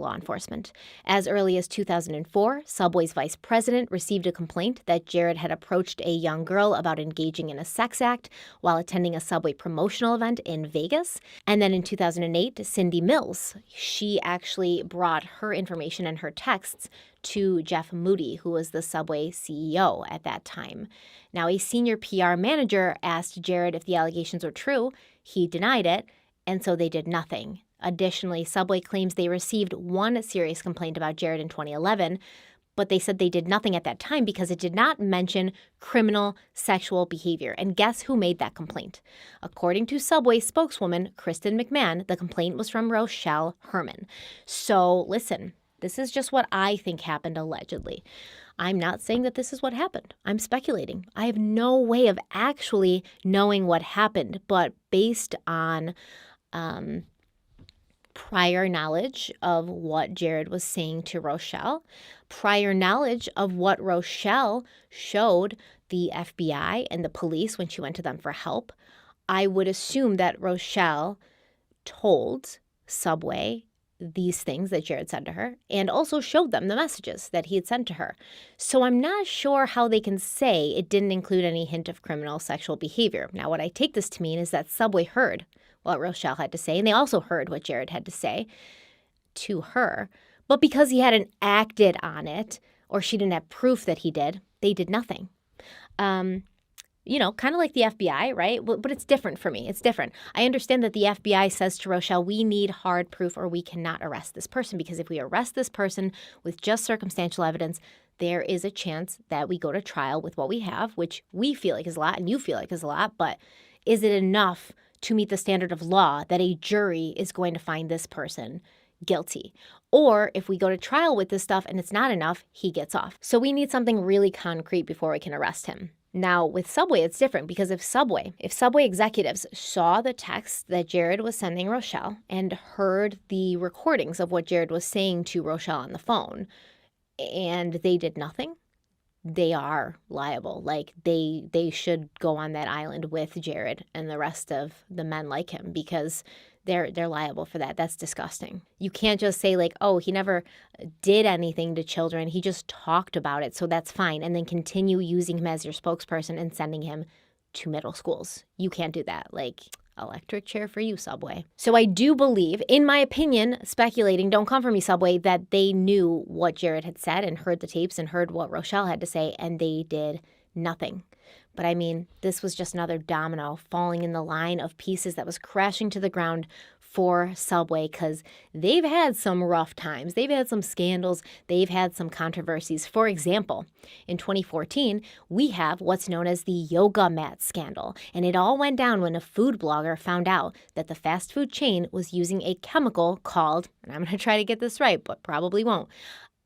law enforcement. As early as 2004, Subway's vice president received a complaint that Jared had approached a young girl about engaging in a sex act while attending a Subway promotional event in Vegas. And then in 2008, Cindy Mills, she actually brought her information and her texts to Jeff Moody, who was the Subway CEO at that time. Now, a senior PR manager asked Jared if the allegations were true. He denied it, and so they did nothing. Additionally, Subway claims they received one serious complaint about Jared in 2011, but they said they did nothing at that time because it did not mention criminal sexual behavior. And guess who made that complaint? According to Subway spokeswoman Kristen McMahon, the complaint was from Rochelle Herman. So listen, this is just what I think happened allegedly. I'm not saying that this is what happened. I'm speculating. I have no way of actually knowing what happened, but based on prior knowledge of what Jared was saying to Rochelle, prior knowledge of what Rochelle showed the FBI and the police when she went to them for help, I would assume that Rochelle told Subway these things that Jared said to her and also showed them the messages that he had sent to her. So I'm not sure how they can say it didn't include any hint of criminal sexual behavior. Now, what I take this to mean is that Subway heard what Rochelle had to say, and they also heard what Jared had to say to her. But because he hadn't acted on it, or she didn't have proof that he did, they did nothing. Kind of like the FBI, right? But it's different for me. It's different. I understand that the FBI says to Rochelle, we need hard proof or we cannot arrest this person, because if we arrest this person with just circumstantial evidence, there is a chance that we go to trial with what we have, which we feel like is a lot and you feel like is a lot. But is it enough to meet the standard of law that a jury is going to find this person guilty? Or if we go to trial with this stuff and it's not enough, he gets off. So we need something really concrete before we can arrest him. Now, with Subway, it's different because if Subway executives saw the text that Jared was sending Rochelle and heard the recordings of what Jared was saying to Rochelle on the phone, and they did nothing, they are liable. Like they should go on that island with Jared and the rest of the men like him, because they're liable for that. That's disgusting. You can't just say like, oh, he never did anything to children. He just talked about it, so that's fine. And then continue using him as your spokesperson and sending him to middle schools. You can't do that. Like, electric chair for you, Subway. So I do believe, in my opinion, speculating, don't come for me, Subway, that they knew what Jared had said and heard the tapes and heard what Rochelle had to say, and they did nothing. But I mean, this was just another domino falling in the line of pieces that was crashing to the ground for Subway, because they've had some rough times. They've had some scandals. They've had some controversies. For example, in 2014, we have what's known as the yoga mat scandal. And it all went down when a food blogger found out that the fast food chain was using a chemical called, and I'm going to try to get this right, but probably won't,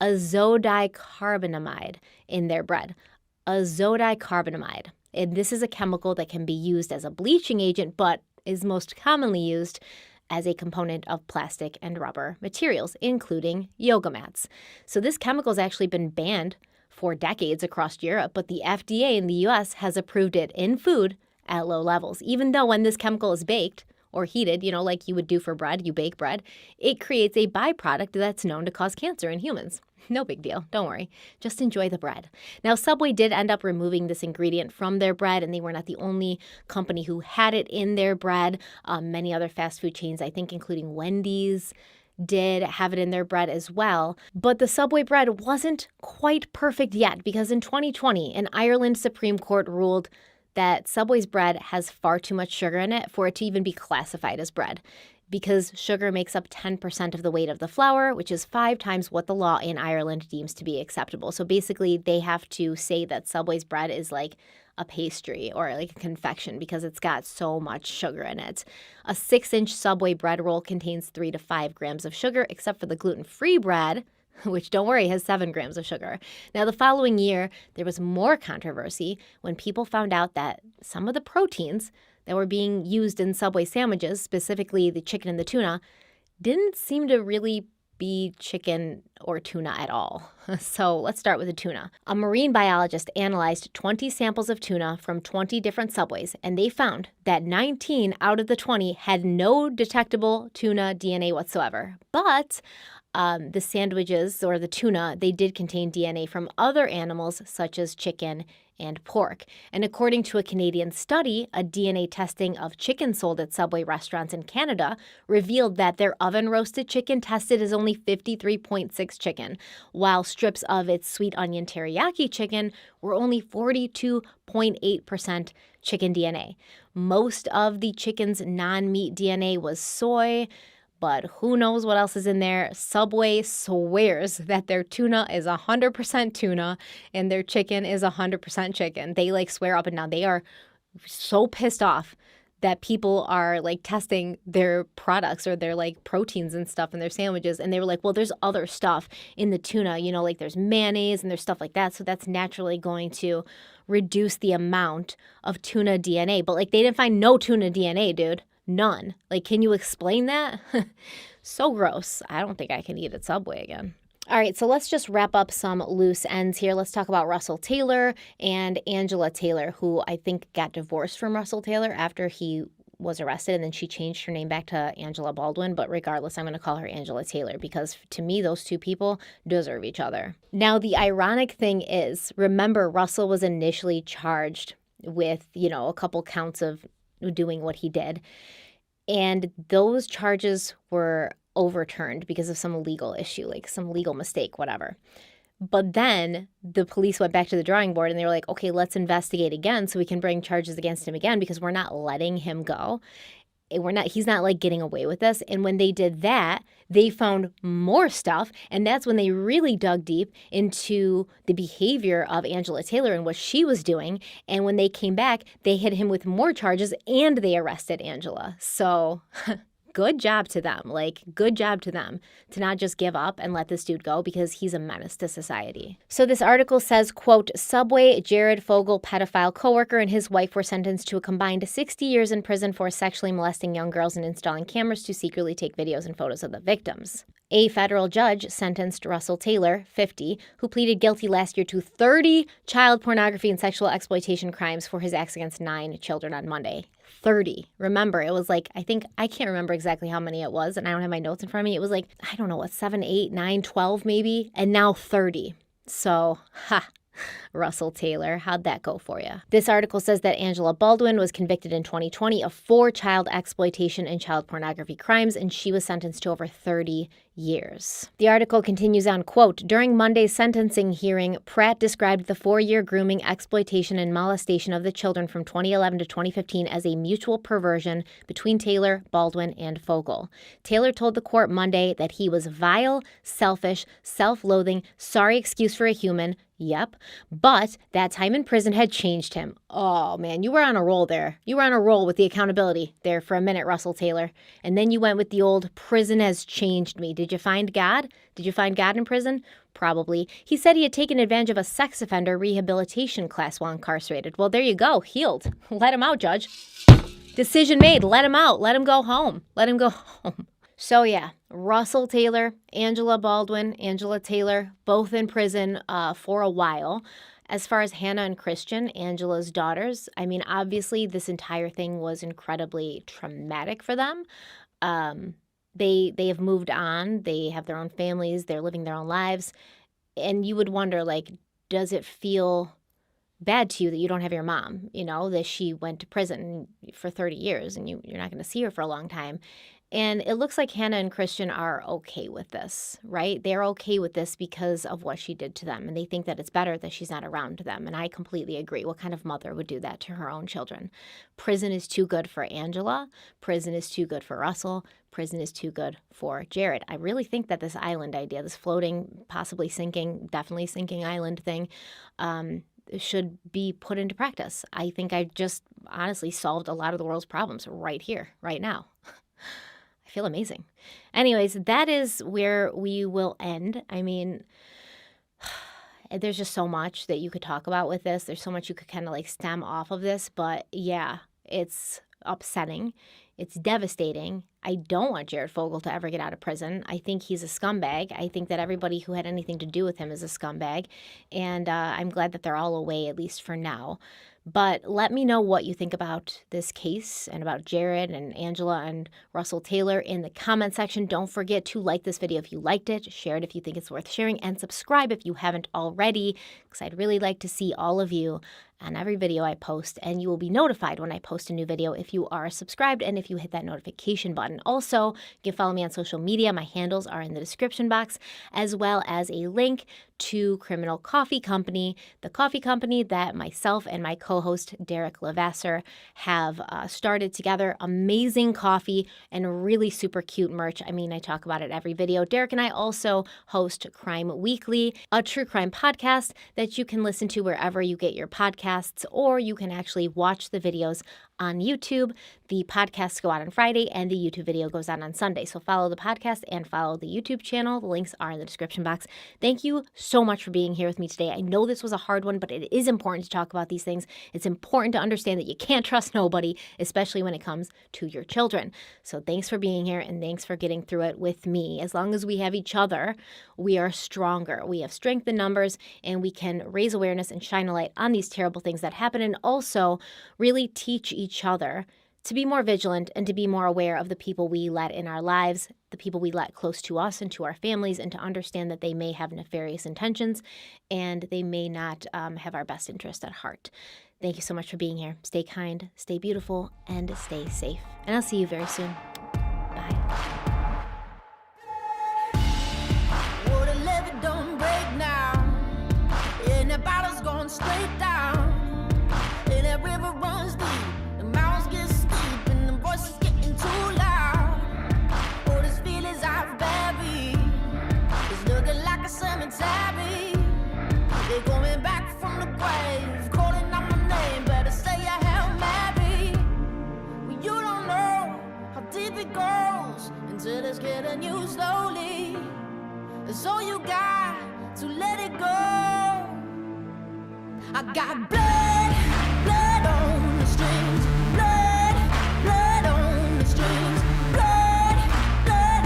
azodicarbonamide in their bread. Azodicarbonamide. And this is a chemical that can be used as a bleaching agent, but is most commonly used as a component of plastic and rubber materials, including yoga mats. So this chemical has actually been banned for decades across Europe, but the FDA in the US has approved it in food at low levels. Even though when this chemical is baked or heated, like you would do for bread, you bake bread, it creates a byproduct that's known to cause cancer in humans. No big deal. Don't worry. Just enjoy the bread. Now, Subway did end up removing this ingredient from their bread, and they were not the only company who had it in their bread. Many other fast food chains, I think, including Wendy's, did have it in their bread as well. But the Subway bread wasn't quite perfect yet, because in 2020, an Ireland Supreme Court ruled that Subway's bread has far too much sugar in it for it to even be classified as bread, because sugar makes up 10% of the weight of the flour, which is 5 times what the law in Ireland deems to be acceptable. So basically, they have to say that Subway's bread is like a pastry or like a confection because it's got so much sugar in it. A 6-inch Subway bread roll contains 3 to 5 grams of sugar, except for the gluten-free bread, which, don't worry, has 7 grams of sugar. Now, the following year, there was more controversy when people found out that some of the proteins that were being used in Subway sandwiches, specifically the chicken and the tuna, didn't seem to really be chicken or tuna at all. So let's start with the tuna. A marine biologist analyzed 20 samples of tuna from 20 different Subways, and they found that 19 out of the 20 had no detectable tuna DNA whatsoever. But the sandwiches or the tuna, they did contain DNA from other animals such as chicken and pork. And according to a Canadian study, a DNA testing of chicken sold at Subway restaurants in Canada revealed that their oven-roasted chicken tested as only 53.6 chicken, while strips of its sweet onion teriyaki chicken were only 42.8% chicken DNA. Most of the chicken's non-meat DNA was soy, but who knows what else is in there. Subway swears that their tuna is 100% tuna and their chicken is 100% chicken. They swear up and down. They are so pissed off that people are testing their products or their proteins and stuff in their sandwiches. And they were like, well, there's other stuff in the tuna, there's mayonnaise and there's stuff like that. So that's naturally going to reduce the amount of tuna DNA. But they didn't find no tuna DNA, dude. None. Can you explain that? So gross. I don't think I can eat at Subway again. All right, so let's just wrap up some loose ends here. Let's talk about Russell Taylor and Angela Taylor, who I think got divorced from Russell Taylor after he was arrested, and then she changed her name back to Angela Baldwin. But regardless, I'm going to call her Angela Taylor because to me, those two people deserve each other. Now, the ironic thing is, remember, Russell was initially charged with, a couple counts of doing what he did. And those charges were overturned because of some legal issue, some legal mistake, whatever. But then the police went back to the drawing board and they were like, okay, let's investigate again so we can bring charges against him again because we're not letting him go. He's not getting away with this. And when they did that, they found more stuff. And that's when they really dug deep into the behavior of Angela Taylor and what she was doing. And when they came back, they hit him with more charges and they arrested Angela. So good job to them. Good job to them to not just give up and let this dude go because he's a menace to society. So this article says, quote, Subway Jared Fogle pedophile coworker and his wife were sentenced to a combined 60 years in prison for sexually molesting young girls and installing cameras to secretly take videos and photos of the victims. A federal judge sentenced Russell Taylor, 50, who pleaded guilty last year to 30 child pornography and sexual exploitation crimes for his acts against 9 children on Monday. 30. Remember, it was I can't remember exactly how many it was, and I don't have my notes in front of me. It was 7, 8, 9, 12 maybe, and now 30. So, Russell Taylor, how'd that go for you? This article says that Angela Baldwin was convicted in 2020 of 4 child exploitation and child pornography crimes, and she was sentenced to over 30 years. The article continues on, quote, during Monday's sentencing hearing, Pratt described the 4-year grooming, exploitation, and molestation of the children from 2011 to 2015 as a mutual perversion between Taylor, Baldwin, and Fogle. Taylor told the court Monday that he was vile, selfish, self-loathing, sorry excuse for a human, yep, but that time in prison had changed him. Oh, man, you were on a roll there. You were on a roll with the accountability there for a minute, Russell Taylor. And then you went with the old prison has changed me. Did you find God? Did you find God in prison? Probably. He said he had taken advantage of a sex offender rehabilitation class while incarcerated. Well, there you go. Healed. Let him out, Judge. Decision made. Let him out. Let him go home. Let him go home. So yeah, Russell Taylor, Angela Baldwin, Angela Taylor, both in prison for a while. As far as Hannah and Christian, Angela's daughters, I mean, obviously this entire thing was incredibly traumatic for them. They have moved on. They have their own families. They're living their own lives. And you would wonder, does it feel bad to you that you don't have your mom, that she went to prison for 30 years and you're not going to see her for a long time? And it looks like Hannah and Christian are okay with this, right? They're okay with this because of what she did to them. And they think that it's better that she's not around them. And I completely agree. What kind of mother would do that to her own children? Prison is too good for Angela. Prison is too good for Russell. Prison is too good for Jared. I really think that this island idea, this floating, possibly sinking, definitely sinking island thing, should be put into practice. I think I just honestly solved a lot of the world's problems right here, right now. I feel amazing. Anyways, that is where we will end. I mean, there's just so much that you could talk about with this. There's so much you could kind of stem off of this. But yeah, it's upsetting. It's devastating. I don't want Jared Fogle to ever get out of prison. I think he's a scumbag. I think that everybody who had anything to do with him is a scumbag. And I'm glad that they're all away, at least for now. But let me know what you think about this case and about Jared and Angela and Russell Taylor in the comment section. Don't forget to like this video if you liked it, share it if you think it's worth sharing, and subscribe if you haven't already, because I'd really like to see all of you on every video I post, and you will be notified when I post a new video if you are subscribed and if you hit that notification button. Also, you can follow me on social media. My handles are in the description box, as well as a link to Criminal Coffee Company, the coffee company that myself and my co-host Derek Levasseur have started together. Amazing coffee and really super cute merch. I mean, I talk about it every video. Derek and I also host Crime Weekly, a true crime podcast that you can listen to wherever you get your podcasts, or you can actually watch the videos on YouTube. The podcasts go out on Friday and the YouTube video goes out on Sunday. So follow the podcast and follow the YouTube channel. The links are in the description box. Thank you so much for being here with me today. I know this was a hard one, but it is important to talk about these things. It's important to understand that you can't trust nobody, especially when it comes to your children. So thanks for being here, and thanks for getting through it with me. As long as we have each other, we are stronger. We have strength in numbers, and we can raise awareness and shine a light on these terrible things that happen, and also really teach each other to be more vigilant and to be more aware of the people we let in our lives, the people we let close to us and to our families, and to understand that they may have nefarious intentions and they may not have our best interest at heart. Thank you so much for being here. Stay kind, stay beautiful, and stay safe. And I'll see you very soon. Bye. Well, the levee don't break now, and the bottle's going straight down, and that river runs deep, the mountains get steep, and the voices getting too loud. Oh, these feelings I've buried, it's looking like a cemetery. They're coming back from the grave, calling out my name, better say a Hail Mary. Well, you don't know how deep it goes until it's getting you slowly. So you got to let it go. I got blood on the strings, blood on the strings, blood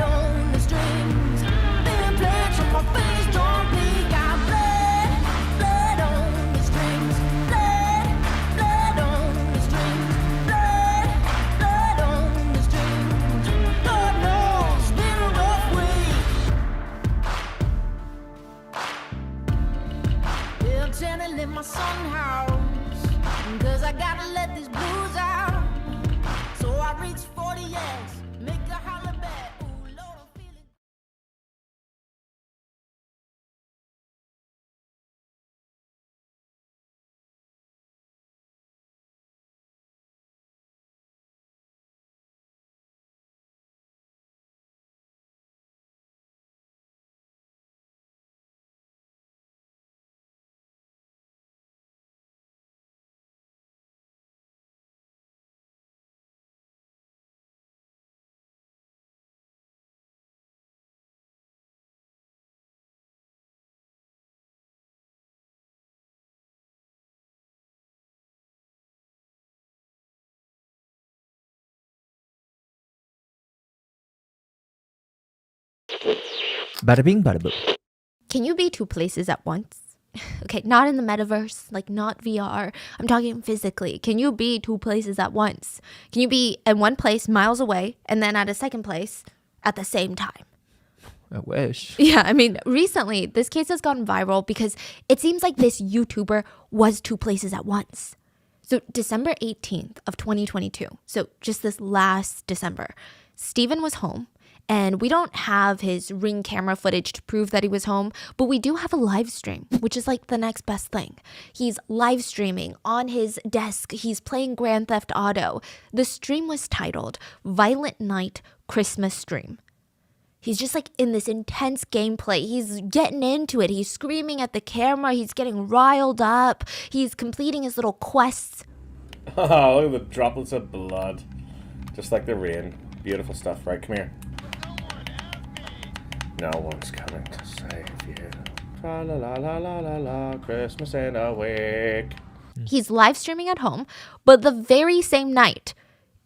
on the strings. Being played from my fingers don't bleed. Got blood on the strings, blood on the strings, blood on the strings. Lord knows it's been a rough week. Yeah, I'm channeling my son house, 'cause I gotta let these blues out. So I reach 40 years, make a holler back. Ooh, Lord, I'm feeling. Bada bing, bada boom. Can you be two places at once? Okay, not in the metaverse, like not VR. I'm talking physically. Can you be two places at once? Can you be in one place miles away and then at a second place at the same time? I wish. Yeah, I mean, recently this case has gone viral because it seems like this YouTuber was two places at once. So December 18th of 2022, so just this last December, Steven was home. And we don't have his Ring camera footage to prove that he was home, but we do have a live stream, which is like the next best thing. He's live streaming on his desk. He's playing Grand Theft Auto. The stream was titled Violent Night Christmas Stream. He's just like in this intense gameplay. He's getting into it. He's screaming at the camera. He's getting riled up. He's completing his little quests. Oh, look at the droplets of blood. Just like the rain. Beautiful stuff, right? Come here. No one's coming to save you. La la la la la la la. Christmas in a week. He's live streaming at home, but the very same night,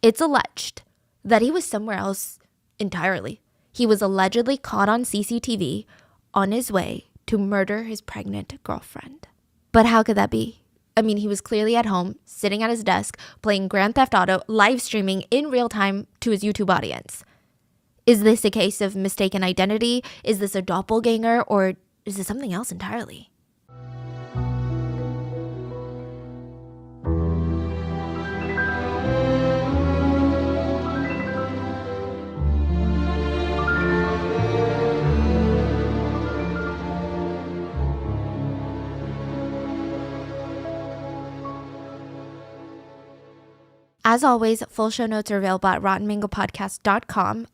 it's alleged that he was somewhere else entirely. He was allegedly caught on CCTV on his way to murder his pregnant girlfriend. But how could that be? I mean, he was clearly at home, sitting at his desk, playing Grand Theft Auto, live streaming in real time to his YouTube audience. Is this a case of mistaken identity? Is this a doppelganger? Or is this something else entirely? As always, full show notes are available at rottenmangopodcast.com.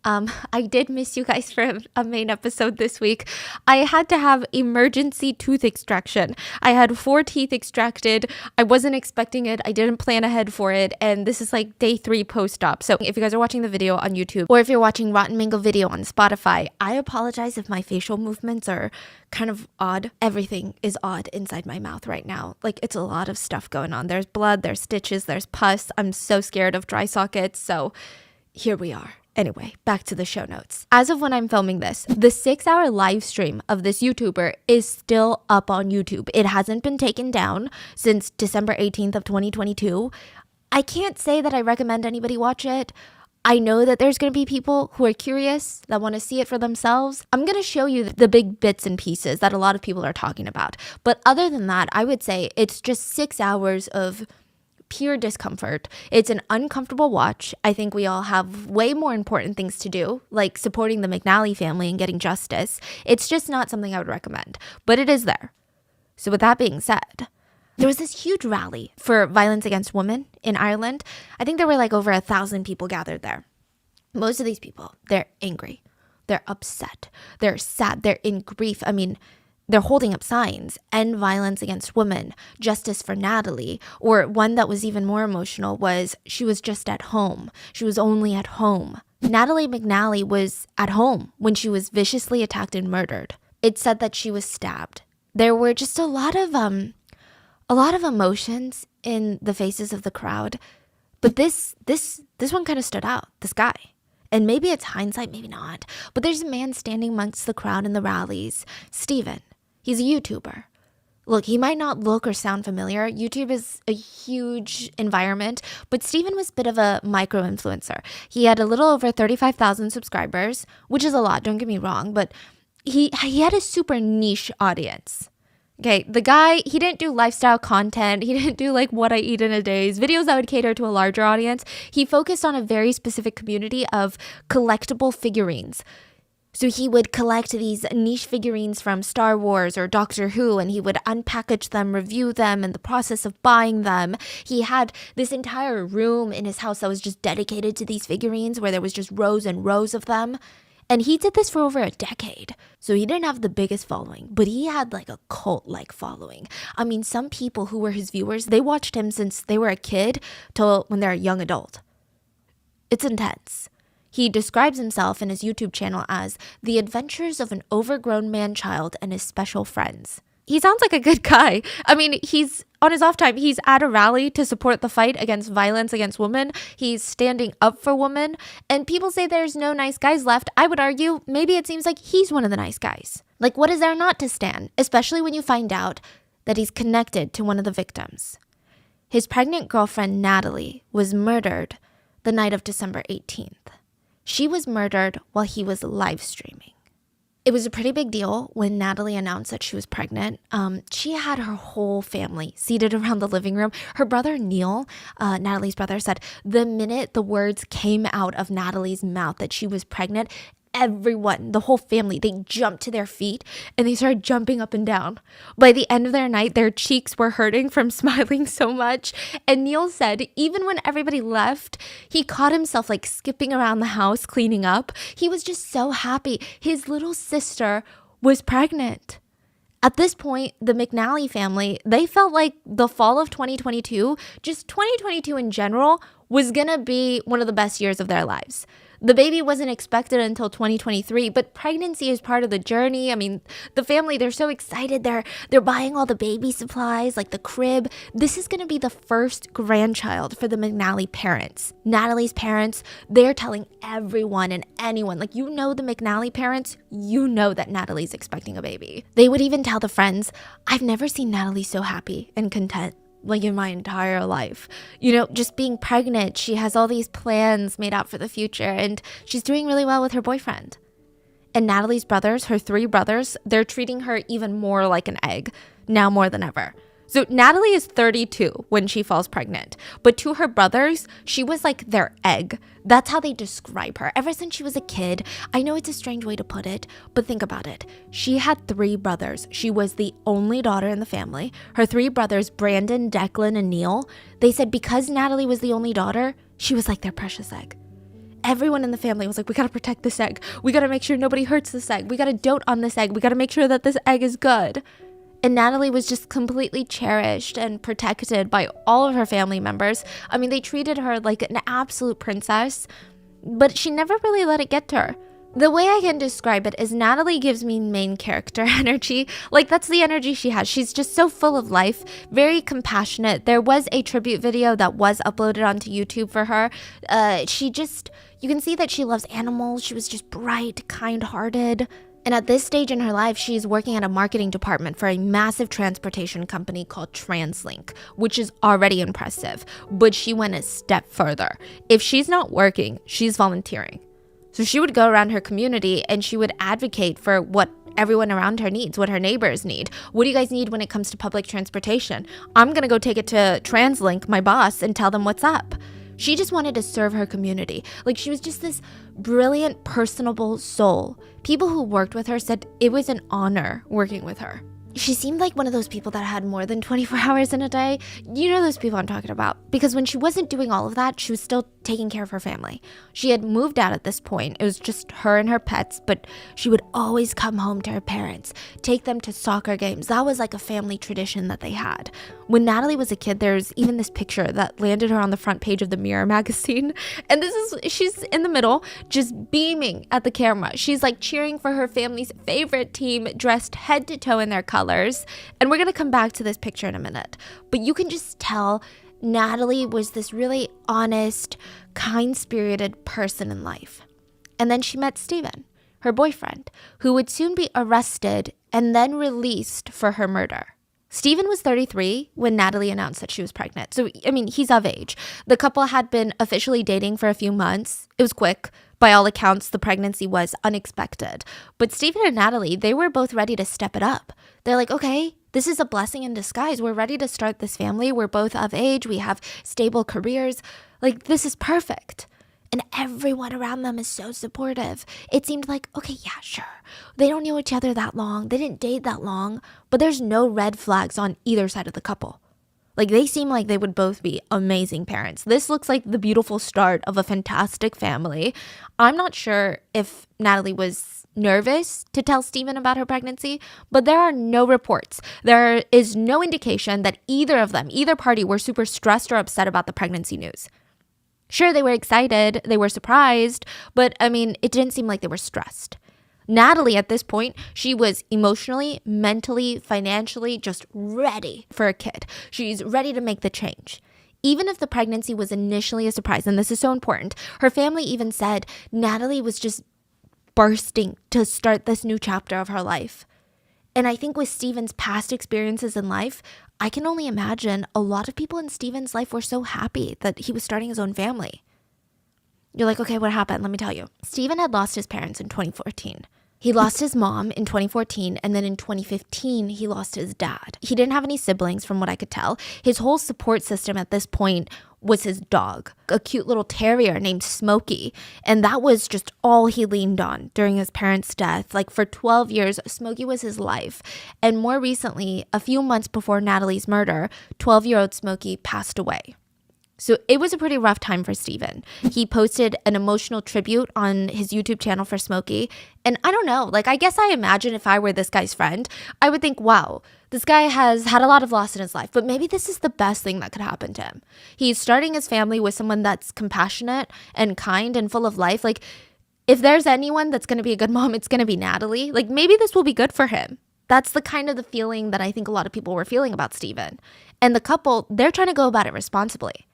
I did miss you guys for a main episode this week. I had to have emergency tooth extraction. I had 4 teeth extracted. I wasn't expecting it. I didn't plan ahead for it. And this is like day 3 post-op. So if you guys are watching the video on YouTube or if you're watching Rotten Mango video on Spotify, I apologize if my facial movements are kind of odd. Everything is odd inside my mouth right now. Like, it's a lot of stuff going on. There's blood, there's stitches, there's pus. I'm so scared of dry sockets, so here we are. Anyway, back to the show notes. As of when I'm filming this, the 6-hour live stream of this YouTuber is still up on YouTube. It hasn't been taken down since December 18th of 2022. I can't say that I recommend anybody watch it. I know that there's going to be people who are curious, that want to see it for themselves. I'm going to show you the big bits and pieces that a lot of people are talking about. But other than that, I would say it's just 6 hours of pure discomfort. It's an uncomfortable watch. I think we all have way more important things to do, like supporting the McNally family and getting justice. It's just not something I would recommend, but it is there. So with that being said, there was this huge rally for violence against women in Ireland. I think there were like over 1,000 people gathered there. Most of these people, they're angry. They're upset. They're sad. They're in grief. I mean, they're holding up signs, end violence against women, justice for Natalie, or one that was even more emotional was she was just at home. She was only at home. Natalie McNally was at home when she was viciously attacked and murdered. It said that she was stabbed. There were just a lot of emotions in the faces of the crowd, but this one kind of stood out, this guy. And maybe it's hindsight, maybe not, but there's a man standing amongst the crowd in the rallies, Steven. He's a YouTuber. Look, he might not look or sound familiar. YouTube is a huge environment, but Steven was a bit of a micro-influencer. He had a little over 35,000 subscribers, which is a lot, don't get me wrong, but he had a super niche audience. Okay, the guy, he didn't do lifestyle content. He didn't do like what I eat in a day, videos that would cater to a larger audience. He focused on a very specific community of collectible figurines. So he would collect these niche figurines from Star Wars or Doctor Who, and he would unpackage them, review them, in the process of buying them. He had this entire room in his house that was just dedicated to these figurines, where there was just rows and rows of them. And he did this for over a decade. So he didn't have the biggest following, but he had like a cult-like following. I mean, some people who were his viewers, they watched him since they were a kid till when they're a young adult. It's intense. He describes himself in his YouTube channel as the adventures of an overgrown man-child and his special friends. He sounds like a good guy. I mean, he's on his off time, he's at a rally to support the fight against violence against women. He's standing up for women. And people say there's no nice guys left. I would argue maybe it seems like he's one of the nice guys. Like, what is there not to stand? Especially when you find out that he's connected to one of the victims. His pregnant girlfriend, Natalie, was murdered the night of December 18th. She was murdered while he was live streaming. It was a pretty big deal when Natalie announced that she was pregnant. She had her whole family seated around the living room. Her brother, Neil, Natalie's brother, said the minute the words came out of Natalie's mouth that she was pregnant, everyone, the whole family, they jumped to their feet and they started jumping up and down. By the end of their night, their cheeks were hurting from smiling so much. And Neil said even when everybody left, he caught himself like skipping around the house, cleaning up. He was just so happy. His little sister was pregnant. At this point, the McNally family, they felt like the fall of 2022, just 2022 in general, was gonna be one of the best years of their lives. The baby wasn't expected until 2023, but pregnancy is part of the journey. I mean, the family, they're so excited. They're buying all the baby supplies, like the crib. This is going to be the first grandchild for the McNally parents. Natalie's parents, they're telling everyone and anyone, like, you know, the McNally parents, you know that Natalie's expecting a baby. They would even tell the friends, I've never seen Natalie so happy and content, like, in my entire life. You know, just being pregnant, she has all these plans made out for the future, and she's doing really well with her boyfriend. And Natalie's brothers, her 3 brothers, they're treating her even more like an egg, now more than ever. So Natalie is 32 when she falls pregnant, but to her brothers, she was like their egg. That's how they describe her. Ever since she was a kid, I know it's a strange way to put it, but think about it. She had 3 brothers. She was the only daughter in the family. Her 3 brothers, Brandon, Declan, and Neil, they said because Natalie was the only daughter, she was like their precious egg. Everyone in the family was like, we gotta protect this egg. We gotta make sure nobody hurts this egg. We gotta dote on this egg. We gotta make sure that this egg is good. And Natalie was just completely cherished and protected by all of her family members. I mean, they treated her like an absolute princess, but she never really let it get to her. The way I can describe it is Natalie gives me main character energy. Like, that's the energy she has. She's just so full of life, very compassionate. There was a tribute video that was uploaded onto YouTube for her. You can see that she loves animals. She was just bright, kind-hearted. And at this stage in her life, she's working at a marketing department for a massive transportation company called TransLink, which is already impressive. But she went a step further. If she's not working, she's volunteering. So she would go around her community and she would advocate for what everyone around her needs, what her neighbors need. What do you guys need when it comes to public transportation? I'm going to go take it to TransLink, my boss, and tell them what's up. She just wanted to serve her community. Like, she was just this brilliant, personable soul. People who worked with her said it was an honor working with her. She seemed like one of those people that had more than 24 hours in a day. You know those people I'm talking about. Because when she wasn't doing all of that, she was still taking care of her family. She had moved out at this point. It was just her and her pets, but she would always come home to her parents, take them to soccer games. That was like a family tradition that they had. When Natalie was a kid, there's even this picture that landed her on the front page of the Mirror magazine. And she's in the middle, just beaming at the camera. She's like cheering for her family's favorite team, dressed head to toe in their colors. And we're going to come back to this picture in a minute. But you can just tell Natalie was this really honest, kind-spirited person in life. And then she met Steven, her boyfriend, who would soon be arrested and then released for her murder. Steven was 33 when Natalie announced that she was pregnant. So, I mean, he's of age. The couple had been officially dating for a few months. It was quick. By all accounts, the pregnancy was unexpected. But Steven and Natalie, they were both ready to step it up. They're like, okay, this is a blessing in disguise. We're ready to start this family. We're both of age. We have stable careers. Like, this is perfect. And everyone around them is so supportive. It seemed like, okay, yeah, sure. They don't know each other that long. They didn't date that long. But there's no red flags on either side of the couple. Like, they seem like they would both be amazing parents. This looks like the beautiful start of a fantastic family. I'm not sure if Natalie was nervous to tell Steven about her pregnancy, but there are no reports. There is no indication that either party were super stressed or upset about the pregnancy news. Sure, they were excited, they were surprised, but I mean, it didn't seem like they were stressed. Natalie, at this point, she was emotionally, mentally, financially just ready for a kid. She's ready to make the change. Even if the pregnancy was initially a surprise, and this is so important, her family even said Natalie was just bursting to start this new chapter of her life. And I think with Steven's past experiences in life, I can only imagine a lot of people in Steven's life were so happy that he was starting his own family. You're like, okay, what happened? Let me tell you. Steven had lost his parents in 2014. He lost his mom in 2014, and then in 2015, he lost his dad. He didn't have any siblings, from what I could tell. His whole support system at this point was his dog, a cute little terrier named Smokey. And that was just all he leaned on during his parents' death. Like, for 12 years, Smokey was his life. And more recently, a few months before Natalie's murder, 12-year-old Smokey passed away. So it was a pretty rough time for Steven. He posted an emotional tribute on his YouTube channel for Smokey. And I don't know, like, I guess I imagine if I were this guy's friend, I would think, wow, this guy has had a lot of loss in his life, but maybe this is the best thing that could happen to him. He's starting his family with someone that's compassionate and kind and full of life. Like, if there's anyone that's going to be a good mom, it's going to be Natalie. Like, maybe this will be good for him. That's the kind of the feeling that I think a lot of people were feeling about Steven. And the couple, they're trying to go about it responsibly.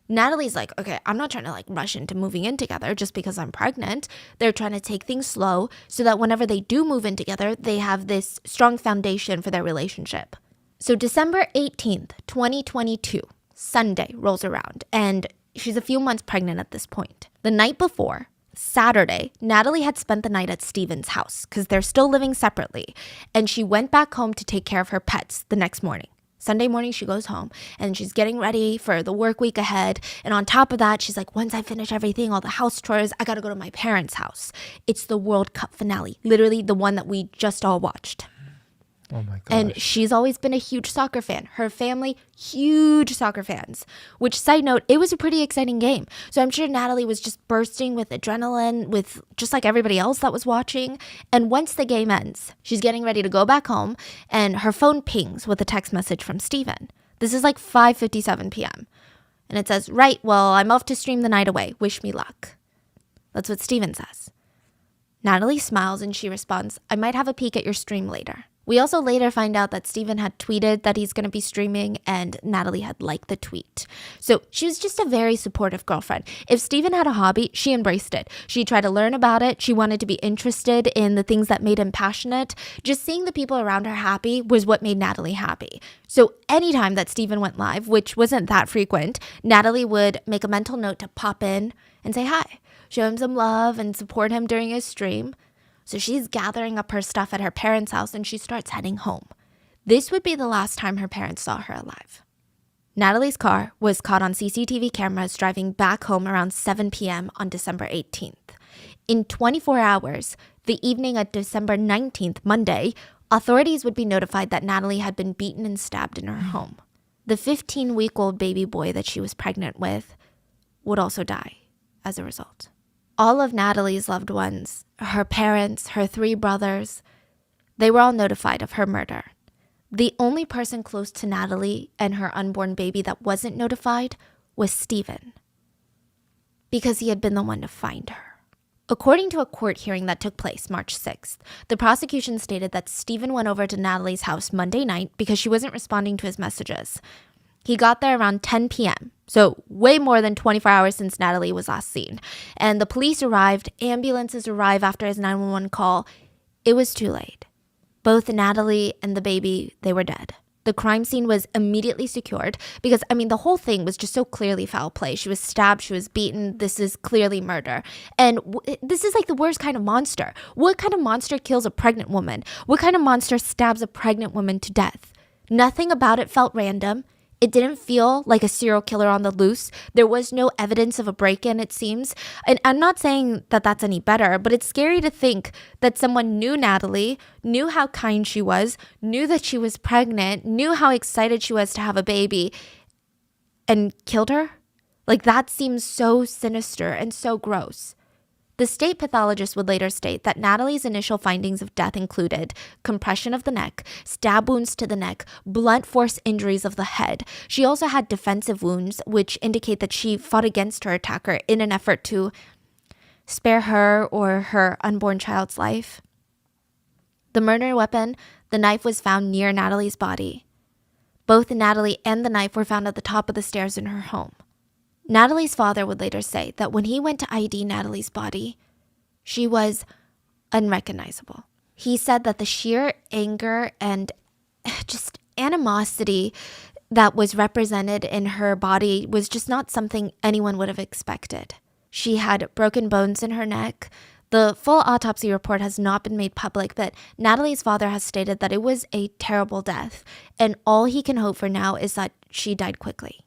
Natalie's like, okay, I'm not trying to like rush into moving in together just because I'm pregnant. They're trying to take things slow so that whenever they do move in together, they have this strong foundation for their relationship. So December 18th, 2022, Sunday rolls around and she's a few months pregnant at this point. The night before, Saturday, Natalie had spent the night at Steven's house because they're still living separately. And she went back home to take care of her pets the next morning. Sunday morning, she goes home and she's getting ready for the work week ahead. And on top of that, she's like, once I finish everything, all the house chores, I got to go to my parents' house. It's the World Cup finale, literally the one that we just all watched. Oh my gosh. And she's always been a huge soccer fan. Her family, huge soccer fans. Which, side note, it was a pretty exciting game. So I'm sure Natalie was just bursting with adrenaline, with just like everybody else that was watching. And once the game ends, she's getting ready to go back home, and her phone pings with a text message from Steven. This is like 5:57 p.m. And it says, right, well, I'm off to stream the night away. Wish me luck. That's what Steven says. Natalie smiles and she responds, I might have a peek at your stream later. We also later find out that Steven had tweeted that he's going to be streaming and Natalie had liked the tweet. So she was just a very supportive girlfriend. If Steven had a hobby, she embraced it. She tried to learn about it. She wanted to be interested in the things that made him passionate. Just seeing the people around her happy was what made Natalie happy. So anytime that Steven went live, which wasn't that frequent, Natalie would make a mental note to pop in and say hi, show him some love and support him during his stream. So she's gathering up her stuff at her parents' house and she starts heading home. This would be the last time her parents saw her alive. Natalie's car was caught on CCTV cameras driving back home around 7 p.m. on December 18th. In 24 hours, the evening of December 19th, Monday, authorities would be notified that Natalie had been beaten and stabbed in her home. The 15-week-old baby boy that she was pregnant with would also die as a result. All of Natalie's loved ones, her parents, her 3 brothers, they were all notified of her murder. The only person close to Natalie and her unborn baby that wasn't notified was Steven, because he had been the one to find her. According to a court hearing that took place March 6th, the prosecution stated that Steven went over to Natalie's house Monday night because she wasn't responding to his messages. He got there around 10 p.m., so way more than 24 hours since Natalie was last seen. And the police arrived, ambulances arrived after his 911 call. It was too late. Both Natalie and the baby, they were dead. The crime scene was immediately secured because, the whole thing was just so clearly foul play. She was stabbed, she was beaten. This is clearly murder. And this is like the worst kind of monster. What kind of monster kills a pregnant woman? What kind of monster stabs a pregnant woman to death? Nothing about it felt random. It didn't feel like a serial killer on the loose. There was no evidence of a break-in, it seems. And I'm not saying that that's any better, but it's scary to think that someone knew Natalie, knew how kind she was, knew that she was pregnant, knew how excited she was to have a baby, and killed her? Like, that seems so sinister and so gross. The state pathologist would later state that Natalie's initial findings of death included compression of the neck, stab wounds to the neck, blunt force injuries of the head. She also had defensive wounds, which indicate that she fought against her attacker in an effort to spare her or her unborn child's life. The murder weapon, the knife, was found near Natalie's body. Both Natalie and the knife were found at the top of the stairs in her home. Natalie's father would later say that when he went to ID Natalie's body, she was unrecognizable. He said that the sheer anger and just animosity that was represented in her body was just not something anyone would have expected. She had broken bones in her neck. The full autopsy report has not been made public, but Natalie's father has stated that it was a terrible death, and all he can hope for now is that she died quickly.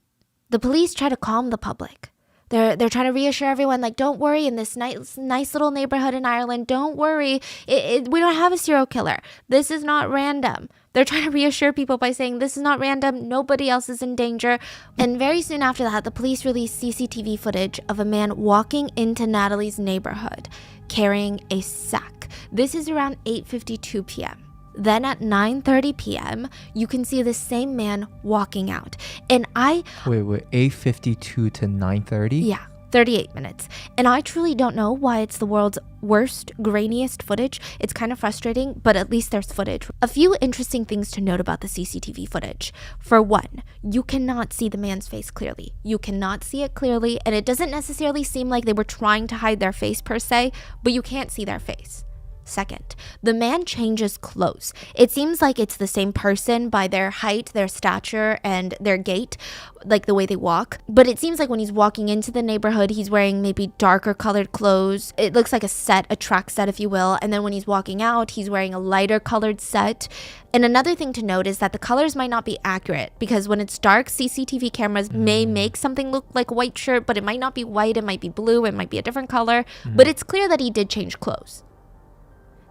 The police try to calm the public, They're trying to reassure everyone, like, don't worry, in this nice little neighborhood in Ireland, don't worry. We don't have a serial killer. This is not random. They're trying to reassure people by saying this is not random. Nobody else is in danger. And very soon after that, the police released CCTV footage of a man walking into Natalie's neighborhood carrying a sack. This is around 8:52 p.m. Then at 9:30 p.m., you can see the same man walking out. And Wait, 8:52 to 9:30? Yeah, 38 minutes. And I truly don't know why it's the world's worst, grainiest footage. It's kind of frustrating, but at least there's footage. A few interesting things to note about the CCTV footage. For one, you cannot see the man's face clearly. You cannot see it clearly, and it doesn't necessarily seem like they were trying to hide their face per se, but you can't see their face. Second, the man changes clothes. It seems like it's the same person by their height, their stature, and their gait, like the way they walk. But it seems like when he's walking into the neighborhood, he's wearing maybe darker colored clothes. It looks like a track set, if you will. And then when he's walking out, he's wearing a lighter colored set. And another thing to note is that the colors might not be accurate because when it's dark, CCTV cameras may make something look like a white shirt, but it might not be white. It might be blue. It might be a different color. But it's clear that he did change clothes.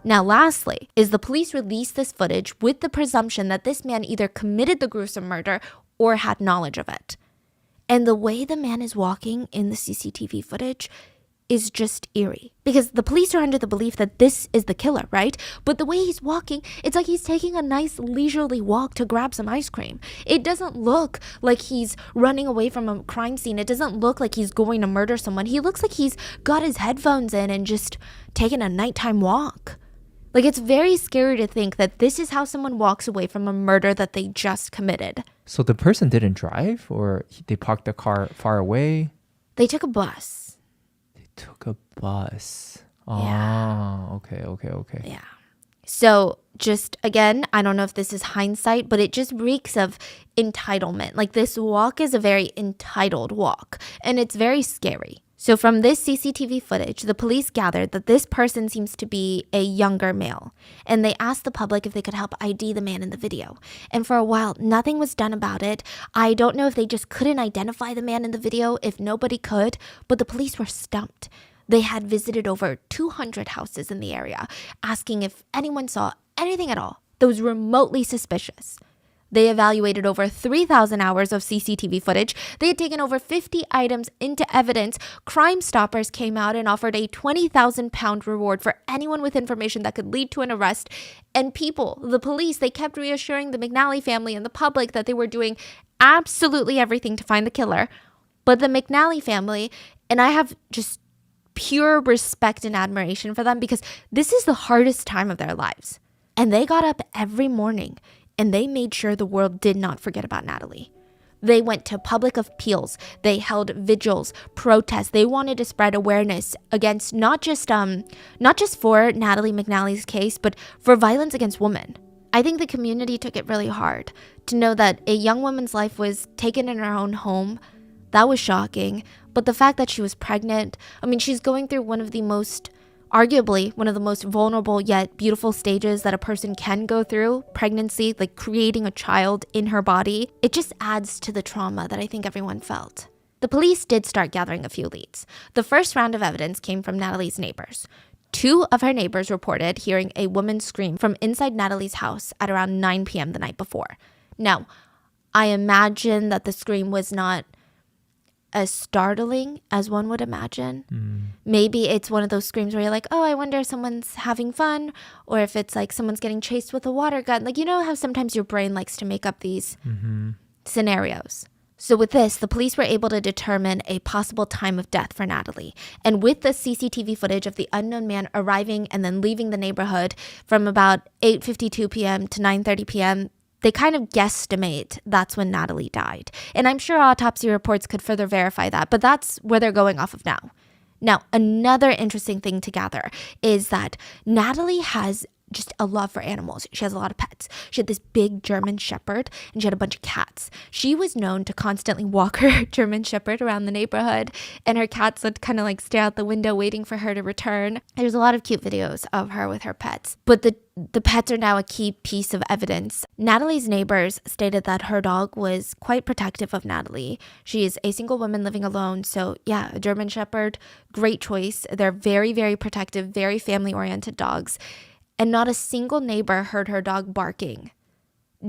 Now, lastly, is the police released this footage with the presumption that this man either committed the gruesome murder or had knowledge of it. And the way the man is walking in the CCTV footage is just eerie. Because the police are under the belief that this is the killer, right? But the way he's walking, it's like he's taking a nice leisurely walk to grab some ice cream. It doesn't look like he's running away from a crime scene. It doesn't look like he's going to murder someone. He looks like he's got his headphones in and just taking a nighttime walk. Like, it's very scary to think that this is how someone walks away from a murder that they just committed. So the person didn't drive, or they parked the car far away? They took a bus. They took a bus. Yeah. Oh, okay. Yeah. So just, again, I don't know if this is hindsight, but it just reeks of entitlement. Like, this walk is a very entitled walk, and it's very scary. So from this CCTV footage, the police gathered that this person seems to be a younger male, and they asked the public if they could help ID the man in the video. And for a while, nothing was done about it. I don't know if they just couldn't identify the man in the video, if nobody could, but the police were stumped. They had visited over 200 houses in the area, asking if anyone saw anything at all that was remotely suspicious. They evaluated over 3,000 hours of CCTV footage. They had taken over 50 items into evidence. Crime Stoppers came out and offered a £20,000 reward for anyone with information that could lead to an arrest. And people, the police, they kept reassuring the McNally family and the public that they were doing absolutely everything to find the killer. But the McNally family, and I have just pure respect and admiration for them because this is the hardest time of their lives. And they got up every morning and they made sure the world did not forget about Natalie. They went to public appeals. They held vigils, protests. They wanted to spread awareness against not just for Natalie McNally's case, but for violence against women. I think the community took it really hard to know that a young woman's life was taken in her own home. That was shocking. But the fact that she was pregnant, I mean, she's going through arguably one of the most vulnerable yet beautiful stages that a person can go through, pregnancy, like creating a child in her body. It just adds to the trauma that I think everyone felt. The police did start gathering a few leads. The first round of evidence came from Natalie's neighbors. 2 of her neighbors reported hearing a woman scream from inside Natalie's house at around 9 p.m. the night before. Now, I imagine that the scream was not as startling as one would imagine. Maybe it's one of those screams where you're like, oh, I wonder if someone's having fun, or if it's like someone's getting chased with a water gun. Like, you know how sometimes your brain likes to make up these scenarios. So with this, the police were able to determine a possible time of death for Natalie. And with the CCTV footage of the unknown man arriving and then leaving the neighborhood from about 8:52 p.m. to 9:30 p.m., they kind of guesstimate that's when Natalie died. And I'm sure autopsy reports could further verify that, but that's where they're going off of now. Now, another interesting thing to gather is that Natalie has just a love for animals. She has a lot of pets. She had this big German Shepherd and she had a bunch of cats. She was known to constantly walk her German Shepherd around the neighborhood, and her cats would kind of like stare out the window waiting for her to return. There's a lot of cute videos of her with her pets. But the pets are now a key piece of evidence. Natalie's neighbors stated that her dog was quite protective of Natalie. She is a single woman living alone. So yeah, a German Shepherd, great choice. They're very, very protective, very family-oriented dogs. And not a single neighbor heard her dog barking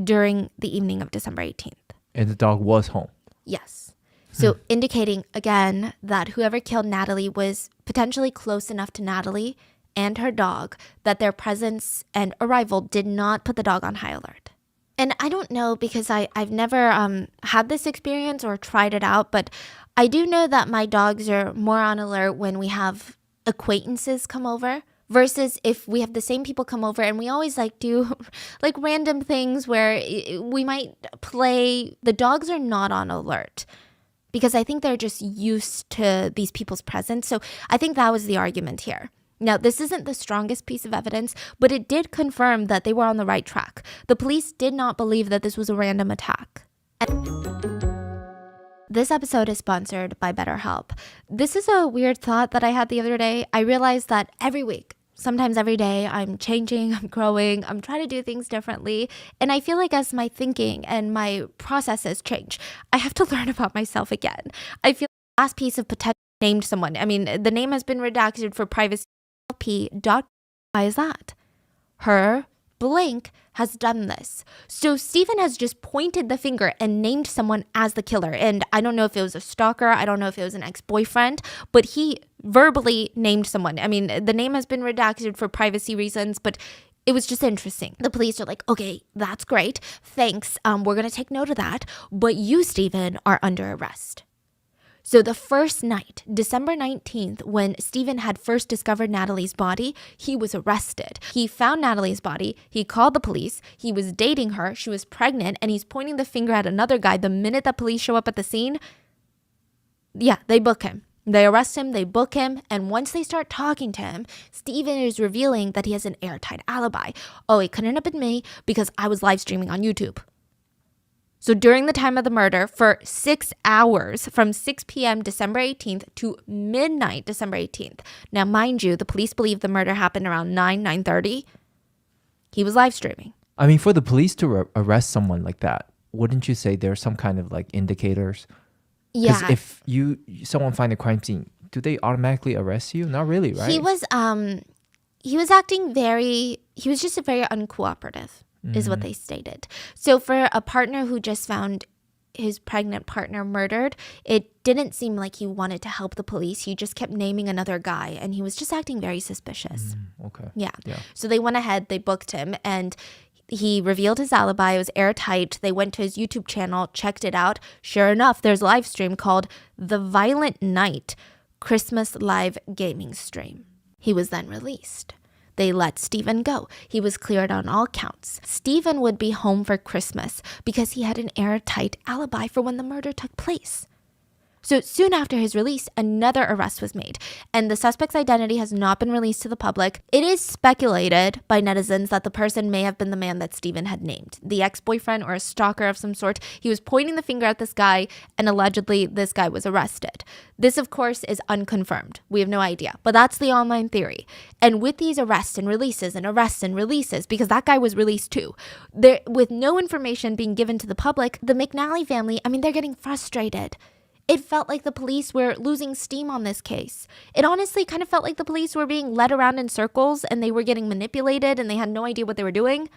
during the evening of December 18th. And the dog was home. Yes. So indicating again that whoever killed Natalie was potentially close enough to Natalie and her dog that their presence and arrival did not put the dog on high alert. And I don't know because I've never had this experience or tried it out, but I do know that my dogs are more on alert when we have acquaintances come over versus if we have the same people come over, and we always like do like random things where we might play. The dogs are not on alert because I think they're just used to these people's presence. So I think that was the argument here. Now, this isn't the strongest piece of evidence, but it did confirm that they were on the right track. The police did not believe that this was a random attack. This episode is sponsored by BetterHelp. This is a weird thought that I had the other day. I realized that every week, sometimes every day, I'm changing, I'm growing, I'm trying to do things differently. And I feel like as my thinking and my processes change, I have to learn about myself again. I feel like the last piece of potential named someone. I mean, the name has been redacted for privacy. Why is that? Her blank has done this. So Stephen has just pointed the finger and named someone as the killer. And I don't know if it was a stalker. I don't know if it was an ex-boyfriend, but he verbally named someone. I mean, the name has been redacted for privacy reasons, but it was just interesting. The police are like, okay, that's great. Thanks. We're going to take note of that. But you, Stephen, are under arrest. So the first night, December 19th, when Stephen had first discovered Natalie's body, he was arrested. He found Natalie's body. He called the police. He was dating her. She was pregnant, and he's pointing the finger at another guy. The minute the police show up at the scene, yeah, they book him. They arrest him, they book him, and once they start talking to him, Stephen is revealing that he has an airtight alibi. Oh, it couldn't have been me because I was live streaming on YouTube. So during the time of the murder, for 6 hours, from 6 p.m. December 18th to midnight December 18th. Now, mind you, the police believe the murder happened around 9:30. He was live streaming. I mean, for the police to arrest someone like that, wouldn't you say there's some kind of like indicators? Yeah. Because if someone find a crime scene, do they automatically arrest you? Not really, right? He was acting he was just very uncooperative, is what they stated. So for a partner who just found his pregnant partner murdered, it didn't seem like he wanted to help the police. He just kept naming another guy, and he was just acting very suspicious. Okay. Yeah. Yeah. So they went ahead, they booked him, and he revealed his alibi. It was airtight. They went to his YouTube channel, checked it out. Sure enough, there's a live stream called The Violent Night Christmas Live Gaming Stream. He was then released. They let Stephen go. He was cleared on all counts. Stephen would be home for Christmas because he had an airtight alibi for when the murder took place. So soon after his release, another arrest was made, and the suspect's identity has not been released to the public. It is speculated by netizens that the person may have been the man that Stephen had named, the ex-boyfriend or a stalker of some sort. He was pointing the finger at this guy, and allegedly this guy was arrested. This, of course, is unconfirmed. We have no idea, but that's the online theory. And with these arrests and releases, because that guy was released too, with no information being given to the public, the McNally family, they're getting frustrated. It felt like the police were losing steam on this case. It honestly kind of felt like the police were being led around in circles and they were getting manipulated and they had no idea what they were doing.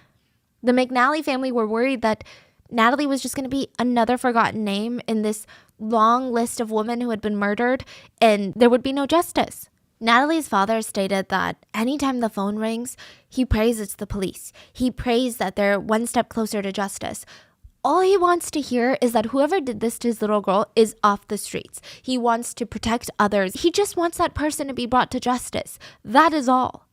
The McNally family were worried that Natalie was just going to be another forgotten name in this long list of women who had been murdered, and there would be no justice. Natalie's father stated that anytime the phone rings, he prays it's the police. He prays that they're one step closer to justice. All he wants to hear is that whoever did this to his little girl is off the streets. He wants to protect others. He just wants that person to be brought to justice. That is all.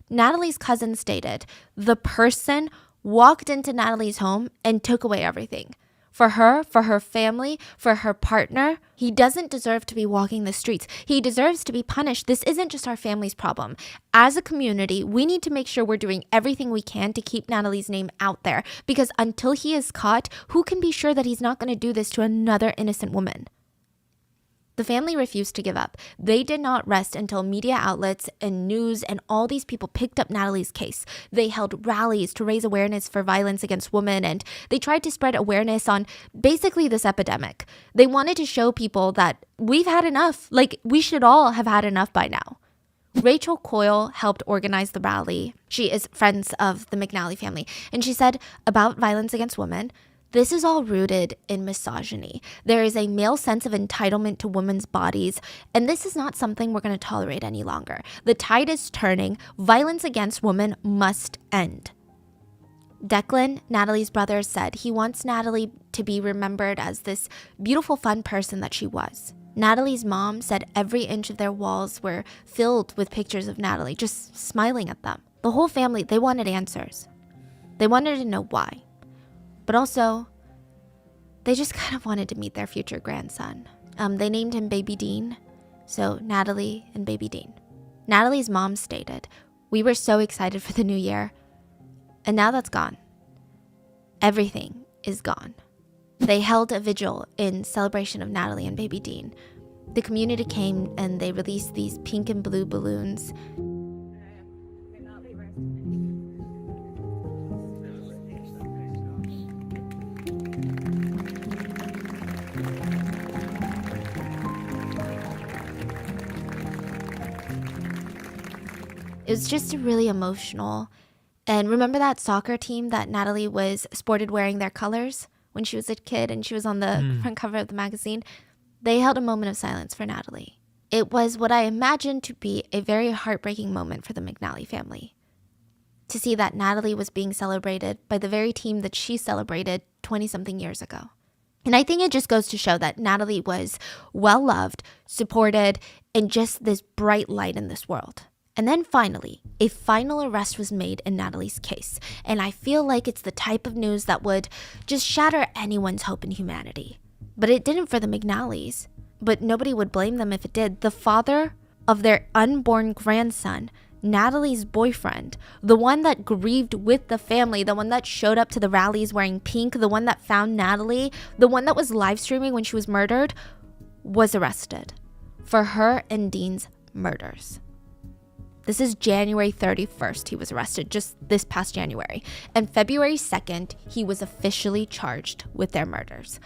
Natalie's cousin stated the person walked into Natalie's home and took away everything. For her, for her family, for her partner, he doesn't deserve to be walking the streets. He deserves to be punished. This isn't just our family's problem. As a community, we need to make sure we're doing everything we can to keep Natalie's name out there, because until he is caught, who can be sure that he's not going to do this to another innocent woman? The family refused to give up. They did not rest until media outlets and news and all these people picked up Natalie's case. They held rallies to raise awareness for violence against women, and they tried to spread awareness on basically this epidemic. They wanted to show people that we've had enough. Like, we should all have had enough by now. Rachel Coyle helped organize the rally. She is friends of the McNally family. And she said about violence against women, this is all rooted in misogyny. There is a male sense of entitlement to women's bodies, and this is not something we're going to tolerate any longer. The tide is turning. Violence against women must end. Declan, Natalie's brother, said he wants Natalie to be remembered as this beautiful, fun person that she was. Natalie's mom said every inch of their walls were filled with pictures of Natalie, just smiling at them. The whole family, they wanted answers. They wanted to know why. But also, they just kind of wanted to meet their future grandson. They named him Baby Dean, so Natalie and Baby Dean. Natalie's mom stated, "We were so excited for the new year, and now that's gone. Everything is gone." They held a vigil in celebration of Natalie and Baby Dean. The community came and they released these pink and blue balloons. It was just really emotional. And remember that soccer team that Natalie was sported wearing their colors when she was a kid and she was on the front cover of the magazine? They held a moment of silence for Natalie. It was what I imagined to be a very heartbreaking moment for the McNally family. To see that Natalie was being celebrated by the very team that she celebrated 20-something years ago. And I think it just goes to show that Natalie was well-loved, supported, and just this bright light in this world. And then finally, a final arrest was made in Natalie's case. And I feel like it's the type of news that would just shatter anyone's hope in humanity. But it didn't for the McNallys. But nobody would blame them if it did. The father of their unborn grandson, Natalie's boyfriend, the one that grieved with the family, the one that showed up to the rallies wearing pink, the one that found Natalie, the one that was live streaming when she was murdered, was arrested for her and Dean's murders. This is January 31st, he was arrested, just this past January. And February 2nd, he was officially charged with their murders.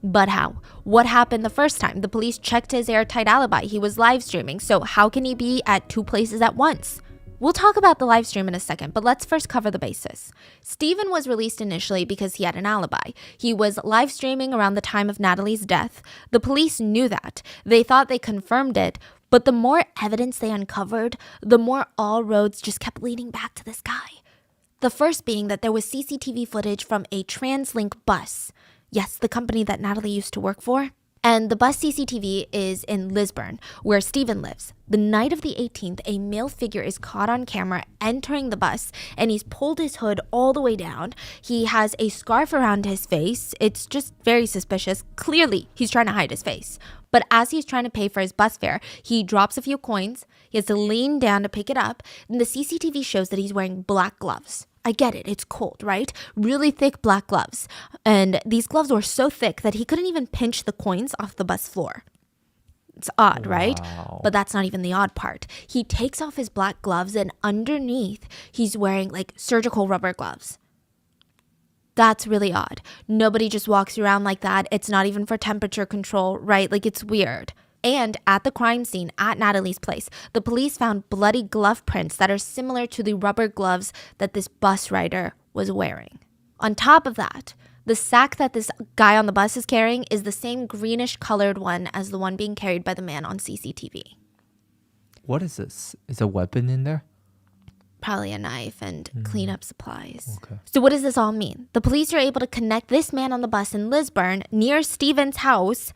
But how? What happened the first time? The police checked his airtight alibi. He was live streaming, so how can he be at two places at once? We'll talk about the live stream in a second, but let's first cover the basis. Stephen was released initially because he had an alibi. He was live streaming around the time of Natalie's death. The police knew that. They thought they confirmed it, but the more evidence they uncovered, the more all roads just kept leading back to this guy. The first being that there was CCTV footage from a TransLink bus. Yes, the company that Natalie used to work for. And the bus CCTV is in Lisburn, where Stephen lives. The night of the 18th, a male figure is caught on camera entering the bus, and he's pulled his hood all the way down. He has a scarf around his face. It's just very suspicious. Clearly, he's trying to hide his face. But as he's trying to pay for his bus fare, he drops a few coins. He has to lean down to pick it up. And the CCTV shows that he's wearing black gloves. I get it, it's cold, right? Really thick black gloves. And these gloves were so thick that he couldn't even pinch the coins off the bus floor. It's odd, right? But that's not even the odd part. He takes off his black gloves and underneath, he's wearing like surgical rubber gloves. That's really odd. Nobody just walks around like that. It's not even for temperature control, right? Like, it's weird. And at the crime scene at Natalie's place, the police found bloody glove prints that are similar to the rubber gloves that this bus rider was wearing. On top of that, the sack that this guy on the bus is carrying is the same greenish colored one as the one being carried by the man on CCTV. What is this? Is a weapon in there? Probably a knife and cleanup supplies. Okay. So what does this all mean? The police are able to connect this man on the bus in Lisburn near Stephen's house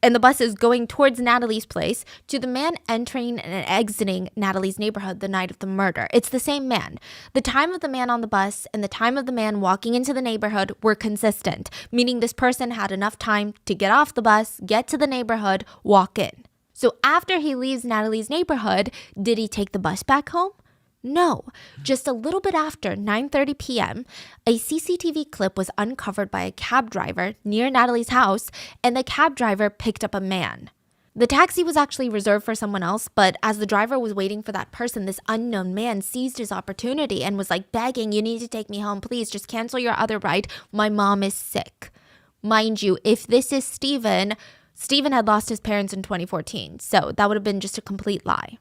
and the bus is going towards Natalie's place, to the man entering and exiting Natalie's neighborhood the night of the murder. It's the same man. The time of the man on the bus and the time of the man walking into the neighborhood were consistent, meaning this person had enough time to get off the bus, get to the neighborhood, walk in. So after he leaves Natalie's neighborhood, did he take the bus back home? No. Just a little bit after 9:30 p.m., a CCTV clip was uncovered by a cab driver near Natalie's house, and the cab driver picked up a man. The taxi was actually reserved for someone else, but as the driver was waiting for that person, this unknown man seized his opportunity and was like begging, "You need to take me home, please. Just cancel your other ride. My mom is sick." Mind you, if this is Steven had lost his parents in 2014, so that would have been just a complete lie.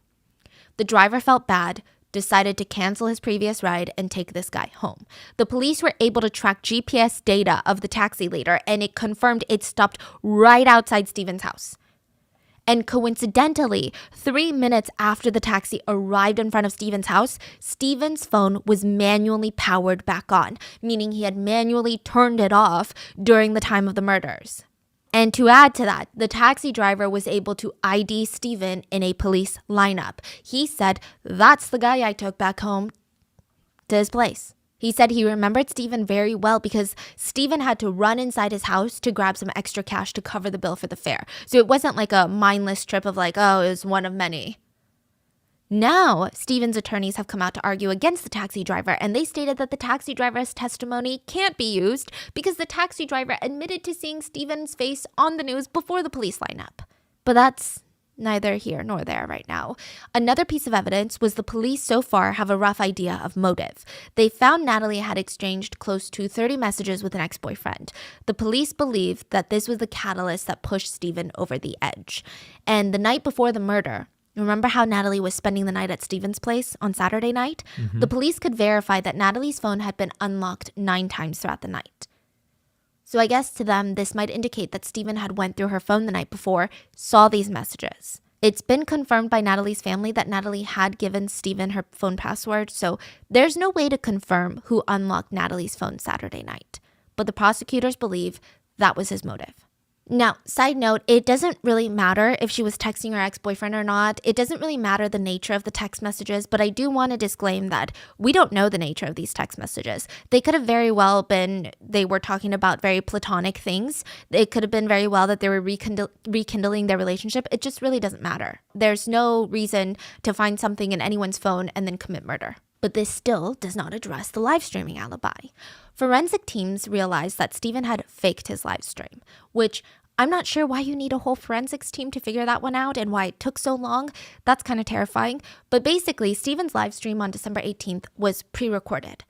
The driver felt bad, decided to cancel his previous ride and take this guy home. The police were able to track GPS data of the taxi later, and it confirmed it stopped right outside Steven's house. And coincidentally, 3 minutes after the taxi arrived in front of Steven's house, Steven's phone was manually powered back on, meaning he had manually turned it off during the time of the murders. And to add to that, the taxi driver was able to ID Steven in a police lineup. He said, "That's the guy I took back home to his place." He said he remembered Steven very well because Steven had to run inside his house to grab some extra cash to cover the bill for the fare. So it wasn't like a mindless trip of like, oh, it was one of many. Now, Steven's attorneys have come out to argue against the taxi driver, and they stated that the taxi driver's testimony can't be used because the taxi driver admitted to seeing Steven's face on the news before the police lineup. But that's neither here nor there right now. Another piece of evidence was the police so far have a rough idea of motive. They found Natalie had exchanged close to 30 messages with an ex-boyfriend. The police believe that this was the catalyst that pushed Steven over the edge. And the night before the murder, remember how Natalie was spending the night at Steven's place on Saturday night? The police could verify that Natalie's phone had been unlocked 9 times throughout the night. So I guess to them, this might indicate that Steven had went through her phone the night before, saw these messages. It's been confirmed by Natalie's family that Natalie had given Steven her phone password, so there's no way to confirm who unlocked Natalie's phone Saturday night. But the prosecutors believe that was his motive. Now, side note, it doesn't really matter if she was texting her ex-boyfriend or not. It doesn't really matter the nature of the text messages, but I do want to disclaim that we don't know the nature of these text messages. They could have very well been, they were talking about very platonic things. It could have been very well that they were rekindling their relationship. It just really doesn't matter. There's no reason to find something in anyone's phone and then commit murder. But this still does not address the live streaming alibi. Forensic teams realized that Steven had faked his live stream, which I'm not sure why you need a whole forensics team to figure that one out and why it took so long. That's kind of terrifying. But basically, Steven's live stream on December 18th was pre-recorded.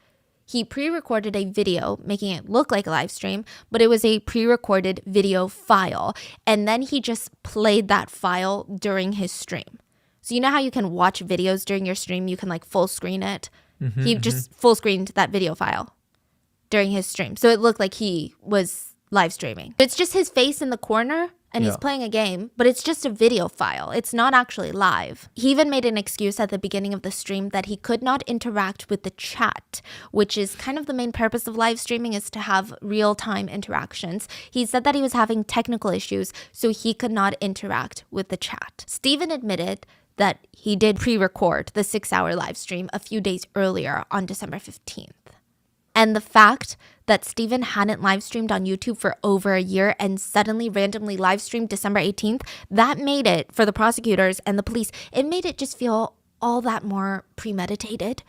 He pre-recorded a video making it look like a live stream, but it was a pre-recorded video file. And then he just played that file during his stream. So you know how you can watch videos during your stream? You can like full screen it. He just full screened that video file during his stream. So it looked like he was live streaming. It's just his face in the corner and he's playing a game, but it's just a video file. It's not actually live. He even made an excuse at the beginning of the stream that he could not interact with the chat, which is kind of the main purpose of live streaming, is to have real-time interactions. He said that he was having technical issues, so he could not interact with the chat. Steven admitted that he did pre-record the 6-hour live stream a few days earlier on December 15th. And the fact that Steven hadn't live streamed on YouTube for over a year and suddenly randomly live streamed December 18th, that made it, for the prosecutors and the police, it made it just feel all that more premeditated.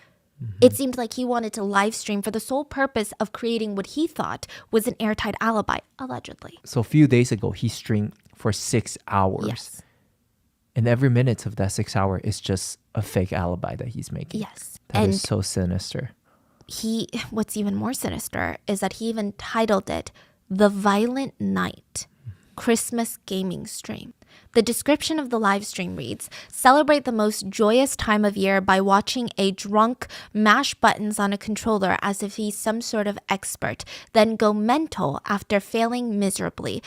It seemed like he wanted to live stream for the sole purpose of creating what he thought was an airtight alibi, allegedly. So a few days ago, he streamed for 6 hours. Yes. And every minute of that 6 hour is just a fake alibi that he's making. Yes. That is so sinister. What's even more sinister is that he even titled it The Violent Night Christmas Gaming Stream. The description of the live stream reads, "Celebrate the most joyous time of year by watching a drunk mash buttons on a controller as if he's some sort of expert, then go mental after failing miserably. ...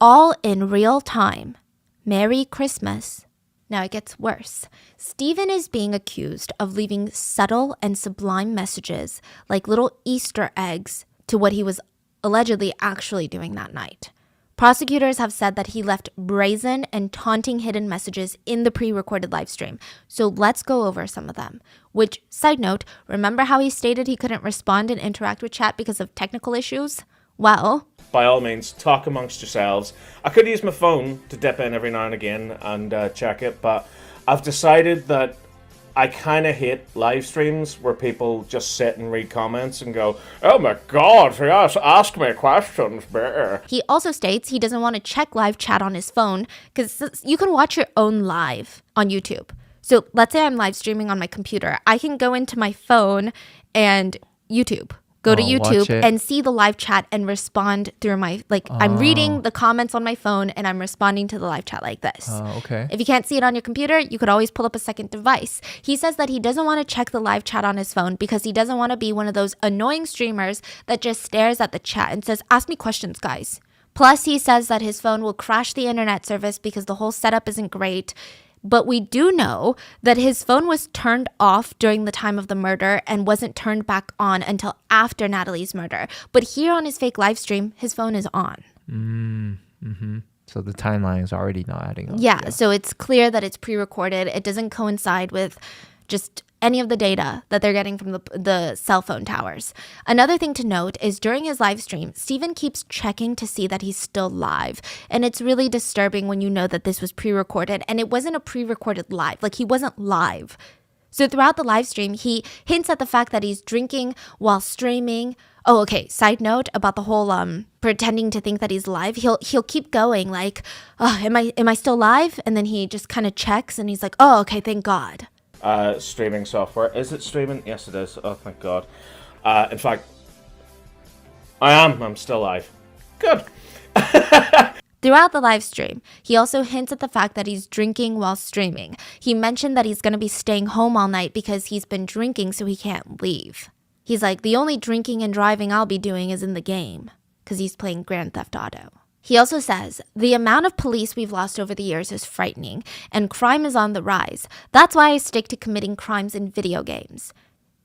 all in real time. Merry Christmas." Now it gets worse. Steven is being accused of leaving subtle and sublime messages like little Easter eggs to what he was allegedly actually doing that night. Prosecutors have said that he left brazen and taunting hidden messages in the pre-recorded live stream. So let's go over some of them. Which, side note, remember how he stated he couldn't respond and interact with chat because of technical issues? Well, By all means, talk amongst yourselves. I could use my phone to dip in every now and again and check it, but I've decided that I kind of hate live streams where people just sit and read comments and go, "Oh my god, yes, ask me questions, better." he also states he doesn't want to check live chat on his phone because you can watch your own live on YouTube. So let's say I'm live streaming on my computer. I can go into my phone and YouTube. Go to Oh, watch YouTube it. and see the live chat and respond through my, I'm reading the comments on my phone and I'm responding to the live chat like this. Okay. If you can't see it on your computer, you could always pull up a second device. He says that he doesn't want to check the live chat on his phone because he doesn't want to be one of those annoying streamers that just stares at the chat and says, "Ask me questions, guys." Plus, he says that his phone will crash the internet service because the whole setup isn't great. But we do know that his phone was turned off during the time of the murder and wasn't turned back on until after Natalie's murder. But here on his fake live stream, his phone is on. So the timeline is already not adding up. Yeah, so it's clear that it's pre-recorded. It doesn't coincide with just any of the data that they're getting from the cell phone towers. Another thing to note is during his live stream, Steven keeps checking to see that he's still live. And it's really disturbing when you know that this was pre-recorded and it wasn't a pre-recorded live. Like, he wasn't live. So throughout the live stream, he hints at the fact that he's drinking while streaming. Oh, okay. Side note about the whole pretending to think that he's live. He'll keep going like, "Oh, am I still live?" And then he just kind of checks and he's like, "Oh, okay, thank God." Streaming software. Is it streaming? Yes, it is. Oh, thank God. In fact, I'm still live. Good. Throughout the live stream, he also hints at the fact that he's drinking while streaming. He mentioned that he's going to be staying home all night because he's been drinking so he can't leave. He's like, "The only drinking and driving I'll be doing is in the game," because he's playing Grand Theft Auto. He also says, "The amount of police we've lost over the years is frightening, and crime is on the rise. That's why I stick to committing crimes in video games."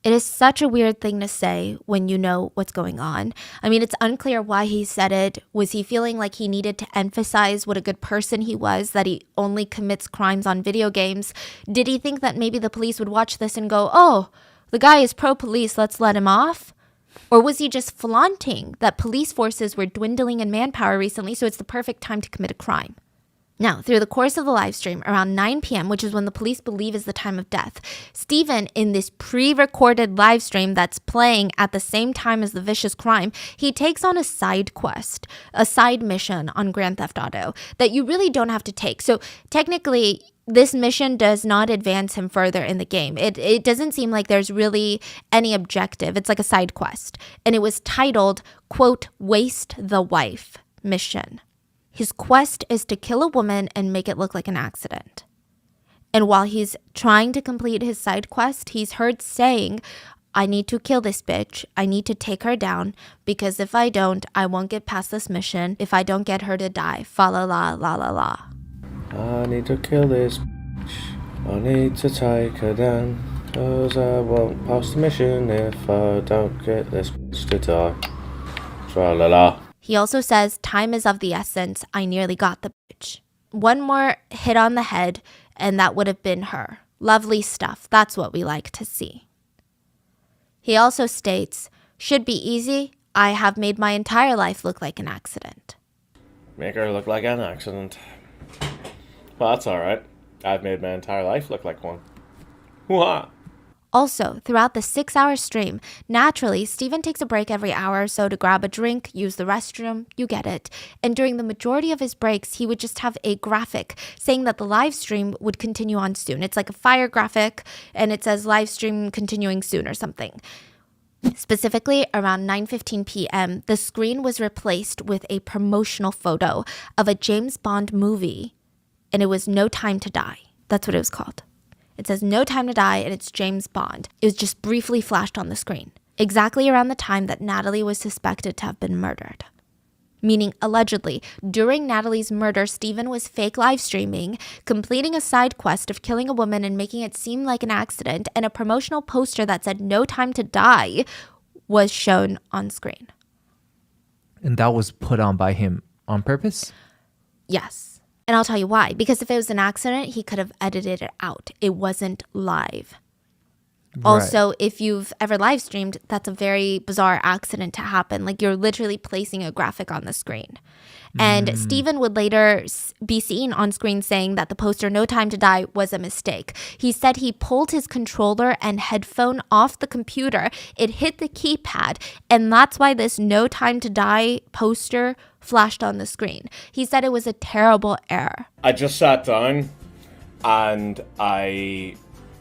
It is such a weird thing to say when you know what's going on. I mean, it's unclear why he said it. Was he feeling like he needed to emphasize what a good person he was, that he only commits crimes on video games? Did he think that maybe the police would watch this and go, "Oh, the guy is pro-police, let's let him off"? Or was he just flaunting that police forces were dwindling in manpower recently, so it's the perfect time to commit a crime? Now, through the course of the live stream, around 9 p.m., which is when the police believe is the time of death, Steven, in this pre-recorded live stream that's playing at the same time as the vicious crime, he takes on a side quest, a side mission on Grand Theft Auto that you really don't have to take. So technically, this mission does not advance him further in the game. It doesn't seem like there's really any objective. It's like a side quest. And it was titled, quote, "Waste the Wife Mission." His quest is to kill a woman and make it look like an accident. And while he's trying to complete his side quest, he's heard saying, "I need to kill this bitch. I need to take her down because if I don't, I won't get past this mission. If I don't get her to die, fa la la la la la." I need to kill this bitch. I need to take her down. 'Cause I won't pass the mission if I don't get this bitch to die. Tra la la. He also says, "Time is of the essence. I nearly got the bitch." One more hit on the head, and that would have been her. Lovely stuff. That's what we like to see. He also states, "Should be easy. I have made my entire life look like an accident." Make her look like an accident. Well, that's alright. I've made my entire life look like one. Wah. Also, throughout the 6-hour stream, naturally, Steven takes a break every hour or so to grab a drink, use the restroom, you get it. And during the majority of his breaks, he would just have a graphic saying that the live stream would continue on soon. It's like a fire graphic, and it says live stream continuing soon or something. Specifically, around 9:15 p.m., the screen was replaced with a promotional photo of a James Bond movie, and it was No Time to Die. That's what it was called. It says No Time to Die, and it's James Bond. It was just briefly flashed on the screen, exactly around the time that Natalie was suspected to have been murdered. Meaning, allegedly, during Natalie's murder, Steven was fake live streaming, completing a side quest of killing a woman and making it seem like an accident, and a promotional poster that said No Time to Die was shown on screen. And that was put on by him On purpose? Yes. And I'll tell you why. Because if it was an accident, he could have edited it out. It wasn't live. Also, if you've ever live streamed, that's a very bizarre accident to happen. Like you're literally placing a graphic on the screen. And Steven would later be seen on screen saying that the poster No Time to Die was a mistake. He said he pulled his controller and headphone off the computer. It hit the keypad, and that's why this No Time to Die poster flashed on the screen. He said it was a terrible error. I just sat down and I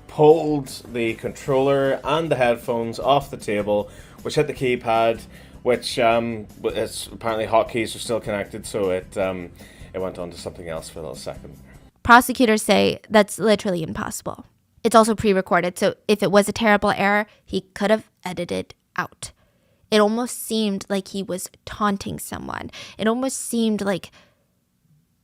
pulled the controller and the headphones off the table, which hit the keypad, which it's apparently hotkeys are still connected, so it went on to something else for a little second. Prosecutors say that's literally impossible. It's also pre-recorded, so if it was a terrible error, he could have edited out. It almost seemed like he was taunting someone. It almost seemed like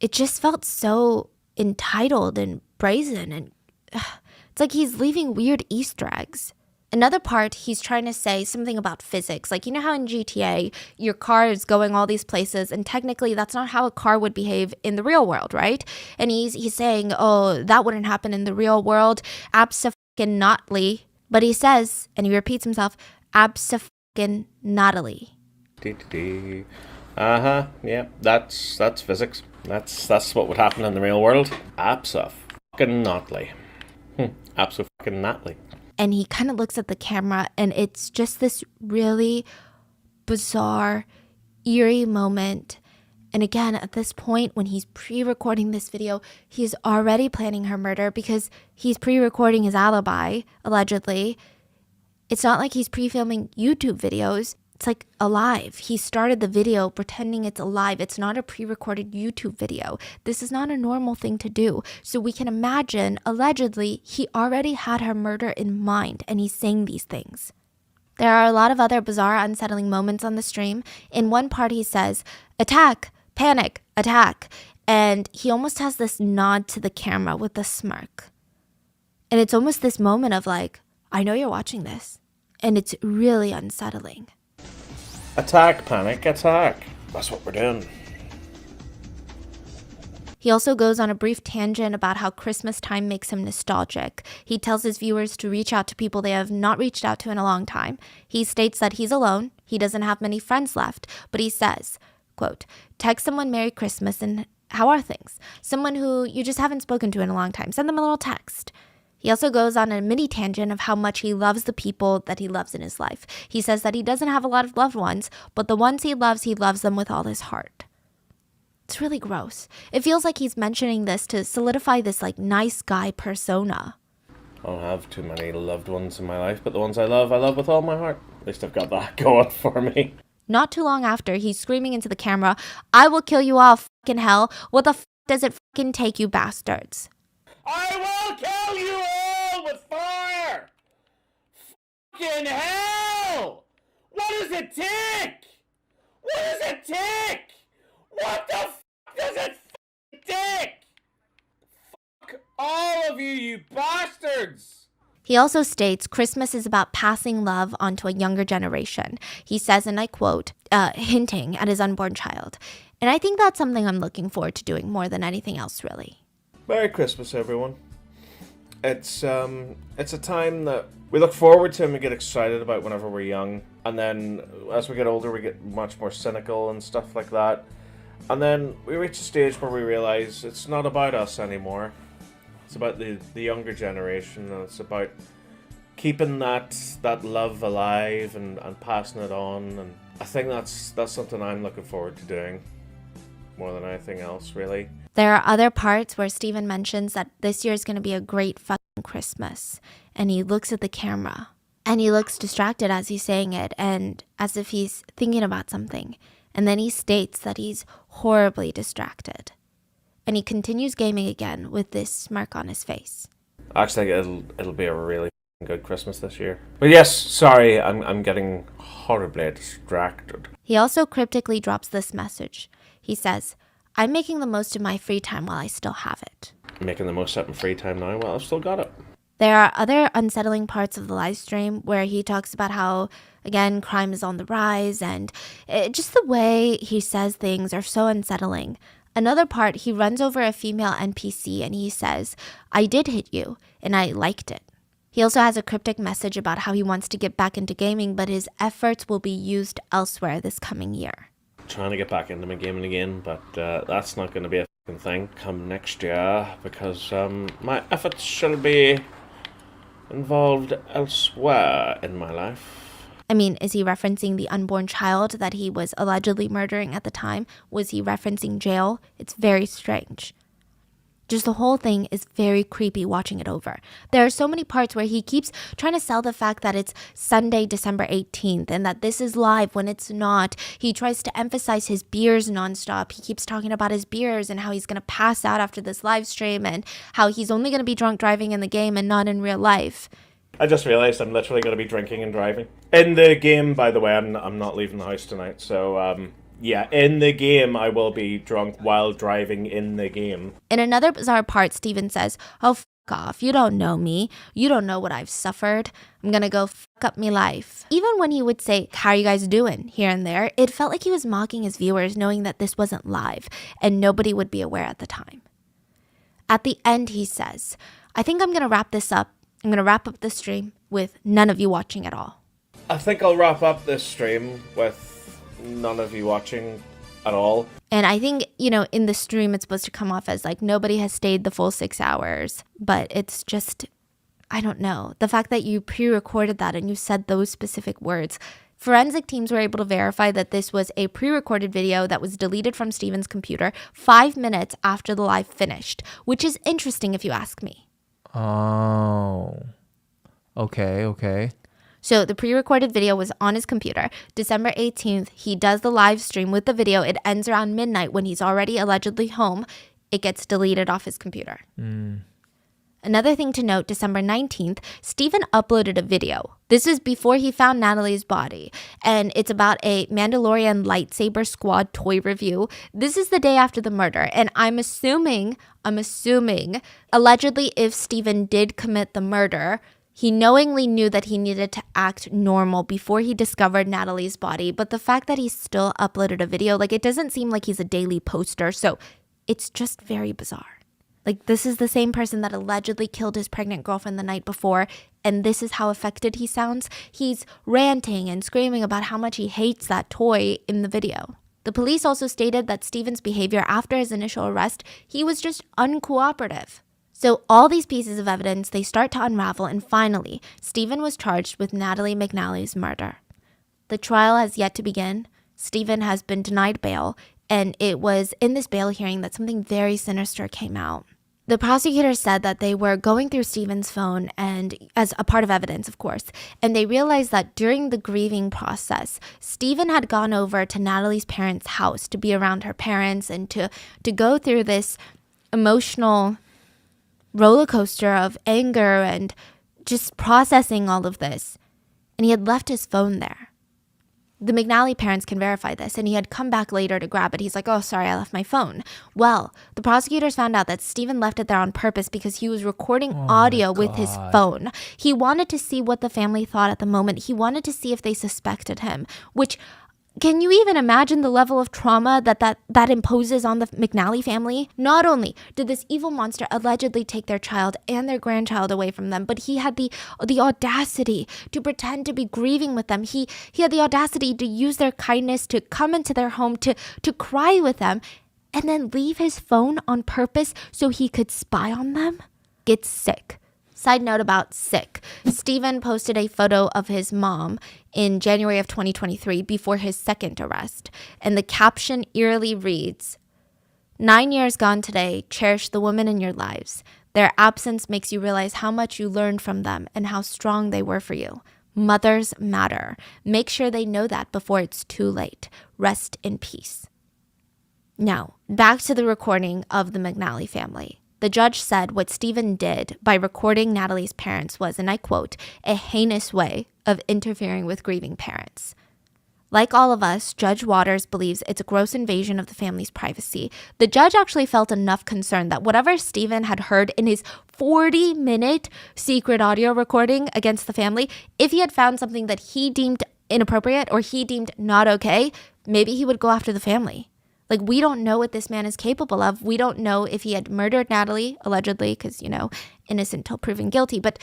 it just felt so entitled and brazen, and it's like he's leaving weird Easter eggs. Another part, he's trying to say something about physics. Like, you know how in GTA, your car is going all these places, and technically that's not how a car would behave in the real world, right? And he's saying, oh, that wouldn't happen in the real world. Abso-fucking-notly. But he says, and he repeats himself, abso-fucking-notly. Yeah, that's physics. That's what would happen in the real world. Abso-fucking-notly. Abso-fucking-notly. And he kind of looks at the camera, and it's just this really bizarre, eerie moment. And again, at this point, when he's pre-recording this video, he's already planning her murder because he's pre-recording his alibi, allegedly. It's not like he's pre-filming YouTube videos. It's like alive. He started the video pretending it's alive. It's not a pre-recorded YouTube video. This is not a normal thing to do. So we can imagine, allegedly, he already had her murder in mind, and he's saying these things. There are a lot of other bizarre, unsettling moments on the stream. In one part, he says, attack, panic, attack. And he almost has this nod to the camera with a smirk. And it's almost this moment of like, I know you're watching this. And it's really unsettling. Attack, panic, attack. That's what we're doing. He also goes on a brief tangent about how Christmas time makes him nostalgic. He tells his viewers to reach out to people they have not reached out to in a long time. He states that he's alone. He doesn't have many friends left, but he says, quote, text someone Merry Christmas and how are things? Someone who you just haven't spoken to in a long time. Send them a little text. He also goes on a mini tangent of how much he loves the people that he loves in his life. He says that he doesn't have a lot of loved ones, but the ones he loves them with all his heart. It's really gross. It feels like he's mentioning this to solidify this like nice guy persona. I don't have too many loved ones in my life, but the ones I love with all my heart. At least I've got that going for me. Not too long after, he's screaming into the camera, I will kill you all, fucking hell. What the does it fucking take, you bastards? I will kill you all with fire! Fucking hell! What does it take? What does it take? What the f*** does it f***ing take? Fuck all of you, you bastards! He also states Christmas is about passing love onto a younger generation. He says, and I quote, hinting at his unborn child. And I think that's something I'm looking forward to doing more than anything else, really. Merry Christmas, everyone. It's a time that we look forward to and we get excited about whenever we're young. And then as we get older, we get much more cynical and stuff like that. And then we reach a stage where we realize it's not about us anymore. It's about the younger generation, and it's about keeping that love alive and passing it on. And I think that's something I'm looking forward to doing more than anything else, really. There are other parts where Steven mentions that this year is going to be a great fucking Christmas. And he looks at the camera. And he looks distracted as he's saying it, and as if he's thinking about something. And then he states that he's horribly distracted. And he continues gaming again with this smirk on his face. I actually think it'll be a really good Christmas this year. But yes, sorry, I'm getting horribly distracted. He also cryptically drops this message. He says, I'm making the most of my free time while I still have it. Making the most out of my free time now. Well, I've still got it. There are other unsettling parts of the live stream where he talks about how, again, crime is on the rise, and just the way he says things are so unsettling. Another part, he runs over a female NPC and he says, "I did hit you, and I liked it." He also has a cryptic message about how he wants to get back into gaming, but his efforts will be used elsewhere this coming year. Trying to get back into my gaming again, but that's not going to be a fucking thing come next year because my efforts shall be involved elsewhere in my life. I mean, is he referencing the unborn child that he was allegedly murdering at the time? Was he referencing jail? It's very strange. Just the whole thing is very creepy watching it over. There are so many parts where he keeps trying to sell the fact that it's Sunday, December 18th, and that this is live when it's not. He tries to emphasize his beers nonstop. He keeps talking about his beers and how he's going to pass out after this live stream and how he's only going to be drunk driving in the game and not in real life. I just realized I'm literally going to be drinking and driving. In the game, by the way, I'm not leaving the house tonight, so yeah, in the game, I will be drunk while driving in the game. In another bizarre part, Steven says, "Oh, f*** off. You don't know me. You don't know what I've suffered. I'm gonna go f*** up me life." Even when he would say, "How are you guys doing?" here and there, it felt like he was mocking his viewers, knowing that this wasn't live and nobody would be aware at the time. At the end, he says, "I think I'm gonna wrap this up. I'm gonna wrap up the stream with none of you watching at all." I think I'll wrap up this stream with none of you watching at all. And I think, in the stream, it's supposed to come off as like nobody has stayed the full 6 hours. But it's just, I don't know. The fact that you pre-recorded that and you said those specific words. Forensic teams were able to verify that this was a pre-recorded video that was deleted from Steven's computer 5 minutes after the live finished, which is interesting if you ask me. Oh. Okay. So the pre-recorded video was on his computer. December 18th, he does the live stream with the video. It ends around midnight when he's already allegedly home. It gets deleted off his computer. Another thing to note, December 19th, Steven uploaded a video. This is before he found Natalie's body. And it's about a Mandalorian lightsaber squad toy review. This is the day after the murder. And I'm assuming, allegedly if Steven did commit the murder, he knowingly knew that he needed to act normal before he discovered Natalie's body. But the fact that he still uploaded a video, it doesn't seem like he's a daily poster. So it's just very bizarre. This is the same person that allegedly killed his pregnant girlfriend the night before. And this is how affected he sounds. He's ranting and screaming about how much he hates that toy in the video. The police also stated that Steven's behavior after his initial arrest, he was just uncooperative. So all these pieces of evidence, they start to unravel, and finally, Steven was charged with Natalie McNally's murder. The trial has yet to begin. Steven has been denied bail, and it was in this bail hearing that something very sinister came out. The prosecutor said that they were going through Steven's phone, and as a part of evidence, of course, and they realized that during the grieving process, Steven had gone over to Natalie's parents' house to be around her parents and to go through this emotional roller coaster of anger and just processing all of this. And he had left his phone there. The McNally parents can verify this, and he had come back later to grab it. He's like, "Oh, sorry, I left my phone." Well, the prosecutors found out that Steven left it there on purpose because he was recording audio with his phone. He wanted to see what the family thought at the moment. He wanted to see if they suspected him, which, can you even imagine the level of trauma that imposes on the McNally family? Not only did this evil monster allegedly take their child and their grandchild away from them, but he had the audacity to pretend to be grieving with them. He had the audacity to use their kindness to come into their home, to cry with them, and then leave his phone on purpose so he could spy on them? It's sick. Side note about sick. Steven posted a photo of his mom in January of 2023 before his second arrest. And the caption eerily reads, "9 years gone today, cherish the women in your lives. Their absence makes you realize how much you learned from them and how strong they were for you. Mothers matter. Make sure they know that before it's too late. Rest in peace." Now, back to the recording of the McNally family. The judge said what Steven did by recording Natalie's parents was, and I quote, "a heinous way of interfering with grieving parents." Like all of us, Judge Waters believes it's a gross invasion of the family's privacy. The judge actually felt enough concern that whatever Stephen had heard in his 40-minute secret audio recording against the family, if he had found something that he deemed inappropriate or he deemed not okay, maybe he would go after the family. Like, we don't know what this man is capable of. We don't know if he had murdered Natalie, allegedly, because, innocent till proven guilty. But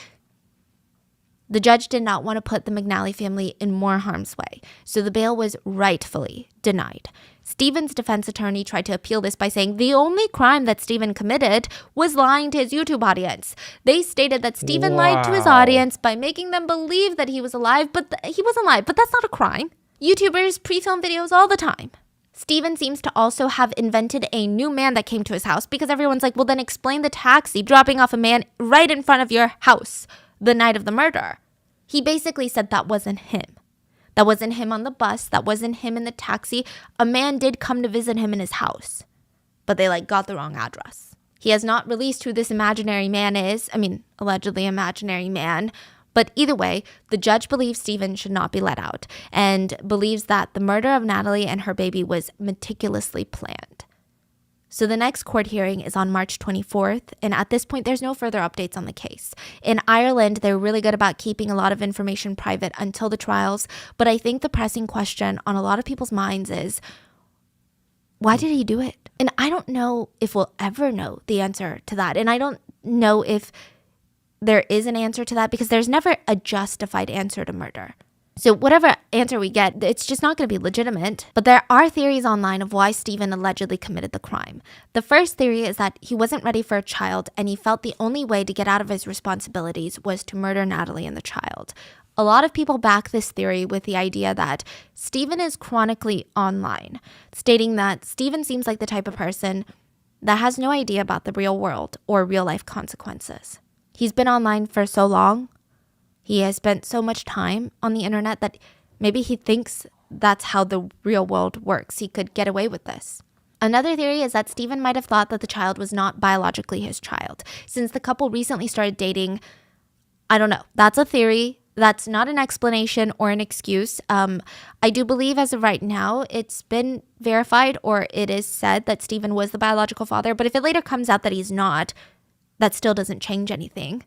the judge did not want to put the McNally family in more harm's way, so the bail was rightfully denied. Stephen's defense attorney tried to appeal this by saying the only crime that Stephen committed was lying to his YouTube audience. They stated that Stephen lied to his audience by making them believe that he was alive, but he wasn't alive. But that's not a crime. YouTubers pre-film videos all the time. Stephen seems to also have invented a new man that came to his house because everyone's like, well, then explain the taxi dropping off a man right in front of your house the night of the murder. He basically said that wasn't him. That wasn't him on the bus. That wasn't him in the taxi. A man did come to visit him in his house, but they got the wrong address. He has not released who this imaginary man is. I mean, allegedly imaginary man. But either way, the judge believes Stephen should not be let out and believes that the murder of Natalie and her baby was meticulously planned. So the next court hearing is on March 24th, and at this point, there's no further updates on the case. In Ireland, they're really good about keeping a lot of information private until the trials, but I think the pressing question on a lot of people's minds is, why did he do it? And I don't know if we'll ever know the answer to that, and I don't know if there is an answer to that because there's never a justified answer to murder. So whatever answer we get, it's just not going to be legitimate. But there are theories online of why Stephen allegedly committed the crime. The first theory is that he wasn't ready for a child and he felt the only way to get out of his responsibilities was to murder Natalie and the child. A lot of people back this theory with the idea that Stephen is chronically online, stating that Stephen seems like the type of person that has no idea about the real world or real life consequences. He's been online for so long. He has spent so much time on the internet that maybe he thinks that's how the real world works. He could get away with this. Another theory is that Stephen might have thought that the child was not biologically his child. Since the couple recently started dating, I don't know. That's a theory. That's not an explanation or an excuse. I do believe as of right now, it's been verified or it is said that Stephen was the biological father. But if it later comes out that he's not, that still doesn't change anything.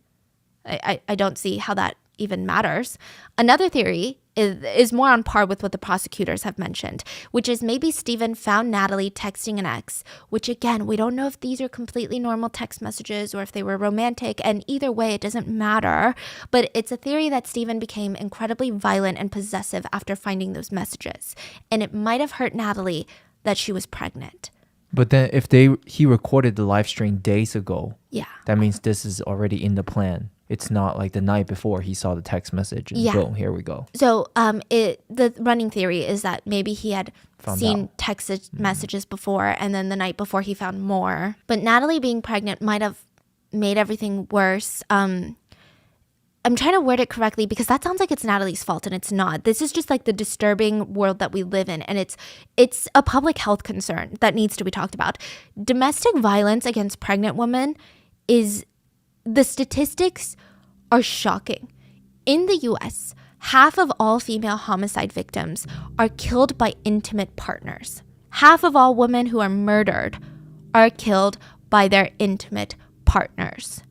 I don't see how that even matters. Another theory is more on par with what the prosecutors have mentioned, which is maybe Stephen found Natalie texting an ex, which again, we don't know if these are completely normal text messages or if they were romantic, and either way, it doesn't matter. But it's a theory that Stephen became incredibly violent and possessive after finding those messages, and it might have hurt Natalie that she was pregnant. But then if he recorded the live stream days ago, Yeah. that means this is already in the plan. It's not like the night before he saw the text message and boom, here we go. So the running theory is that maybe he had seen text messages before and then the night before he found more. But Natalie being pregnant might have made everything worse. I'm trying to word it correctly because that sounds like it's Natalie's fault and it's not. This is just like the disturbing world that we live in, and it's a public health concern that needs to be talked about. Domestic violence against pregnant women the statistics are shocking. In the US, half of all female homicide victims are killed by intimate partners. Half of all women who are murdered are killed by their intimate partners.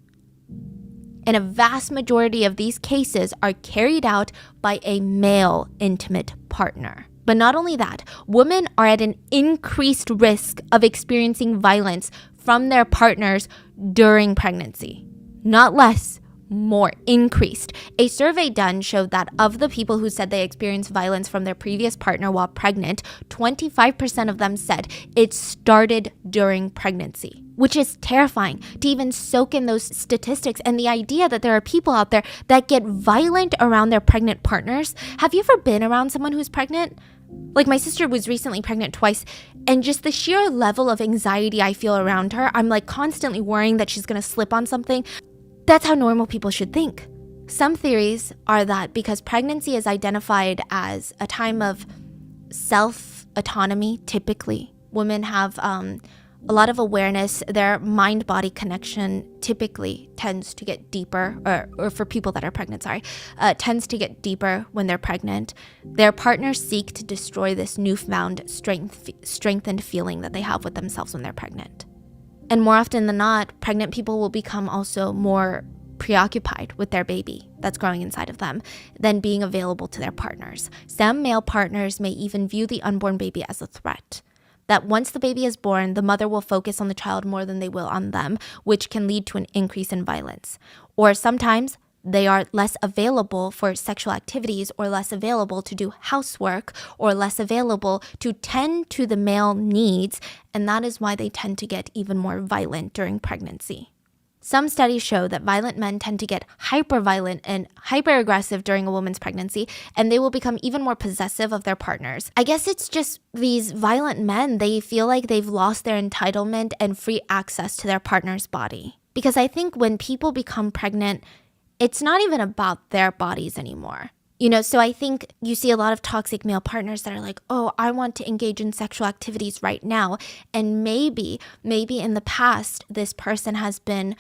And a vast majority of these cases are carried out by a male intimate partner. But not only that, women are at an increased risk of experiencing violence from their partners during pregnancy. Not less, more increased. A survey done showed that of the people who said they experienced violence from their previous partner while pregnant, 25% of them said it started during pregnancy, which is terrifying to even soak in those statistics and the idea that there are people out there that get violent around their pregnant partners. Have you ever been around someone who's pregnant? Like, my sister was recently pregnant twice, and just the sheer level of anxiety I feel around her, I'm like constantly worrying that she's gonna slip on something. That's how normal people should think. Some theories are that because pregnancy is identified as a time of self-autonomy, typically, women have a lot of awareness, their mind-body connection typically tends to get deeper, or for people that are pregnant, tends to get deeper when they're pregnant. Their partners seek to destroy this newfound strengthened feeling that they have with themselves when they're pregnant. And more often than not, pregnant people will become also more preoccupied with their baby that's growing inside of them than being available to their partners. Some male partners may even view the unborn baby as a threat. That once the baby is born, the mother will focus on the child more than they will on them, which can lead to an increase in violence. Or sometimes they are less available for sexual activities, or less available to do housework, or less available to tend to the male needs, and that is why they tend to get even more violent during pregnancy. Some studies show that violent men tend to get hyper-violent and hyper-aggressive during a woman's pregnancy, and they will become even more possessive of their partners. I guess it's just these violent men, they feel like they've lost their entitlement and free access to their partner's body. Because I think when people become pregnant, it's not even about their bodies anymore. So I think you see a lot of toxic male partners that are like, oh, I want to engage in sexual activities right now. And maybe in the past, this person has been,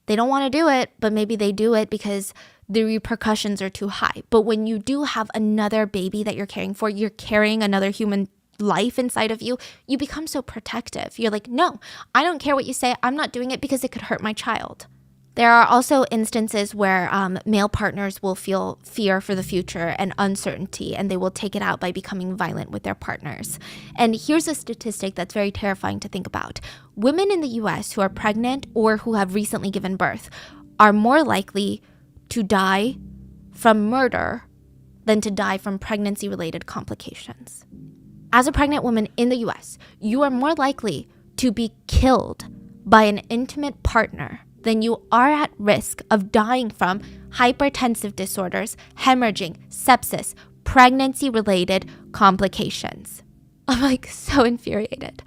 they don't want to do it, but maybe they do it because the repercussions are too high. But when you do have another baby that you're caring for, you're carrying another human life inside of you, you become so protective. You're like, no, I don't care what you say. I'm not doing it because it could hurt my child. There are also instances where male partners will feel fear for the future and uncertainty, and they will take it out by becoming violent with their partners. And here's a statistic that's very terrifying to think about. Women in the US who are pregnant or who have recently given birth are more likely to die from murder than to die from pregnancy-related complications. As a pregnant woman in the US, you are more likely to be killed by an intimate partner then you are at risk of dying from hypertensive disorders, hemorrhaging, sepsis, pregnancy-related complications. I'm like so infuriated.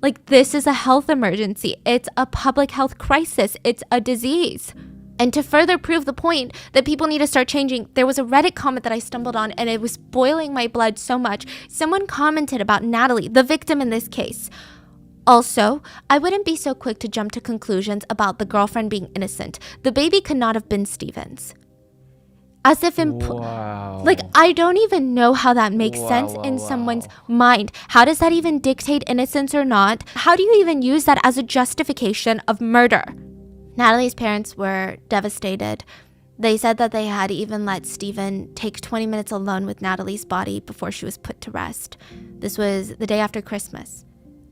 Like, this is a health emergency. It's a public health crisis. It's a disease. And to further prove the point that people need to start changing, there was a Reddit comment that I stumbled on and it was boiling my blood so much. Someone commented about Natalie, the victim in this case. Also, I wouldn't be so quick to jump to conclusions about the girlfriend being innocent. The baby could not have been Steven's. As if Wow. like, I don't even know how that makes sense in someone's mind. How does that even dictate innocence or not? How do you even use that as a justification of murder? Natalie's parents were devastated. They said that they had even let Steven take 20 minutes alone with Natalie's body before she was put to rest. This was the day after Christmas.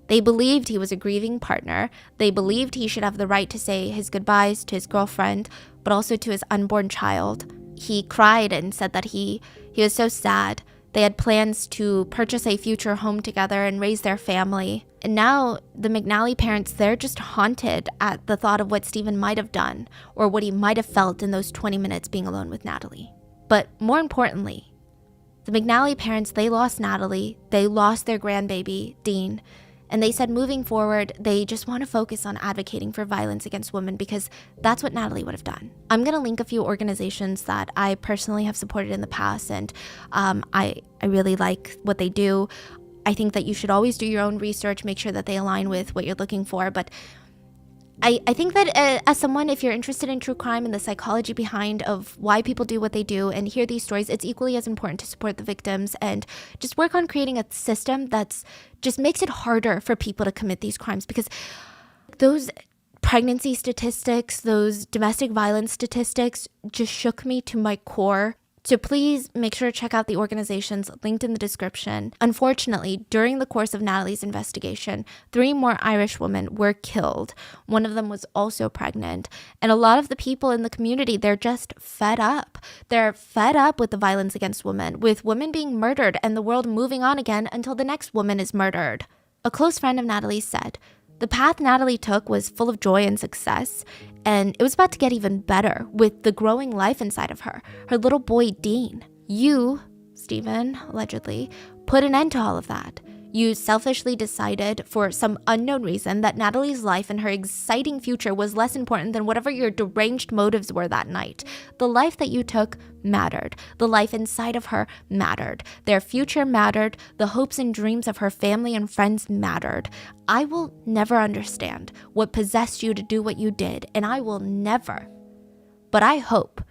They believed he was a grieving partner. They believed he should have the right to say his goodbyes to his girlfriend, but also to his unborn child. He cried and said that he was so sad. They had plans to purchase a future home together and raise their family. And now the McNally parents, they're just haunted at the thought of what Steven might have done or what he might have felt in those 20 minutes being alone with Natalie. But more importantly, the McNally parents, they lost Natalie. They lost their grandbaby, Dean. And they said moving forward, they just want to focus on advocating for violence against women because that's what Natalie would have done. I'm going to link a few organizations that I personally have supported in the past, and I really like what they do. I think that you should always do your own research, make sure that they align with what you're looking for. But I think that as someone, if you're interested in true crime and the psychology behind of why people do what they do and hear these stories, it's equally as important to support the victims and just work on creating a system that's just makes it harder for people to commit these crimes, because those pregnancy statistics, those domestic violence statistics just shook me to my core. So please make sure to check out the organizations linked in the description. Unfortunately, during the course of Natalie's investigation, 3 more Irish women were killed. One of them was also pregnant. And a lot of the people in the community, they're just fed up. They're fed up with the violence against women, with women being murdered and the world moving on again until the next woman is murdered. A close friend of Natalie's said, "The path Natalie took was full of joy and success, and it was about to get even better with the growing life inside of her little boy, Dean. You, Steven, allegedly, put an end to all of that. You selfishly decided, for some unknown reason, that Natalie's life and her exciting future was less important than whatever your deranged motives were that night. The life that you took mattered. The life inside of her mattered. Their future mattered. The hopes and dreams of her family and friends mattered. I will never understand what possessed you to do what you did, and I will never. But I hope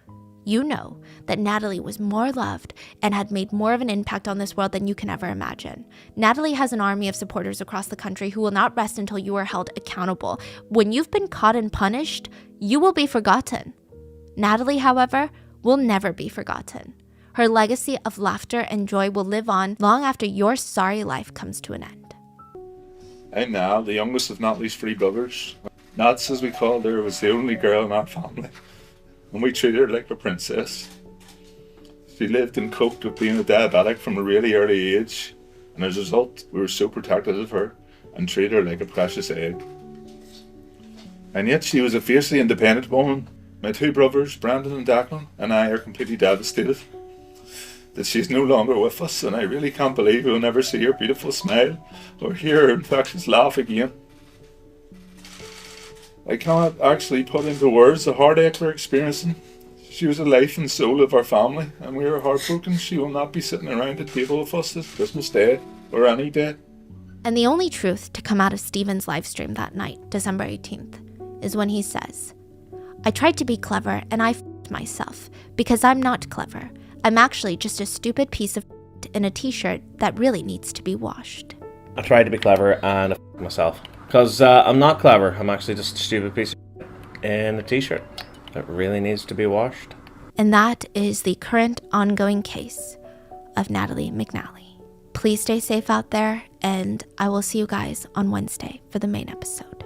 you know that Natalie was more loved and had made more of an impact on this world than you can ever imagine. Natalie has an army of supporters across the country who will not rest until you are held accountable. When you've been caught and punished, you will be forgotten. Natalie, however, will never be forgotten. Her legacy of laughter and joy will live on long after your sorry life comes to an end. I'm Nal, the youngest of Natalie's three brothers. Nats, as we called her, was the only girl in our family, and we treated her like a princess. She lived and coped with being a diabetic from a really early age, and as a result, we were so protective of her and treated her like a precious egg. And yet she was a fiercely independent woman. My two brothers, Brandon and Declan, and I are completely devastated that she's no longer with us, and I really can't believe we'll never see her beautiful smile or hear her infectious laugh again. I cannot actually put into words the heartache we're experiencing. She was the life and soul of our family, and we are heartbroken she will not be sitting around the table with us this Christmas Day or any day. And the only truth to come out of Stephen's live stream that night, December 18th, is when he says, I tried to be clever and I f***ed myself because I'm not clever. I'm actually just a stupid piece of in a t-shirt that really needs to be washed. I tried to be clever and I f***ed myself. Because I'm not clever. I'm actually just a stupid piece of in a t-shirt that really needs to be washed. And that is the current ongoing case of Natalie McNally. Please stay safe out there, and I will see you guys on Wednesday for the main episode.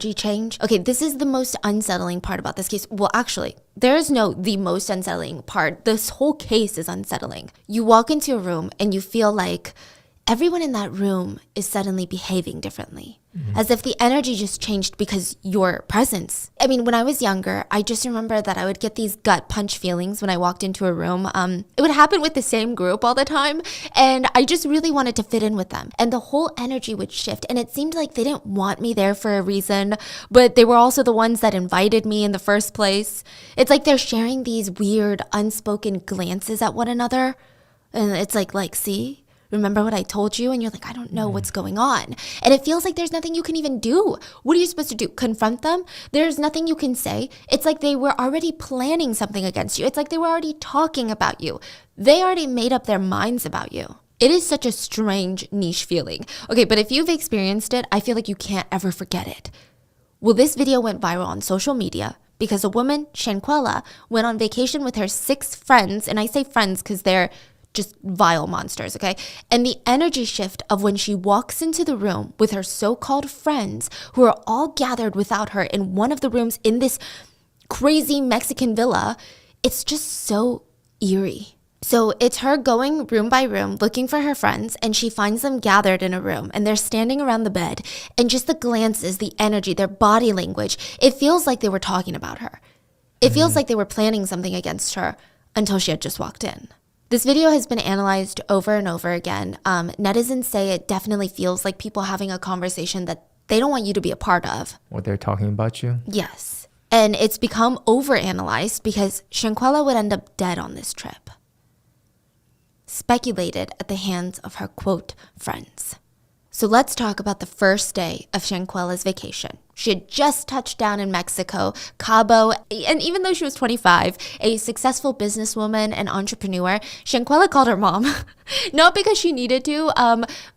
energy change. Okay, this is the most unsettling part about this case. Well, actually, there is no the most unsettling part. This whole case is unsettling. You walk into a room and you feel like everyone in that room is suddenly behaving differently. As if the energy just changed because your presence. I mean, when I was younger, I just remember that I would get these gut punch feelings when I walked into a room. It would happen with the same group all the time, and I just really wanted to fit in with them. And the whole energy would shift, and it seemed like they didn't want me there for a reason, but they were also the ones that invited me in the first place. It's like they're sharing these weird, unspoken glances at one another, and it's like, see? Remember what I told you? And you're like, I don't know what's going on. And it feels like there's nothing you can even do. What are you supposed to do? Confront them? There's nothing you can say. It's like they were already planning something against you. It's like they were already talking about you. They already made up their minds about you. It is such a strange niche feeling. Okay, but if you've experienced it, I feel like you can't ever forget it. Well, this video went viral on social media because a woman, Shanquella, went on vacation with her 6 friends. And I say friends because they're just vile monsters, okay? And the energy shift of when she walks into the room with her so-called friends who are all gathered without her in one of the rooms in this crazy Mexican villa, it's just so eerie. So it's her going room by room looking for her friends, and she finds them gathered in a room and they're standing around the bed, and just the glances, the energy, their body language, it feels like they were talking about her. It feels like they were planning something against her until she had just walked in. This video has been analyzed over and over again. Netizens say it definitely feels like people having a conversation that they don't want you to be a part of. What they're talking about you? Yes. And it's become overanalyzed because Shanquella would end up dead on this trip. Speculated at the hands of her, quote, friends. So let's talk about the first day of Shanquella's vacation. She had just touched down in Mexico, Cabo, and even though she was 25, a successful businesswoman and entrepreneur, Shanquella called her mom. Not because she needed to,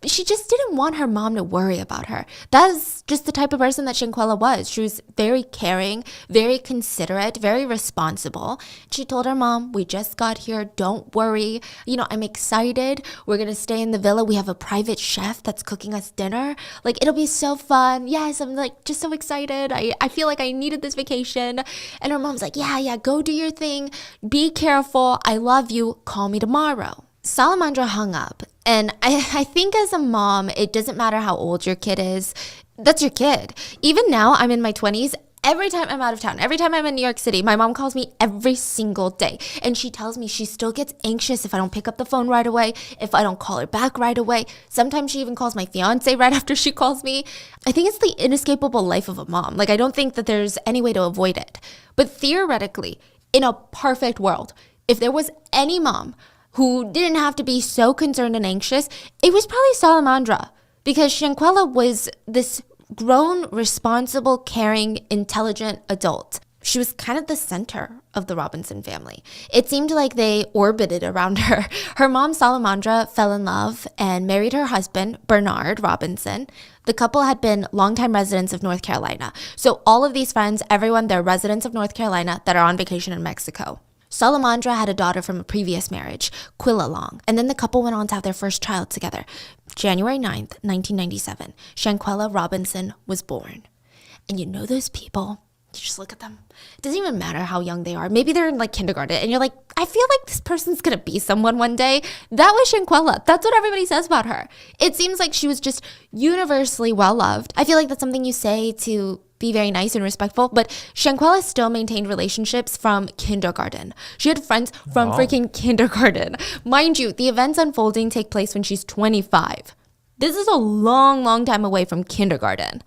she just didn't want her mom to worry about her. That's just the type of person that Shanquella was. She was very caring, very considerate, very responsible. She told her mom, we just got here, don't worry. I'm excited. We're gonna stay in the villa. We have a private chef that's cooking us dinner. Like, it'll be so fun. Yes, I'm like just so excited. I feel like I needed this vacation. And her mom's like, yeah, go do your thing. Be careful. I love you. Call me tomorrow. Salamandra hung up. And I think as a mom, it doesn't matter how old your kid is. That's your kid. Even now, I'm in my 20s. Every time I'm out of town, every time I'm in New York City, my mom calls me every single day. And she tells me she still gets anxious if I don't pick up the phone right away, if I don't call her back right away. Sometimes she even calls my fiance right after she calls me. I think it's the inescapable life of a mom. Like, I don't think that there's any way to avoid it. But theoretically, in a perfect world, if there was any mom who didn't have to be so concerned and anxious, it was probably Salamandra. Because Shanquella was this grown, responsible, caring, intelligent adult. She was kind of the center of the Robinson family. It seemed like they orbited around her. Her mom, Salamandra, fell in love and married her husband, Bernard Robinson. The couple had been longtime residents of North Carolina. So all of these friends, everyone, they're residents of North Carolina that are on vacation in Mexico. Salamandra had a daughter from a previous marriage, Quilla Long, and then the couple went on to have their first child together. January 9th, 1997, Shanquella Robinson was born. And you know those people, you just look at them. It doesn't even matter how young they are. Maybe they're in like kindergarten and you're like, I feel like this person's gonna be someone one day. That was Shanquella. That's what everybody says about her. It seems like she was just universally well-loved. I feel like that's something you say to be very nice and respectful, but Shanquella still maintained relationships from kindergarten. She had friends from freaking kindergarten. Mind you, the events unfolding take place when she's 25. This is a long, long time away from kindergarten.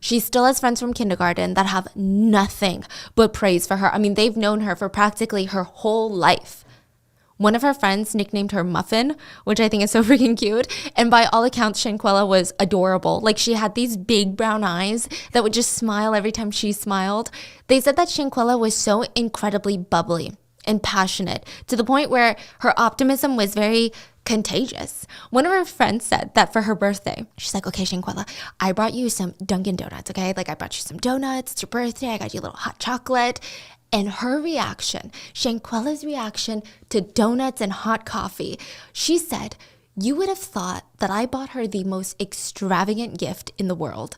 She still has friends from kindergarten that have nothing but praise for her. I mean, they've known her for practically her whole life. One of her friends nicknamed her Muffin, which I think is so freaking cute. And by all accounts, Shanquella was adorable. Like, she had these big brown eyes that would just smile every time she smiled. They said that Shanquella was so incredibly bubbly and passionate to the point where her optimism was very contagious. One of her friends said that for her birthday, she's like, okay, Shanquella, I brought you some Dunkin' Donuts, okay? Like, I brought you some donuts. It's your birthday. I got you a little hot chocolate. And her reaction, Shanquella's reaction to donuts and hot coffee, she said, you would have thought that I bought her the most extravagant gift in the world.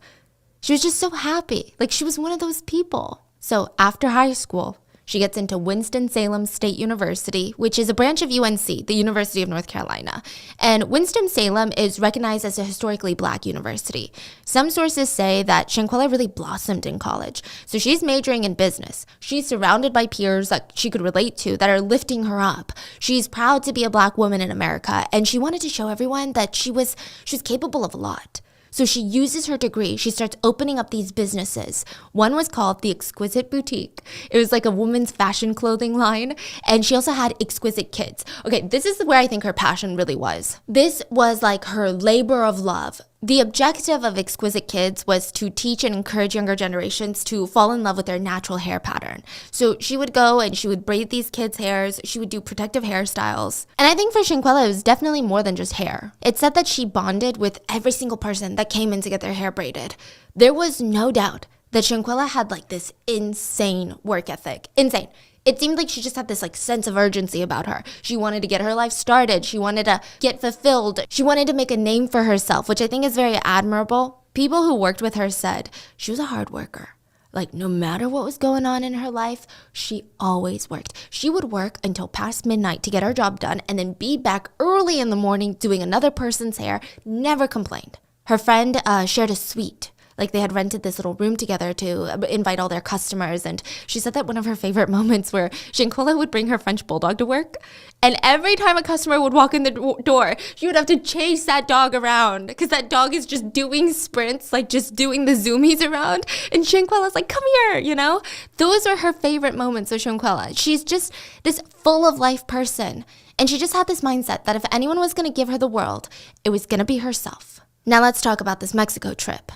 She was just so happy. Like, she was one of those people. So after high school, she gets into Winston-Salem State University, which is a branch of UNC, the University of North Carolina. And Winston-Salem is recognized as a historically Black university. Some sources say that Shanquella really blossomed in college. So she's majoring in business. She's surrounded by peers that she could relate to that are lifting her up. She's proud to be a Black woman in America, and she wanted to show everyone that she was capable of a lot. So she uses her degree. She starts opening up these businesses. One was called The Exquisite Boutique. It was like a woman's fashion clothing line. And she also had Exquisite Kids. Okay, this is where I think her passion really was. This was like her labor of love. The objective of Exquisite Kids was to teach and encourage younger generations to fall in love with their natural hair pattern. So she would go and she would braid these kids' hairs. She would do protective hairstyles. And I think for Shanquella, it was definitely more than just hair. It said that she bonded with every single person that came in to get their hair braided. There was no doubt that Shanquella had like this insane work ethic. Insane. It seemed like she just had this like sense of urgency about her. She wanted to get her life started. She wanted to get fulfilled. She wanted to make a name for herself, which I think is very admirable. People who worked with her said she was a hard worker. Like, no matter what was going on in her life, she always worked. She would work until past midnight to get her job done and then be back early in the morning doing another person's hair. Never complained. Her friend shared a suite. Like, they had rented this little room together to invite all their customers. And she said that one of her favorite moments were Shanquella would bring her French bulldog to work. And every time a customer would walk in the door, she would have to chase that dog around because that dog is just doing sprints, like just doing the zoomies around. And Shanquella's like, come here, you know? Those are her favorite moments of Shanquella. She's just this full of life person. And she just had this mindset that if anyone was going to give her the world, it was going to be herself. Now let's talk about this Mexico trip.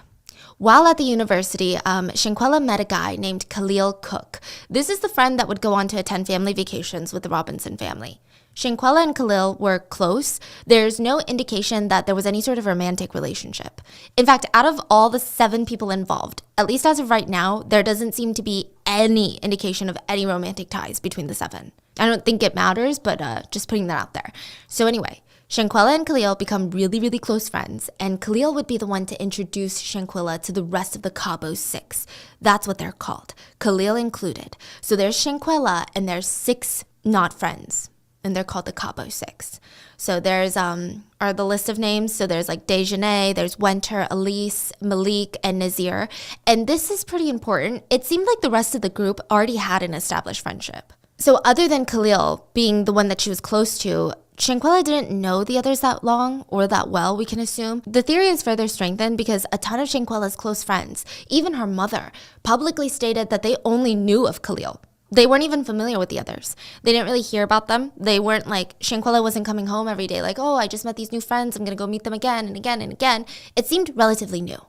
While at the university, Shanquella met a guy named Khalil Cook. This is the friend that would go on to attend family vacations with the Robinson family. Shanquella and Khalil were close. There's no indication that there was any sort of romantic relationship. In fact, out of all the 7 people involved, at least as of right now, there doesn't seem to be any indication of any romantic ties between the 7. I don't think it matters, but just putting that out there. So anyway, Shanquella and Khalil become really, really close friends, and Khalil would be the one to introduce Shanquella to the rest of the Cabo Six. That's what they're called, Khalil included. So there's Shanquella, and there's 6 not friends, and they're called the Cabo Six. So there's are the list of names. So there's like Dejanay, there's Winter, Elise, Malik, and Nazir. And this is pretty important. It seemed like the rest of the group already had an established friendship. So other than Khalil being the one that she was close to, Shanquella didn't know the others that long or that well, we can assume. The theory is further strengthened because a ton of Shanquella's close friends, even her mother, publicly stated that they only knew of Khalil. They weren't even familiar with the others. They didn't really hear about them. They weren't like, Shanquella wasn't coming home every day like, oh, I just met these new friends. I'm going to go meet them again and again and again. It seemed relatively new.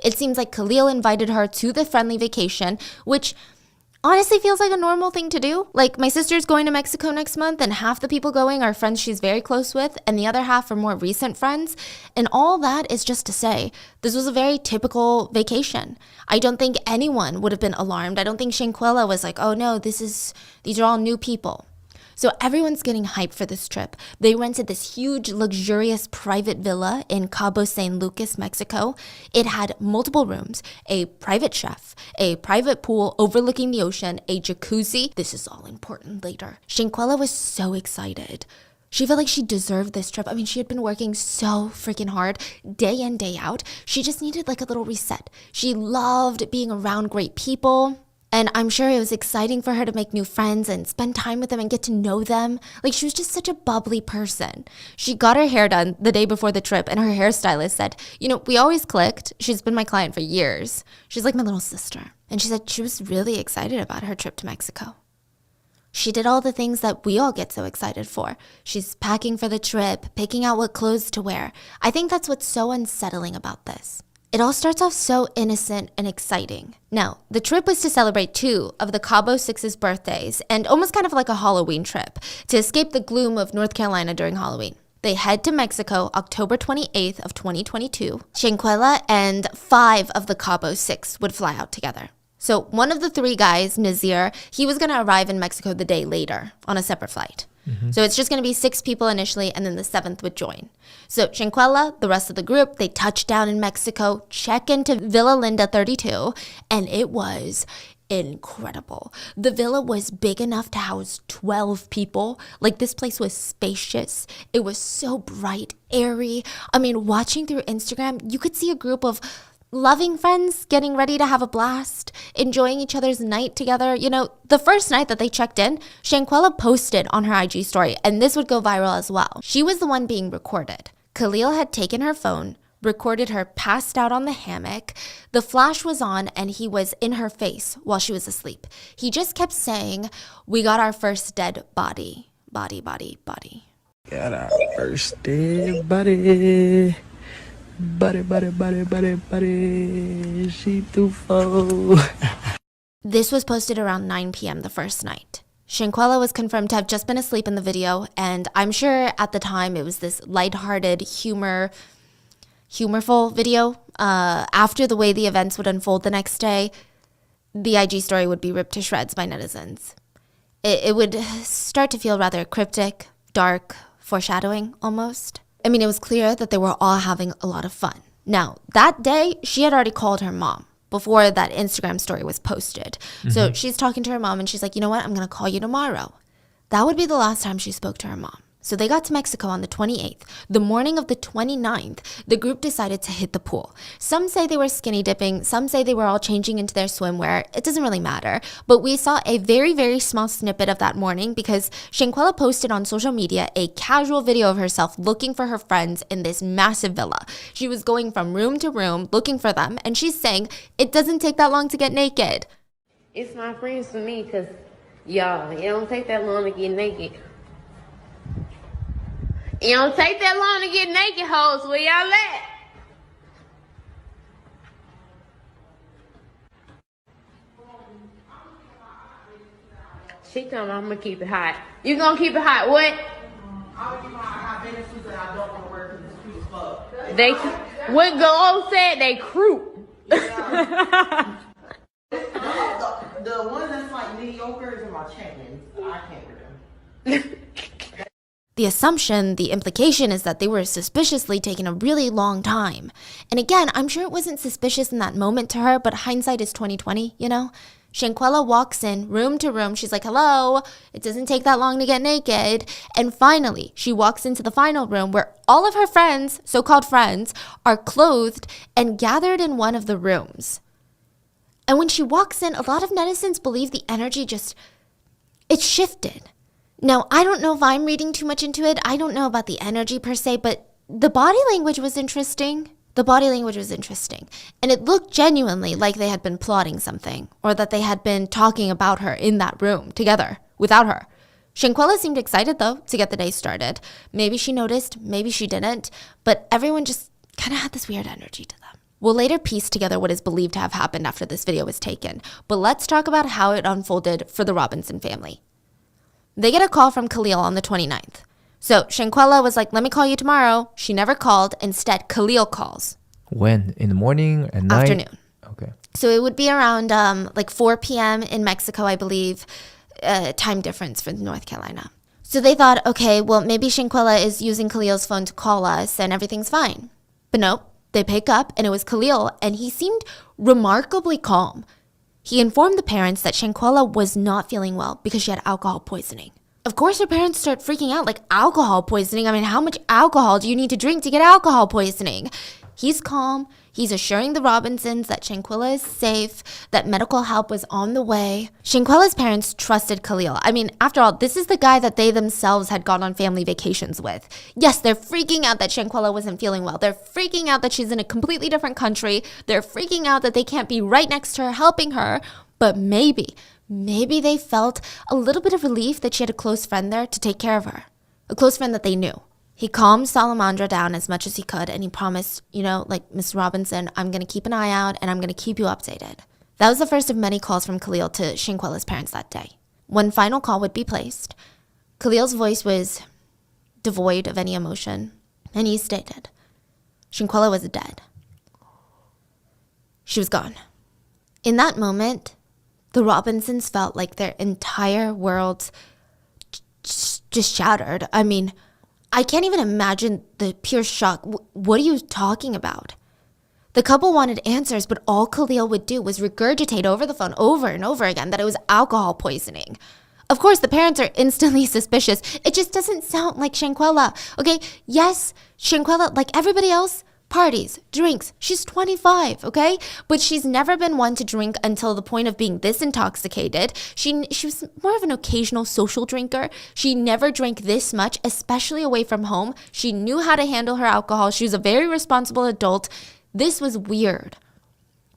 It seems like Khalil invited her to the friendly vacation, which honestly feels like a normal thing to do. Like, my sister's going to Mexico next month, and half the people going are friends she's very close with, and the other half are more recent friends. And all that is just to say, this was a very typical vacation. I don't think anyone would have been alarmed. I don't think Shanquella was like, oh no, these are all new people. So everyone's getting hyped for this trip. They rented this huge, luxurious private villa in Cabo San Lucas, Mexico. It had multiple rooms, a private chef, a private pool overlooking the ocean, a jacuzzi. This is all important later. Shanquella was so excited. She felt like she deserved this trip. I mean, she had been working so freaking hard, day in, day out. She just needed like a little reset. She loved being around great people. And I'm sure it was exciting for her to make new friends and spend time with them and get to know them. Like, she was just such a bubbly person. She got her hair done the day before the trip, and her hairstylist said, you know, we always clicked. She's been my client for years. She's like my little sister. And she said she was really excited about her trip to Mexico. She did all the things that we all get so excited for. She's packing for the trip, picking out what clothes to wear. I think that's what's so unsettling about this. It all starts off so innocent and exciting. Now, the trip was to celebrate 2 of the Cabo Six's birthdays and almost kind of like a Halloween trip to escape the gloom of North Carolina during Halloween. They head to Mexico October 28th of 2022. Shanquella and 5 of the Cabo Six would fly out together. So one of the 3 guys, Nazir, he was going to arrive in Mexico the day later on a separate flight. So it's just going to be 6 people initially, and then the 7th would join. So Shanquella, the rest of the group, they touch down in Mexico, check into Villa Linda 32, and it was incredible. The villa was big enough to house 12 people. Like, this place was spacious. It was so bright, airy. I mean, watching through Instagram, you could see a group of loving friends getting ready to have a blast, enjoying each other's night together. You know, the first night that they checked in, Shanquella posted on her IG story, and this would go viral as well. She was the one being recorded. Khalil had taken her phone, recorded her passed out on the hammock. The flash was on and he was in her face while she was asleep. He just kept saying, "We got our first dead body. Body, body, body." Got our first dead body. Buddy, buddy, buddy, buddy, buddy. She too full. This was posted around 9 p.m. the first night. Shanquella was confirmed to have just been asleep in the video, and I'm sure at the time it was this lighthearted, humorful video. After the way the events would unfold the next day, the IG story would be ripped to shreds by netizens. It would start to feel rather cryptic, dark, foreshadowing almost. I mean, it was clear that they were all having a lot of fun. Now, that day, she had already called her mom before that Instagram story was posted. So she's talking to her mom and she's like, "You know what? I'm going to call you tomorrow." That would be the last time she spoke to her mom. So they got to Mexico on the 28th. The morning of the 29th, the group decided to hit the pool. Some say they were skinny dipping. Some say they were all changing into their swimwear. It doesn't really matter. But we saw a very, very small snippet of that morning because Shanquella posted on social media a casual video of herself looking for her friends in this massive villa. She was going from room to room looking for them. And she's saying, "It doesn't take that long to get naked." It's my friends for me, because, y'all, it don't take that long to get naked. It don't take that long to get naked, hoes. Where y'all at? She told me I'm gonna keep it hot. You gonna keep it hot? What? I'm gonna keep my hot bathing suits that I don't want to wear because it's cute as fuck. They, what Go said, they croup. The one that's like mediocre is in my chains. I can't wear them. The assumption, the implication is that they were suspiciously taking a really long time. And again, I'm sure it wasn't suspicious in that moment to her, but hindsight is 2020, you know? Shanquella walks in room to room. She's like, "Hello, it doesn't take that long to get naked." And finally, she walks into the final room where all of her friends, so-called friends, are clothed and gathered in one of the rooms. And when she walks in, a lot of netizens believe the energy it shifted. Now, I don't know if I'm reading too much into it. I don't know about the energy per se, but the body language was interesting. And it looked genuinely like they had been plotting something, or that they had been talking about her in that room together without her. Shanquella seemed excited, though, to get the day started. Maybe she noticed, maybe she didn't, but everyone just kind of had this weird energy to them. We'll later piece together what is believed to have happened after this video was taken, but let's talk about how it unfolded for the Robinson family. They get a call from Khalil on the 29th. So Shanquella was like, "Let me call you tomorrow." She never called. Instead, Khalil calls. When? In the morning? At night? Afternoon. Okay. So it would be around like 4 p.m. in Mexico, I believe, time difference for North Carolina. So they thought, okay, well, maybe Shanquella is using Khalil's phone to call us and everything's fine. But nope, they pick up and it was Khalil, and he seemed remarkably calm. He informed the parents that Shanquella was not feeling well because she had alcohol poisoning. Of course, her parents start freaking out, like, alcohol poisoning? I mean, how much alcohol do you need to drink to get alcohol poisoning? He's calm. He's assuring the Robinsons that Shanquella is safe, that medical help was on the way. Shanquella's parents trusted Khalil. I mean, after all, this is the guy that they themselves had gone on family vacations with. Yes, they're freaking out that Shanquella wasn't feeling well. They're freaking out that she's in a completely different country. They're freaking out that they can't be right next to her, helping her. But maybe they felt a little bit of relief that she had a close friend there to take care of her. A close friend that they knew. He calmed Salamandra down as much as he could, and he promised, like, "Miss Robinson, I'm going to keep an eye out, and I'm going to keep you updated." That was the first of many calls from Khalil to Shanquella's parents that day. One final call would be placed. Khalil's voice was devoid of any emotion, and he stated, Shanquella was dead. She was gone. In that moment, the Robinsons felt like their entire world just shattered. I mean, I can't even imagine the pure shock. What are you talking about? The couple wanted answers, but all Khalil would do was regurgitate over the phone over and over again that it was alcohol poisoning. Of course, the parents are instantly suspicious. It just doesn't sound like Shanquella. Okay, yes, Shanquella, like everybody else, parties, drinks. She's 25, okay? But she's never been one to drink until the point of being this intoxicated. She was more of an occasional social drinker. She never drank this much, especially away from home. She knew how to handle her alcohol. She was a very responsible adult. This was weird.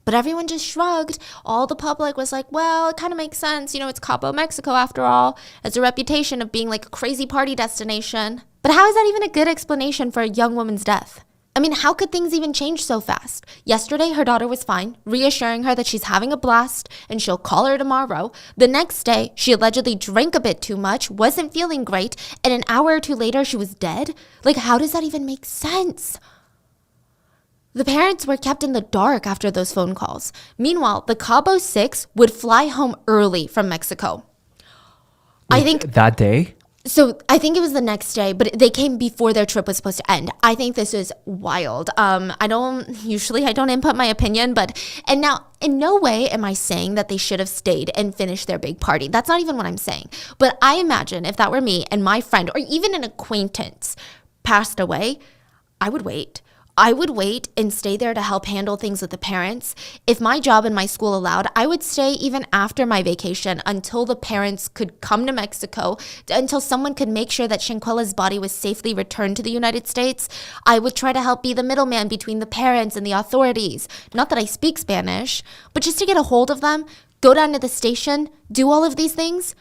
But everyone just shrugged. All the public was like, well, it kind of makes sense. You know, it's Cabo, Mexico, after all. It's a reputation of being like a crazy party destination. But how is that even a good explanation for a young woman's death? I mean, how could things even change so fast? Yesterday, her daughter was fine, reassuring her that she's having a blast and she'll call her tomorrow. The next day, she allegedly drank a bit too much, wasn't feeling great, and an hour or two later, she was dead? Like, how does that even make sense? The parents were kept in the dark after those phone calls. Meanwhile, the Cabo Six would fly home early from Mexico. I think that day. So I think it was the next day, but they came before their trip was supposed to end. I think this is wild. I don't input my opinion, and now in no way am I saying that they should have stayed and finished their big party. That's not even what I'm saying. But I imagine if that were me and my friend or even an acquaintance passed away, I would wait. I would wait and stay there to help handle things with the parents. If my job and my school allowed, I would stay even after my vacation until the parents could come to Mexico, until someone could make sure that Shanquella's body was safely returned to the United States. I would try to help be the middleman between the parents and the authorities. Not that I speak Spanish, but just to get a hold of them, go down to the station, do all of these things.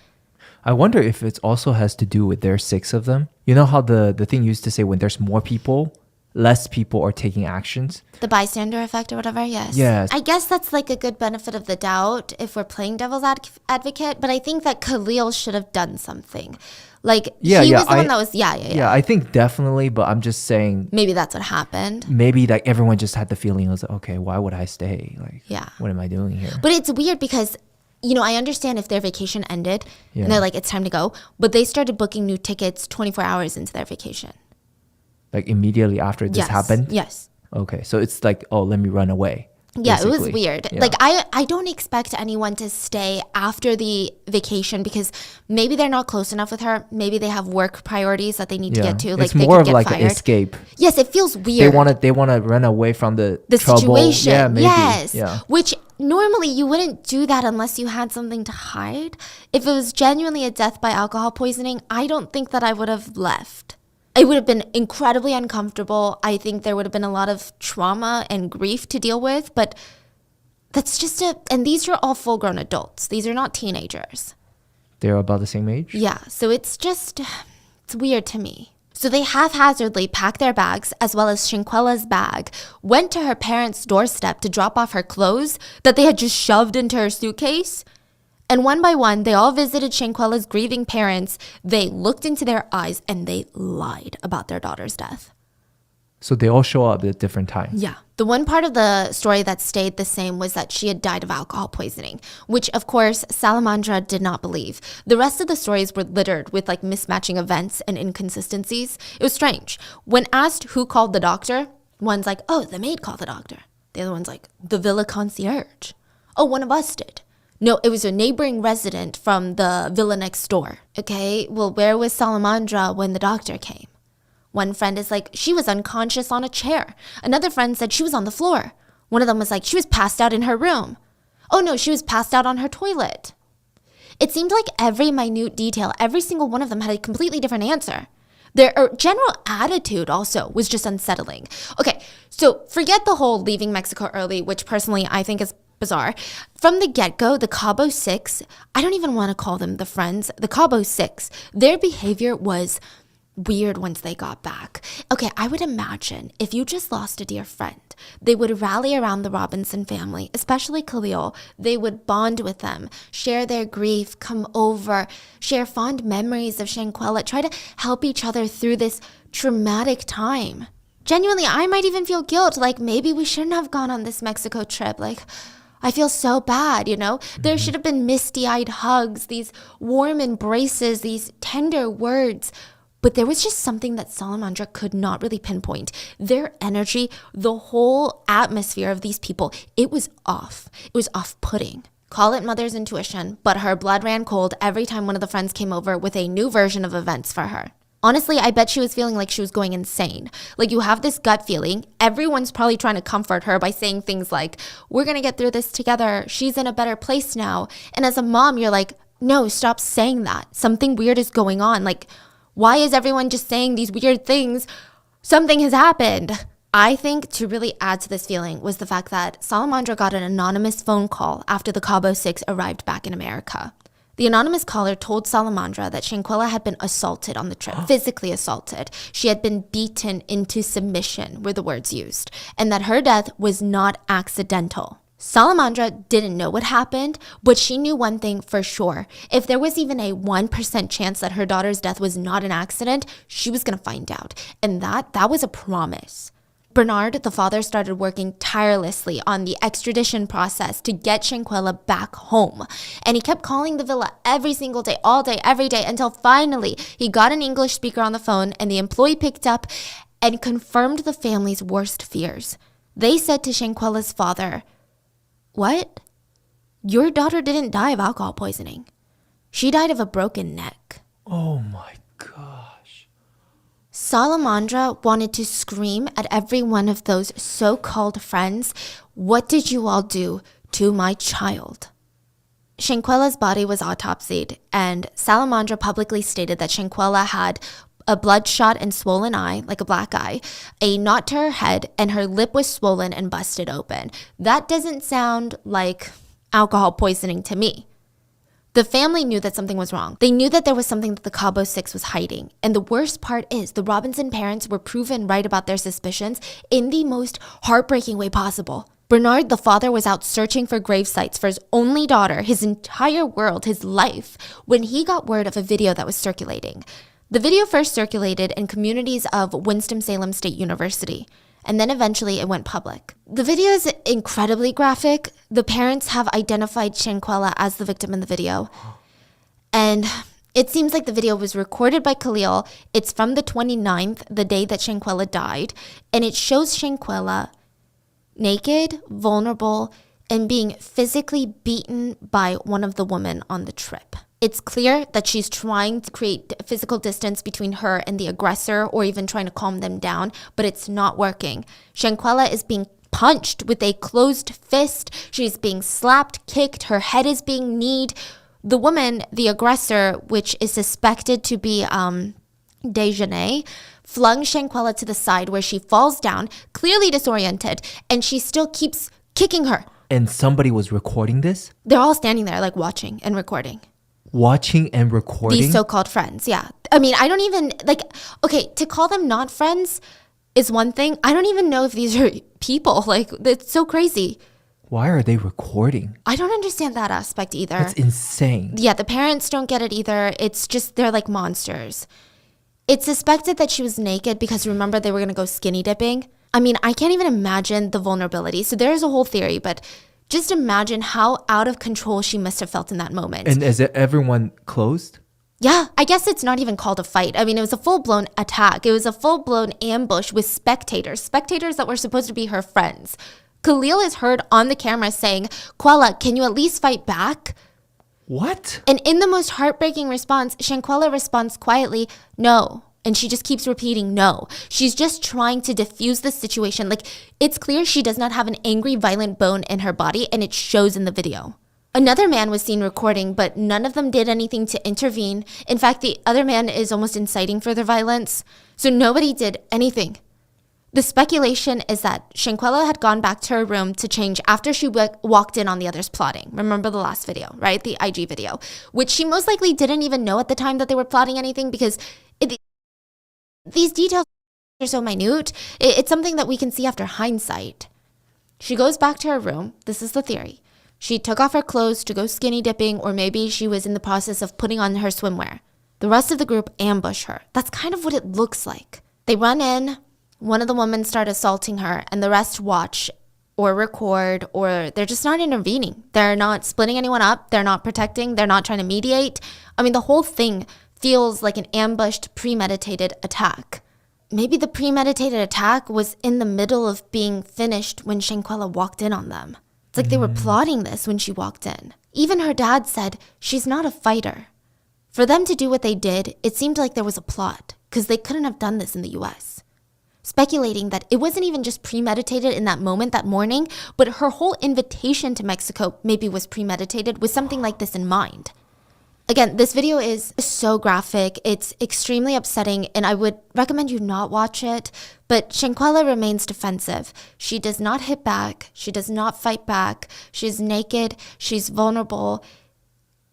I wonder if it also has to do with there's 6 of them. You know how the thing used to say when there's more people, less people are taking actions. The bystander effect or whatever, yes. Yes. I guess that's like a good benefit of the doubt if we're playing devil's advocate, but I think that Khalil should have done something. Like, he was the one that was, Yeah, I think definitely, but I'm just saying. Maybe that's what happened. Maybe like everyone just had the feeling, I was like, okay, why would I stay? Like, yeah. What am I doing here? But it's weird because, you know, I understand if their vacation ended and they're like, it's time to go, but they started booking new tickets 24 hours into their vacation. Like immediately after this happened? Yes. Okay, so it's like, oh, let me run away. Yeah, basically. It was weird. Yeah. Like, I don't expect anyone to stay after the vacation because maybe they're not close enough with her. Maybe they have work priorities that they need to get to. Like, it's they more could of get like fired. an escape. Yes, it feels weird. They want to run away from the trouble. Situation. Yeah, maybe. Yes. Yeah. Which normally you wouldn't do that unless you had something to hide. If it was genuinely a death by alcohol poisoning, I don't think that I would have left. It would have been incredibly uncomfortable. I think there would have been a lot of trauma and grief to deal with, but that's just and these are all full-grown adults. These are not teenagers. They're about the same age? Yeah, so it's weird to me. So they haphazardly packed their bags, as well as Shanquella's bag, went to her parents' doorstep to drop off her clothes that they had just shoved into her suitcase. And one by one, they all visited Shanquella's grieving parents. They looked into their eyes and they lied about their daughter's death. So they all show up at different times. Yeah. The one part of the story that stayed the same was that she had died of alcohol poisoning, which of course Salamandra did not believe. The rest of the stories were littered with like mismatching events and inconsistencies. It was strange. When asked who called the doctor, one's like, oh, the maid called the doctor. The other one's like, the villa concierge. Oh, one of us did. No, it was a neighboring resident from the villa next door. Okay, well, where was Salamandra when the doctor came? One friend is like, she was unconscious on a chair. Another friend said she was on the floor. One of them was like, she was passed out in her room. Oh no, she was passed out on her toilet. It seemed like every minute detail, every single one of them had a completely different answer. Their general attitude also was just unsettling. Okay, so forget the whole leaving Mexico early, which personally I think is bizarre. From the get-go, the Cabo Six, I don't even want to call them the friends, the Cabo Six, their behavior was weird once they got back. Okay, I would imagine if you just lost a dear friend, they would rally around the Robinson family, especially Khalil. They would bond with them, share their grief, come over, share fond memories of Shanquella, try to help each other through this traumatic time. Genuinely, I might even feel guilt, like maybe we shouldn't have gone on this Mexico trip. Like, I feel so bad, you know? There should have been misty-eyed hugs, these warm embraces, these tender words. But there was just something that Salamandra could not really pinpoint. Their energy, the whole atmosphere of these people, it was off. It was off-putting. Call it mother's intuition, but her blood ran cold every time one of the friends came over with a new version of events for her. Honestly, I bet she was feeling like she was going insane. Like, you have this gut feeling. Everyone's probably trying to comfort her by saying things like, we're going to get through this together. She's in a better place now. And as a mom, you're like, no, stop saying that. Something weird is going on. Like, why is everyone just saying these weird things? Something has happened. I think to really add to this feeling was the fact that Salamandra got an anonymous phone call after the Cabo 6 arrived back in America. The anonymous caller told Salamandra that Shanquella had been assaulted on the trip, physically assaulted. She had been beaten into submission, were the words used, and that her death was not accidental. Salamandra didn't know what happened, but she knew one thing for sure. If there was even a 1% chance that her daughter's death was not an accident, she was going to find out. And that was a promise. Bernard, the father, started working tirelessly on the extradition process to get Shanquella back home. And he kept calling the villa every single day, all day, every day, until finally he got an English speaker on the phone and the employee picked up and confirmed the family's worst fears. They said to Shanquella's father, "What? Your daughter didn't die of alcohol poisoning. She died of a broken neck." Oh my gosh. Salamandra wanted to scream at every one of those so-called friends, "What did you all do to my child?" Shanquella's body was autopsied, and Salamandra publicly stated that Shanquella had a bloodshot and swollen eye, like a black eye, a knot to her head, and her lip was swollen and busted open. That doesn't sound like alcohol poisoning to me. The family knew that something was wrong. They knew that there was something that the Cabo 6 was hiding. And the worst part is the Robinson parents were proven right about their suspicions in the most heartbreaking way possible. Bernard, the father, was out searching for grave sites for his only daughter, his entire world, his life, when he got word of a video that was circulating. The video first circulated in communities of Winston-Salem State University, and then eventually it went public. The video is incredibly graphic. The parents have identified Shanquella as the victim in the video. And it seems like the video was recorded by Khalil. It's from the 29th, the day that Shanquella died. And it shows Shanquella naked, vulnerable, and being physically beaten by one of the women on the trip. It's clear that she's trying to create physical distance between her and the aggressor, or even trying to calm them down, but it's not working. Shanquella is being punched with a closed fist. She's being slapped, kicked. Her head is being kneed. The woman, the aggressor, which is suspected to be Dejanay, flung Shanquella to the side where she falls down, clearly disoriented, and she still keeps kicking her. And somebody was recording this? They're all standing there, like, watching and recording. Watching and recording? These so-called friends, yeah. I mean, I don't even, like, okay, to call them not friends is one thing. I don't even know if these are people. Like, it's so crazy. Why are they recording? I don't understand that aspect either. That's insane. Yeah, the parents don't get it either. It's just, they're like monsters. It's suspected that she was naked because, remember, they were going to go skinny dipping. I mean, I can't even imagine the vulnerability. So there's a whole theory, but just imagine how out of control she must have felt in that moment. And is it everyone closed? Yeah, I guess it's not even called a fight. I mean, it was a full-blown attack. It was a full-blown ambush with spectators that were supposed to be her friends. Khalil is heard on the camera saying, "Quella, can you at least fight back?" What? And in the most heartbreaking response, Shanquella responds quietly, "No." And she just keeps repeating no. She's just trying to diffuse the situation. Like, it's clear she does not have an angry, violent bone in her body, and it shows in the video. Another man was seen recording, but none of them did anything to intervene. In fact, the other man is almost inciting further violence. So nobody did anything. The speculation is that Shanquella had gone back to her room to change after she walked in on the others plotting. Remember the last video, right? The IG video, which she most likely didn't even know at the time that they were plotting anything, because these details are so minute. It's something that we can see after hindsight. She goes back to her room. This is the theory. She took off her clothes to go skinny dipping, or maybe she was in the process of putting on her swimwear. The rest of the group ambush her. That's kind of what it looks like. They run in. One of the women started assaulting her, and the rest watch or record, or they're just not intervening. They're not splitting anyone up. They're not protecting. They're not trying to mediate. I mean, the whole thing feels like an ambushed, premeditated attack. Maybe the premeditated attack was in the middle of being finished when Shanquella walked in on them. It's like they were plotting this when she walked in. Even her dad said, she's not a fighter. For them to do what they did, it seemed like there was a plot, because they couldn't have done this in the US. Speculating that it wasn't even just premeditated in that moment, that morning, but her whole invitation to Mexico maybe was premeditated with something like this in mind. Again, this video is so graphic, it's extremely upsetting, and I would recommend you not watch it, but Shanquella remains defensive. She does not hit back, she does not fight back, she's naked, she's vulnerable.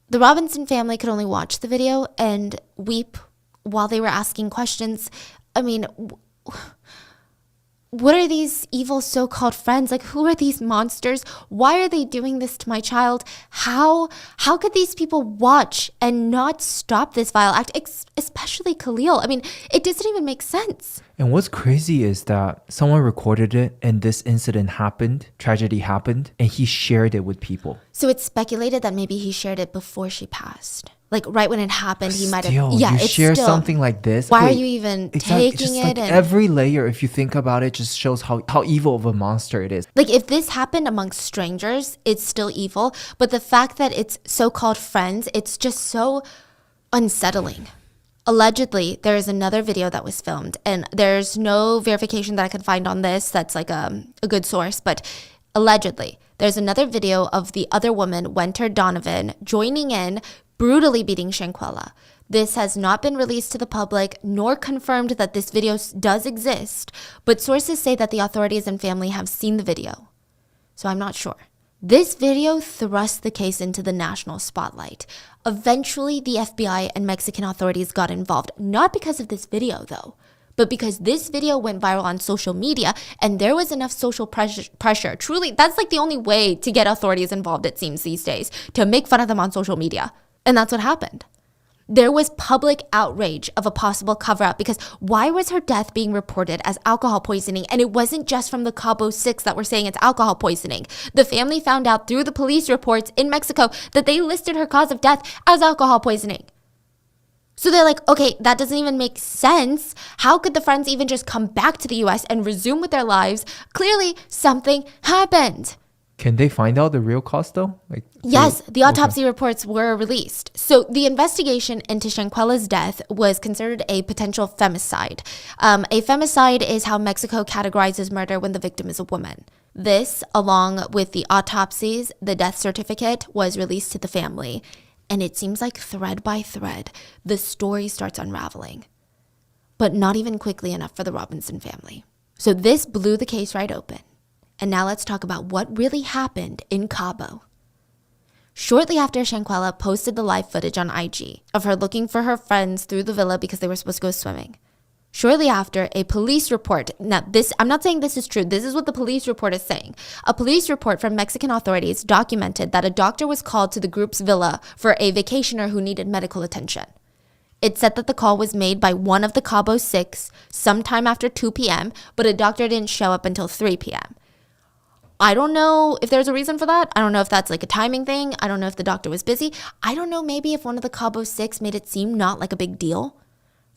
The Robinson family could only watch the video and weep while they were asking questions. I mean, what are these evil so-called friends? Like, who are these monsters? Why are they doing this to my child? How could these people watch and not stop this vile act, especially Khalil? I mean, it doesn't even make sense. And what's crazy is that someone recorded it and this incident happened, tragedy happened, and he shared it with people. So it's speculated that maybe he shared it before she passed. Like right when it happened, he might have. You it's share still, something like this. Why are you even taking just it? like And every layer, if you think about it, just shows how evil of a monster it is. like if this happened amongst strangers, it's still evil. But the fact that it's so-called friends, it's just so unsettling. Allegedly, there is another video that was filmed, and there's no verification that I could find on this that's like a good source, but allegedly, there's another video of the other woman, Winter Donovan, joining in, brutally beating Shanquella. This has not been released to the public, nor confirmed that this video does exist, but sources say that the authorities and family have seen the video. So I'm not sure. This video thrust the case into the national spotlight. Eventually, the FBI and Mexican authorities got involved, not because of this video though, but because this video went viral on social media and there was enough social pressure. Truly, that's like the only way to get authorities involved, it seems these days, to make fun of them on social media. And that's what happened. There was public outrage of a possible cover-up because why was her death being reported as alcohol poisoning? And it wasn't just from the Cabo 6 that were saying it's alcohol poisoning. The family found out through the police reports in Mexico that they listed her cause of death as alcohol poisoning. So they're like, okay, that doesn't even make sense. How could the friends even just come back to the US and resume with their lives? Clearly, something happened. Can they find out the real cause though? Yes, the autopsy reports were released. So the investigation into Shanquella's death was considered a potential femicide. A femicide is how Mexico categorizes murder when the victim is a woman. This, along with the autopsies, the death certificate, was released to the family. And it seems like thread by thread, the story starts unraveling. But not even quickly enough for the Robinson family. So this blew the case right open. And now let's talk about what really happened in Cabo. Shortly after Shanquella posted the live footage on IG of her looking for her friends through the villa because they were supposed to go swimming. Shortly after, a police report, now this, I'm not saying this is true, this is what the police report is saying. A police report from Mexican authorities documented that a doctor was called to the group's villa for a vacationer who needed medical attention. It said that the call was made by one of the Cabo 6 sometime after 2 p.m., but a doctor didn't show up until 3 p.m. I don't know if there's a reason for that. I don't know if that's like a timing thing. I don't know if the doctor was busy. I don't know maybe if one of the Cabo 6 made it seem not like a big deal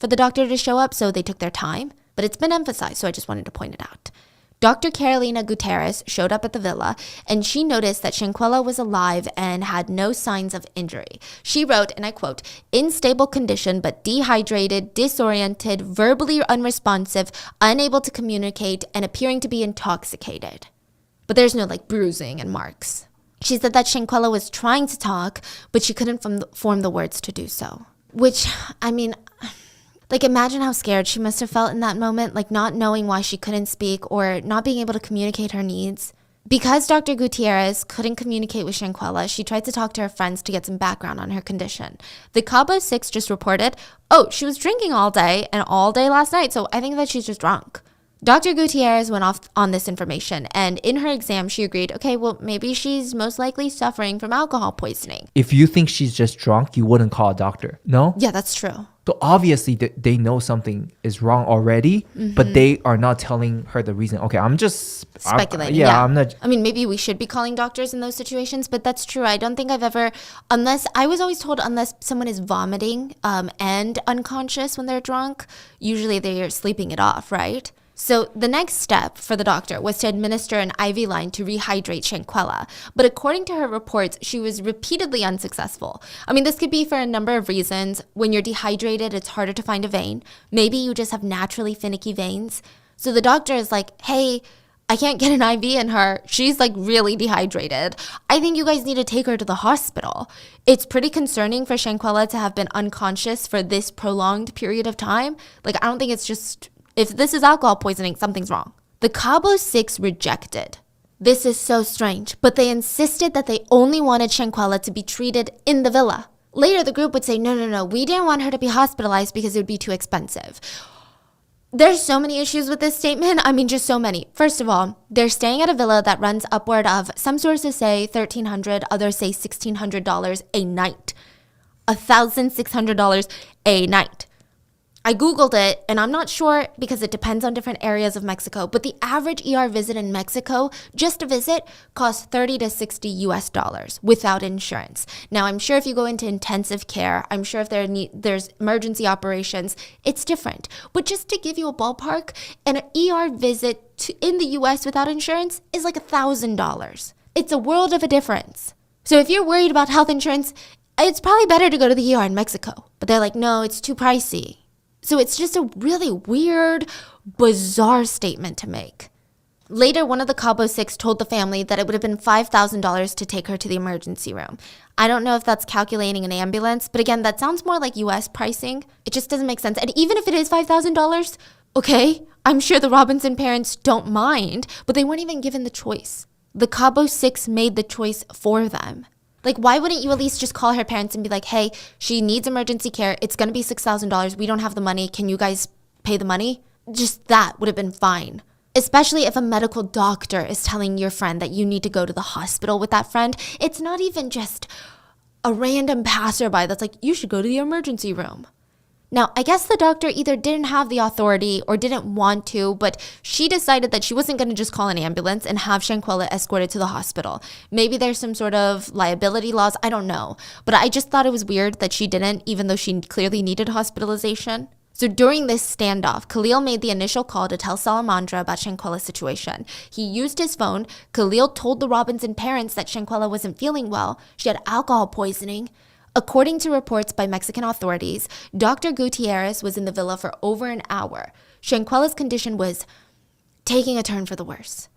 for the doctor to show up, so they took their time. But it's been emphasized, so I just wanted to point it out. Dr. Carolina Gutierrez showed up at the villa, and she noticed that Shanquella was alive and had no signs of injury. She wrote, and I quote, "In stable condition but dehydrated, disoriented, verbally unresponsive, unable to communicate, and appearing to be intoxicated." But there's no like bruising and marks. She said that Shanquella was trying to talk, but she couldn't form the words to do so. Which, I mean, like imagine how scared she must have felt in that moment, like not knowing why she couldn't speak or not being able to communicate her needs. Because Dr. Gutierrez couldn't communicate with Shanquella, she tried to talk to her friends to get some background on her condition. The Cabo 6 just reported, oh, she was drinking all day and all day last night, so I think that she's just drunk. Dr. Gutierrez went off on this information, and in her exam, she agreed, okay, well, maybe she's most likely suffering from alcohol poisoning. If you think she's just drunk, you wouldn't call a doctor, no? Yeah, that's true. So obviously they know something is wrong already, but they are not telling her the reason. Okay, I'm just Speculating. I'm not. I mean, maybe we should be calling doctors in those situations, but that's true. I don't think I've ever, unless I was always told, unless someone is vomiting and unconscious when they're drunk, usually they are sleeping it off, right? So the next step for the doctor was to administer an IV line to rehydrate Shanquella. But according to her reports, she was repeatedly unsuccessful. I mean, this could be for a number of reasons. When you're dehydrated, it's harder to find a vein. Maybe you just have naturally finicky veins. So the doctor is like, hey, I can't get an IV in her. She's like really dehydrated. I think you guys need to take her to the hospital. It's pretty concerning for Shanquella to have been unconscious for this prolonged period of time. Like, I don't think it's just... If this is alcohol poisoning, something's wrong. The Cabo Six rejected. This is so strange, but they insisted that they only wanted Shanquella to be treated in the villa. Later, the group would say, no, we didn't want her to be hospitalized because it would be too expensive. There's so many issues with this statement. I mean, just so many. First of all, they're staying at a villa that runs upward of, some sources say $1,300, others say $1,600 a night. $1,600 a night. I Googled it, and I'm not sure because it depends on different areas of Mexico, but the average ER visit in Mexico, just a visit, costs $30 to $60 without insurance. Now, I'm sure if you go into intensive care, I'm sure if there's emergency operations, it's different. But just to give you a ballpark, an ER visit in the US without insurance is like $1,000. It's a world of a difference. So if you're worried about health insurance, it's probably better to go to the ER in Mexico. But they're like, no, it's too pricey. So it's just a really weird, bizarre statement to make. Later, one of the Cabo Six told the family that it would have been $5,000 to take her to the emergency room. I don't know if that's calculating an ambulance, but again, that sounds more like US pricing. It just doesn't make sense. And even if it is $5,000, okay, I'm sure the Robinson parents don't mind, but they weren't even given the choice. The Cabo Six made the choice for them. Like, why wouldn't you at least just call her parents and be like, hey, she needs emergency care. It's going to be $6,000. We don't have the money. Can you guys pay the money? Just that would have been fine. Especially if a medical doctor is telling your friend that you need to go to the hospital with that friend. It's not even just a random passerby that's like, you should go to the emergency room. Now, I guess the doctor either didn't have the authority or didn't want to, but she decided that she wasn't going to just call an ambulance and have Shanquella escorted to the hospital. Maybe there's some sort of liability laws, I don't know. But I just thought it was weird that she didn't, even though she clearly needed hospitalization. So during this standoff, Khalil made the initial call to tell Salamandra about Shanquella's situation. He used his phone. Khalil told the Robinson parents that Shanquella wasn't feeling well. She had alcohol poisoning. According to reports by Mexican authorities, Dr. Gutierrez was in the villa for over an hour. Shanquella's condition was taking a turn for the worse.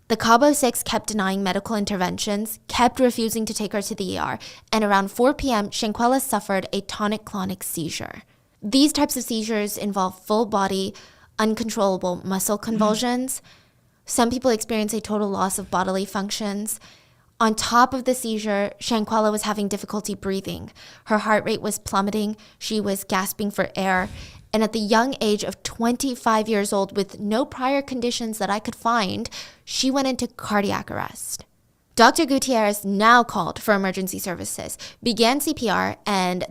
The Cabo Six kept denying medical interventions, kept refusing to take her to the ER, and around 4 p.m., Shanquella suffered a tonic-clonic seizure. These types of seizures involve full-body, uncontrollable muscle convulsions. Some people experience a total loss of bodily functions. On top of the seizure, Shanquella was having difficulty breathing. Her heart rate was plummeting. She was gasping for air. And at the young age of 25 years old, with no prior conditions that I could find, she went into cardiac arrest. Dr. Gutierrez now called for emergency services, began CPR, and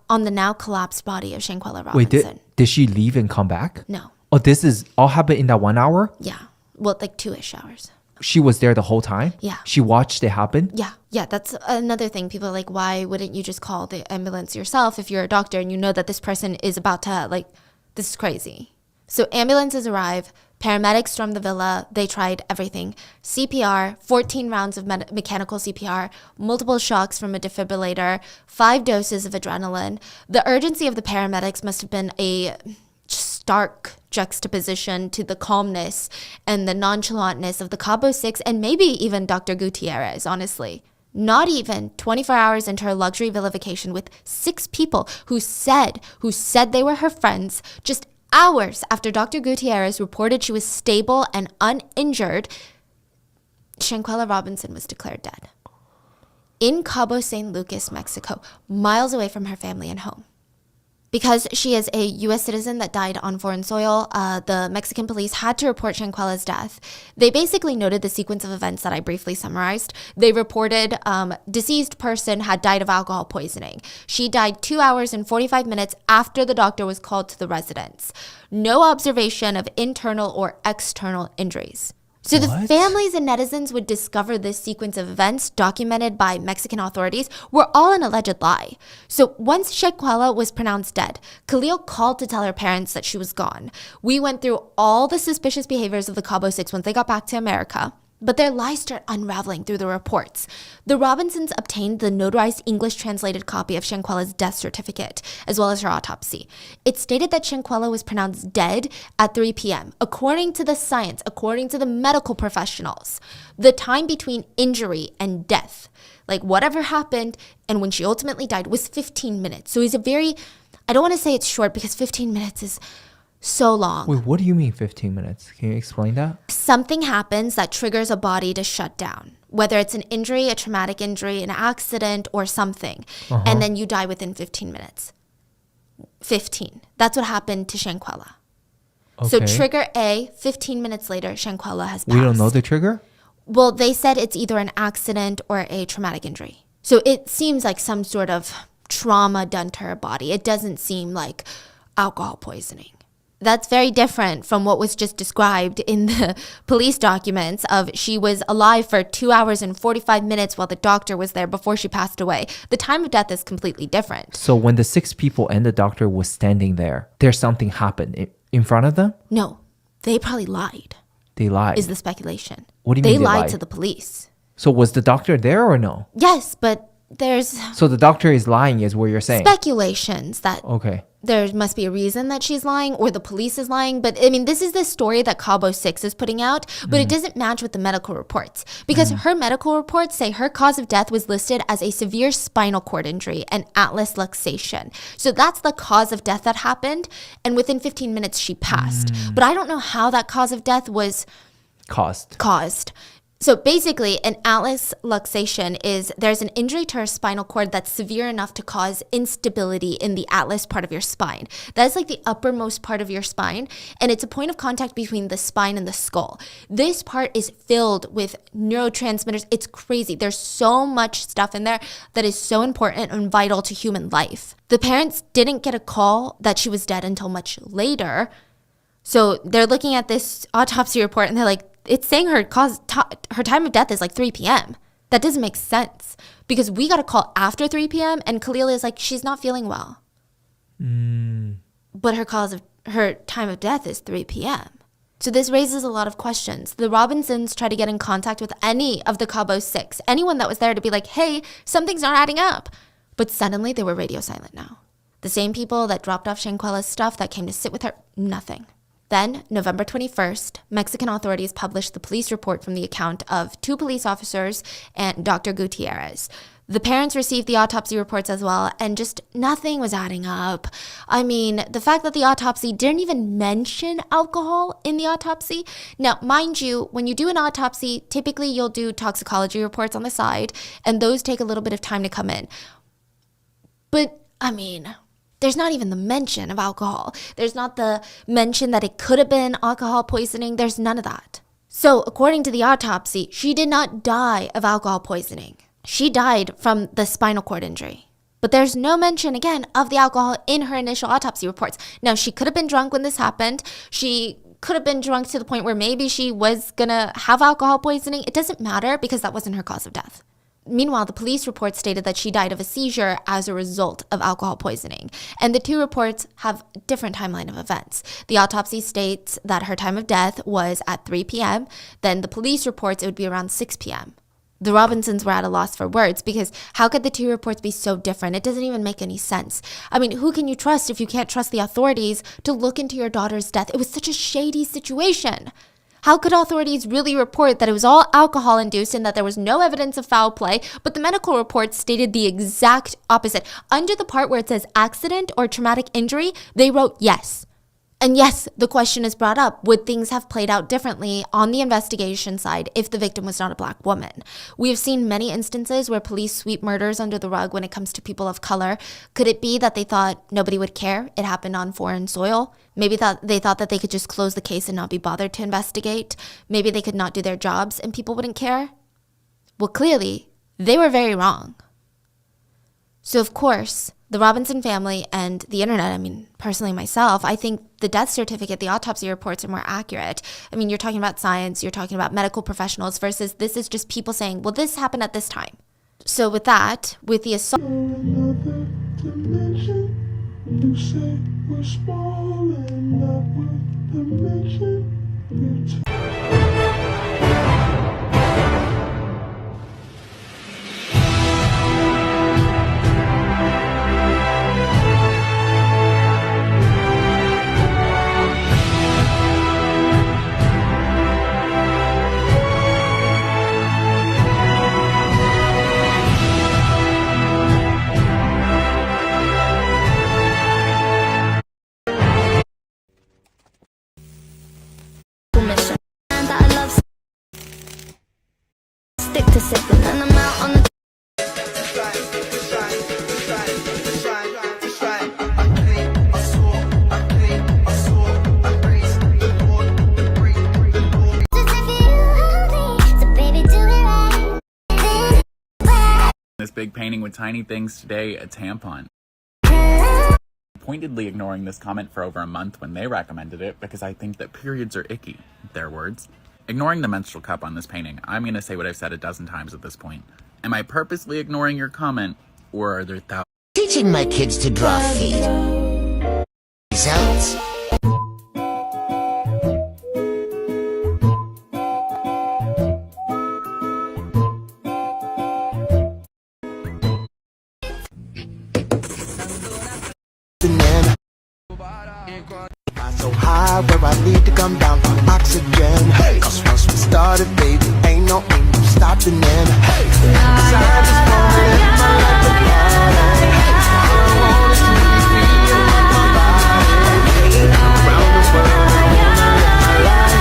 on the now collapsed body of Shanquella Robinson. Wait, did she leave and come back? No. Oh, this is all happened in that 1 hour? Yeah. Well, like 2-ish hours. She was there the whole time? Yeah. She watched it happen? Yeah, that's another thing. People are like, why wouldn't you just call the ambulance yourself if you're a doctor and you know that this person is about to, this is crazy. So ambulances arrive, paramedics storm the villa, they tried everything. CPR, 14 rounds of mechanical CPR, multiple shocks from a defibrillator, 5 doses of adrenaline. The urgency of the paramedics must have been a stark juxtaposition to the calmness and the nonchalantness of the Cabo Six and maybe even Dr. Gutierrez, honestly. Not even 24 hours into her luxury villa vacation with 6 people who said they were her friends, just hours after Dr. Gutierrez reported she was stable and uninjured, Shanquella Robinson was declared dead. In Cabo San Lucas, Mexico, miles away from her family and home. Because she is a U.S. citizen that died on foreign soil, the Mexican police had to report Shanquella's death. They basically noted the sequence of events that I briefly summarized. They reported deceased person had died of alcohol poisoning. She died 2 hours and 45 minutes after the doctor was called to the residence. No observation of internal or external injuries. So the What? families and netizens would discover this sequence of events documented by Mexican authorities were all an alleged lie. So once Shanquella was pronounced dead, Khalil called to tell her parents that she was gone. We went through all the suspicious behaviors of the Cabo Six once they got back to America. But their lies start unraveling through the reports. The Robinsons obtained the notarized English translated copy of Shanquella's death certificate, as well as her autopsy. It stated that Shanquella was pronounced dead at 3 p.m. According to the science, according to the medical professionals, the time between injury and death, like whatever happened and when she ultimately died, was 15 minutes. So it's a very, I don't want to say it's short because 15 minutes is so long. Wait, what do you mean 15 minutes? Can you explain that? Something happens that triggers a body to shut down, whether it's an injury, a traumatic injury, an accident, or something, and then you die within 15 minutes. 15. That's what happened to Shanquella. So Okay. trigger A, 15 minutes later, Shanquella has passed. We don't know the trigger? Well, they said it's either an accident or a traumatic injury. So it seems like some sort of trauma done to her body. It doesn't seem like alcohol poisoning. That's very different from what was just described in the police documents of she was alive for 2 hours and 45 minutes while the doctor was there before she passed away. The time of death is completely different. So when the 6 people and the doctor was standing there, there's something happened in front of them? No, they probably lied, They lied. is the speculation. What do you They mean they lied lied? to the police. So was the doctor there or no? Yes, but there's So the doctor is lying is what you're saying. speculations that Okay. there must be a reason that she's lying or the police is lying. But I mean, this is the story that Cabo Six is putting out, but it doesn't match with the medical reports because her medical reports say her cause of death was listed as a severe spinal cord injury and atlas luxation. So that's the cause of death that happened. And within 15 minutes, she passed. But I don't know how that cause of death was caused. So basically, an atlas luxation is there's an injury to her spinal cord that's severe enough to cause instability in the atlas part of your spine. That is like the uppermost part of your spine, and it's a point of contact between the spine and the skull. This part is filled with neurotransmitters. It's crazy. There's so much stuff in there that is so important and vital to human life. The parents didn't get a call that she was dead until much later. So they're looking at this autopsy report and they're like, it's saying her time of death is like 3 p.m. That doesn't make sense because we got a call after 3 p.m. and Khalil is like, she's not feeling well. But her time of death is 3 p.m. So this raises a lot of questions. The Robinsons tried to get in contact with any of the Cabo Six, anyone that was there to be like, hey, something's not adding up. But suddenly they were radio silent now. The same people that dropped off Shanquella's stuff that came to sit with her, nothing. Then, November 21st, Mexican authorities published the police report from the account of 2 police officers and Dr. Gutierrez. The parents received the autopsy reports as well, and just nothing was adding up. I mean, the fact that the autopsy didn't even mention alcohol in the autopsy. Now, mind you, when you do an autopsy, typically you'll do toxicology reports on the side, and those take a little bit of time to come in. But, I mean, there's not even the mention of alcohol. There's not the mention that it could have been alcohol poisoning. There's none of that. So according to the autopsy, she did not die of alcohol poisoning. She died from the spinal cord injury. But there's no mention, again, of the alcohol in her initial autopsy reports. Now, she could have been drunk when this happened. She could have been drunk to the point where maybe she was gonna have alcohol poisoning. It doesn't matter because that wasn't her cause of death. Meanwhile, the police report stated that she died of a seizure as a result of alcohol poisoning. And the 2 reports have a different timeline of events. The autopsy states that her time of death was at 3 p.m. Then the police reports it would be around 6 p.m. The Robinsons were at a loss for words because how could the 2 reports be so different? It doesn't even make any sense. I mean, who can you trust if you can't trust the authorities to look into your daughter's death? It was such a shady situation. How could authorities really report that it was all alcohol-induced and that there was no evidence of foul play, but the medical report stated the exact opposite? Under the part where it says accident or traumatic injury, they wrote yes. And yes, the question is brought up, would things have played out differently on the investigation side if the victim was not a Black woman? We have seen many instances where police sweep murders under the rug when it comes to people of color. Could it be that they thought nobody would care? It happened on foreign soil. Maybe they thought that they could just close the case and not be bothered to investigate. Maybe they could not do their jobs and people wouldn't care. Well, clearly, they were very wrong. So, of course, the Robinson family and the internet, I mean, personally myself, I think the death certificate, the autopsy reports are more accurate. I mean, you're talking about science, you're talking about medical professionals versus this is just people saying, well, this happened at this time. So with that, with the assault... You say we're small and not worth the mention. Stick to sipping and I'm out on the This big painting with tiny things today, a tampon. Pointedly ignoring this comment for over a month when they recommended it because I think that periods are icky, their words. Ignoring the menstrual cup on this painting, I'm going to say what I've said a dozen times at this point. Am I purposely ignoring your comment, or are there thousands? Teaching my kids to draw feet. Results. So high where I need to come down for oxygen. Cause once we started, baby, ain't no stopping in. Inside this moment in my life, the party. All I want is to be in my body. Around the world, I wanna live my life.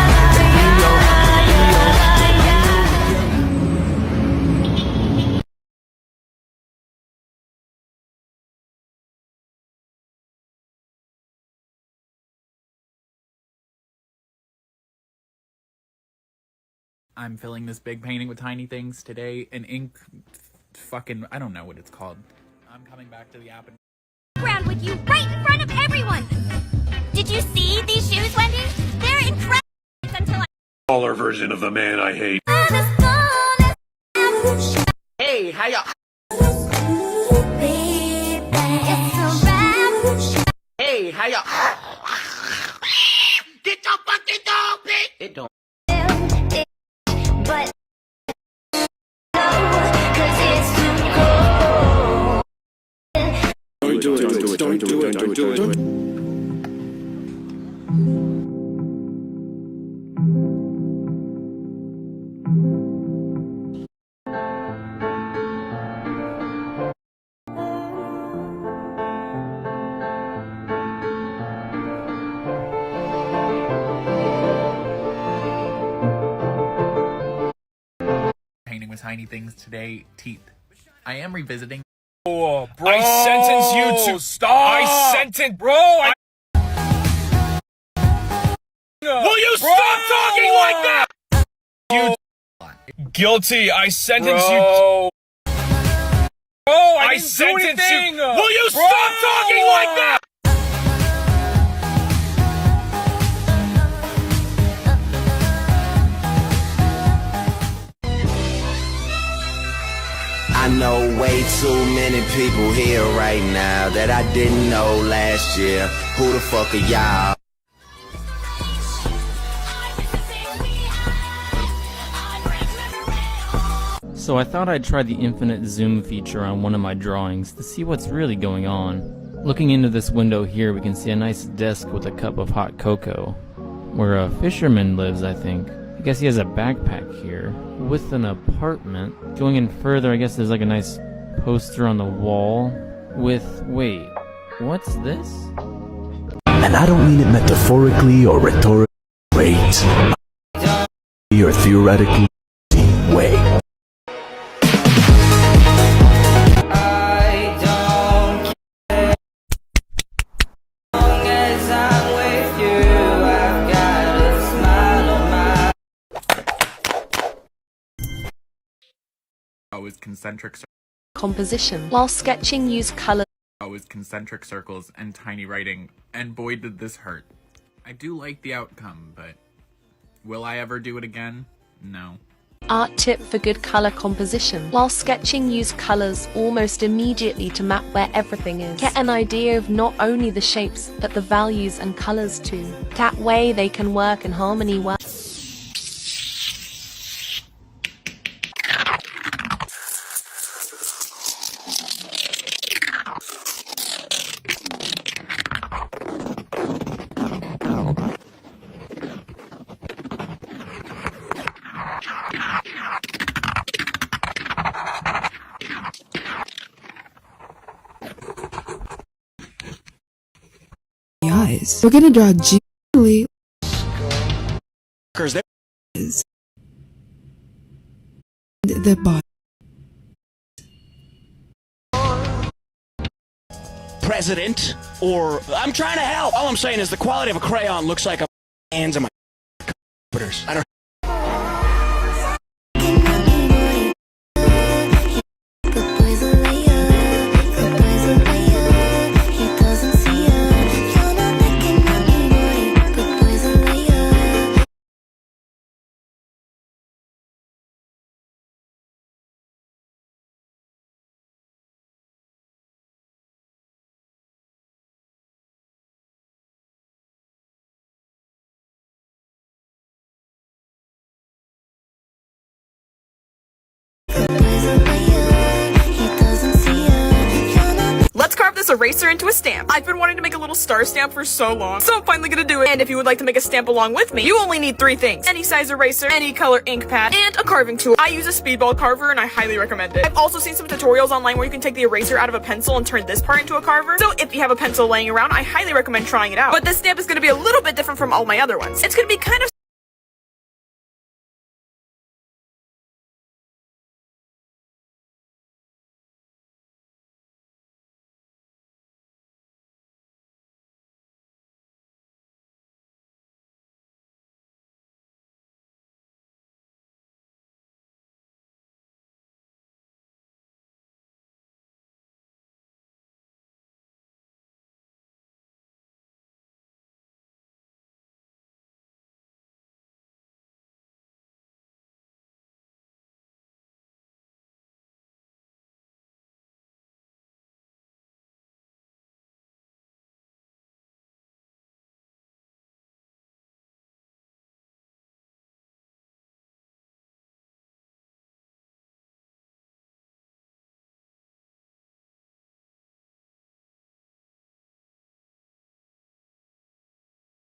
I'm filling this big painting with tiny things today, an ink fucking, I don't know what it's called. I'm coming back to the app and ground with you right in front of everyone. Did you see these shoes, Wendy? They're incredible. Until I Smaller version of the man I hate. Hey, how y'all? Hey, how y'all? Get your fucking dog, bitch! It don't. But cause it's too cold. Don't do it. painting with tiny things today, teeth. I am revisiting. Oh, bro. I sentence you to stop. I sentence, bro. Will you stop talking like that? You guilty. I sentence you. Bro, I sentence you. Will you stop talking like that? I know way too many people here right now that I didn't know last year. Who the fuck are y'all? So I thought I'd try the infinite zoom feature on one of my drawings to see what's really going on. Looking into this window here, we can see a nice desk with a cup of hot cocoa, where a fisherman lives, I think. I guess he has a backpack here, with an apartment. Going in further, I guess there's like a nice poster on the wall with, wait, what's this? And I don't mean it metaphorically or rhetorically great, or theoretically way. With concentric composition. While sketching, use color. With concentric circles and tiny writing, and boy did this hurt. I do like the outcome, but will I ever do it again? No. Art tip for good color composition. While sketching, use colors almost immediately to map where everything is. Get an idea of not only the shapes, but the values and colors too. That way they can work in harmony well. We're gonna draw Julie. The body. President, or I'm trying to help. All I'm saying is the quality of a crayon looks like a hands on my computers. I don't. Let's carve this eraser into a stamp. I've been wanting to make a little star stamp for so long, so I'm finally gonna do it. And if you would like to make a stamp along with me, you only need 3 things. Any size eraser, any color ink pad, and a carving tool. I use a speedball carver and I highly recommend it. I've also seen some tutorials online where you can take the eraser out of a pencil and turn this part into a carver. So if you have a pencil laying around, I highly recommend trying it out. But this stamp is gonna be a little bit different from all my other ones. It's gonna be kind of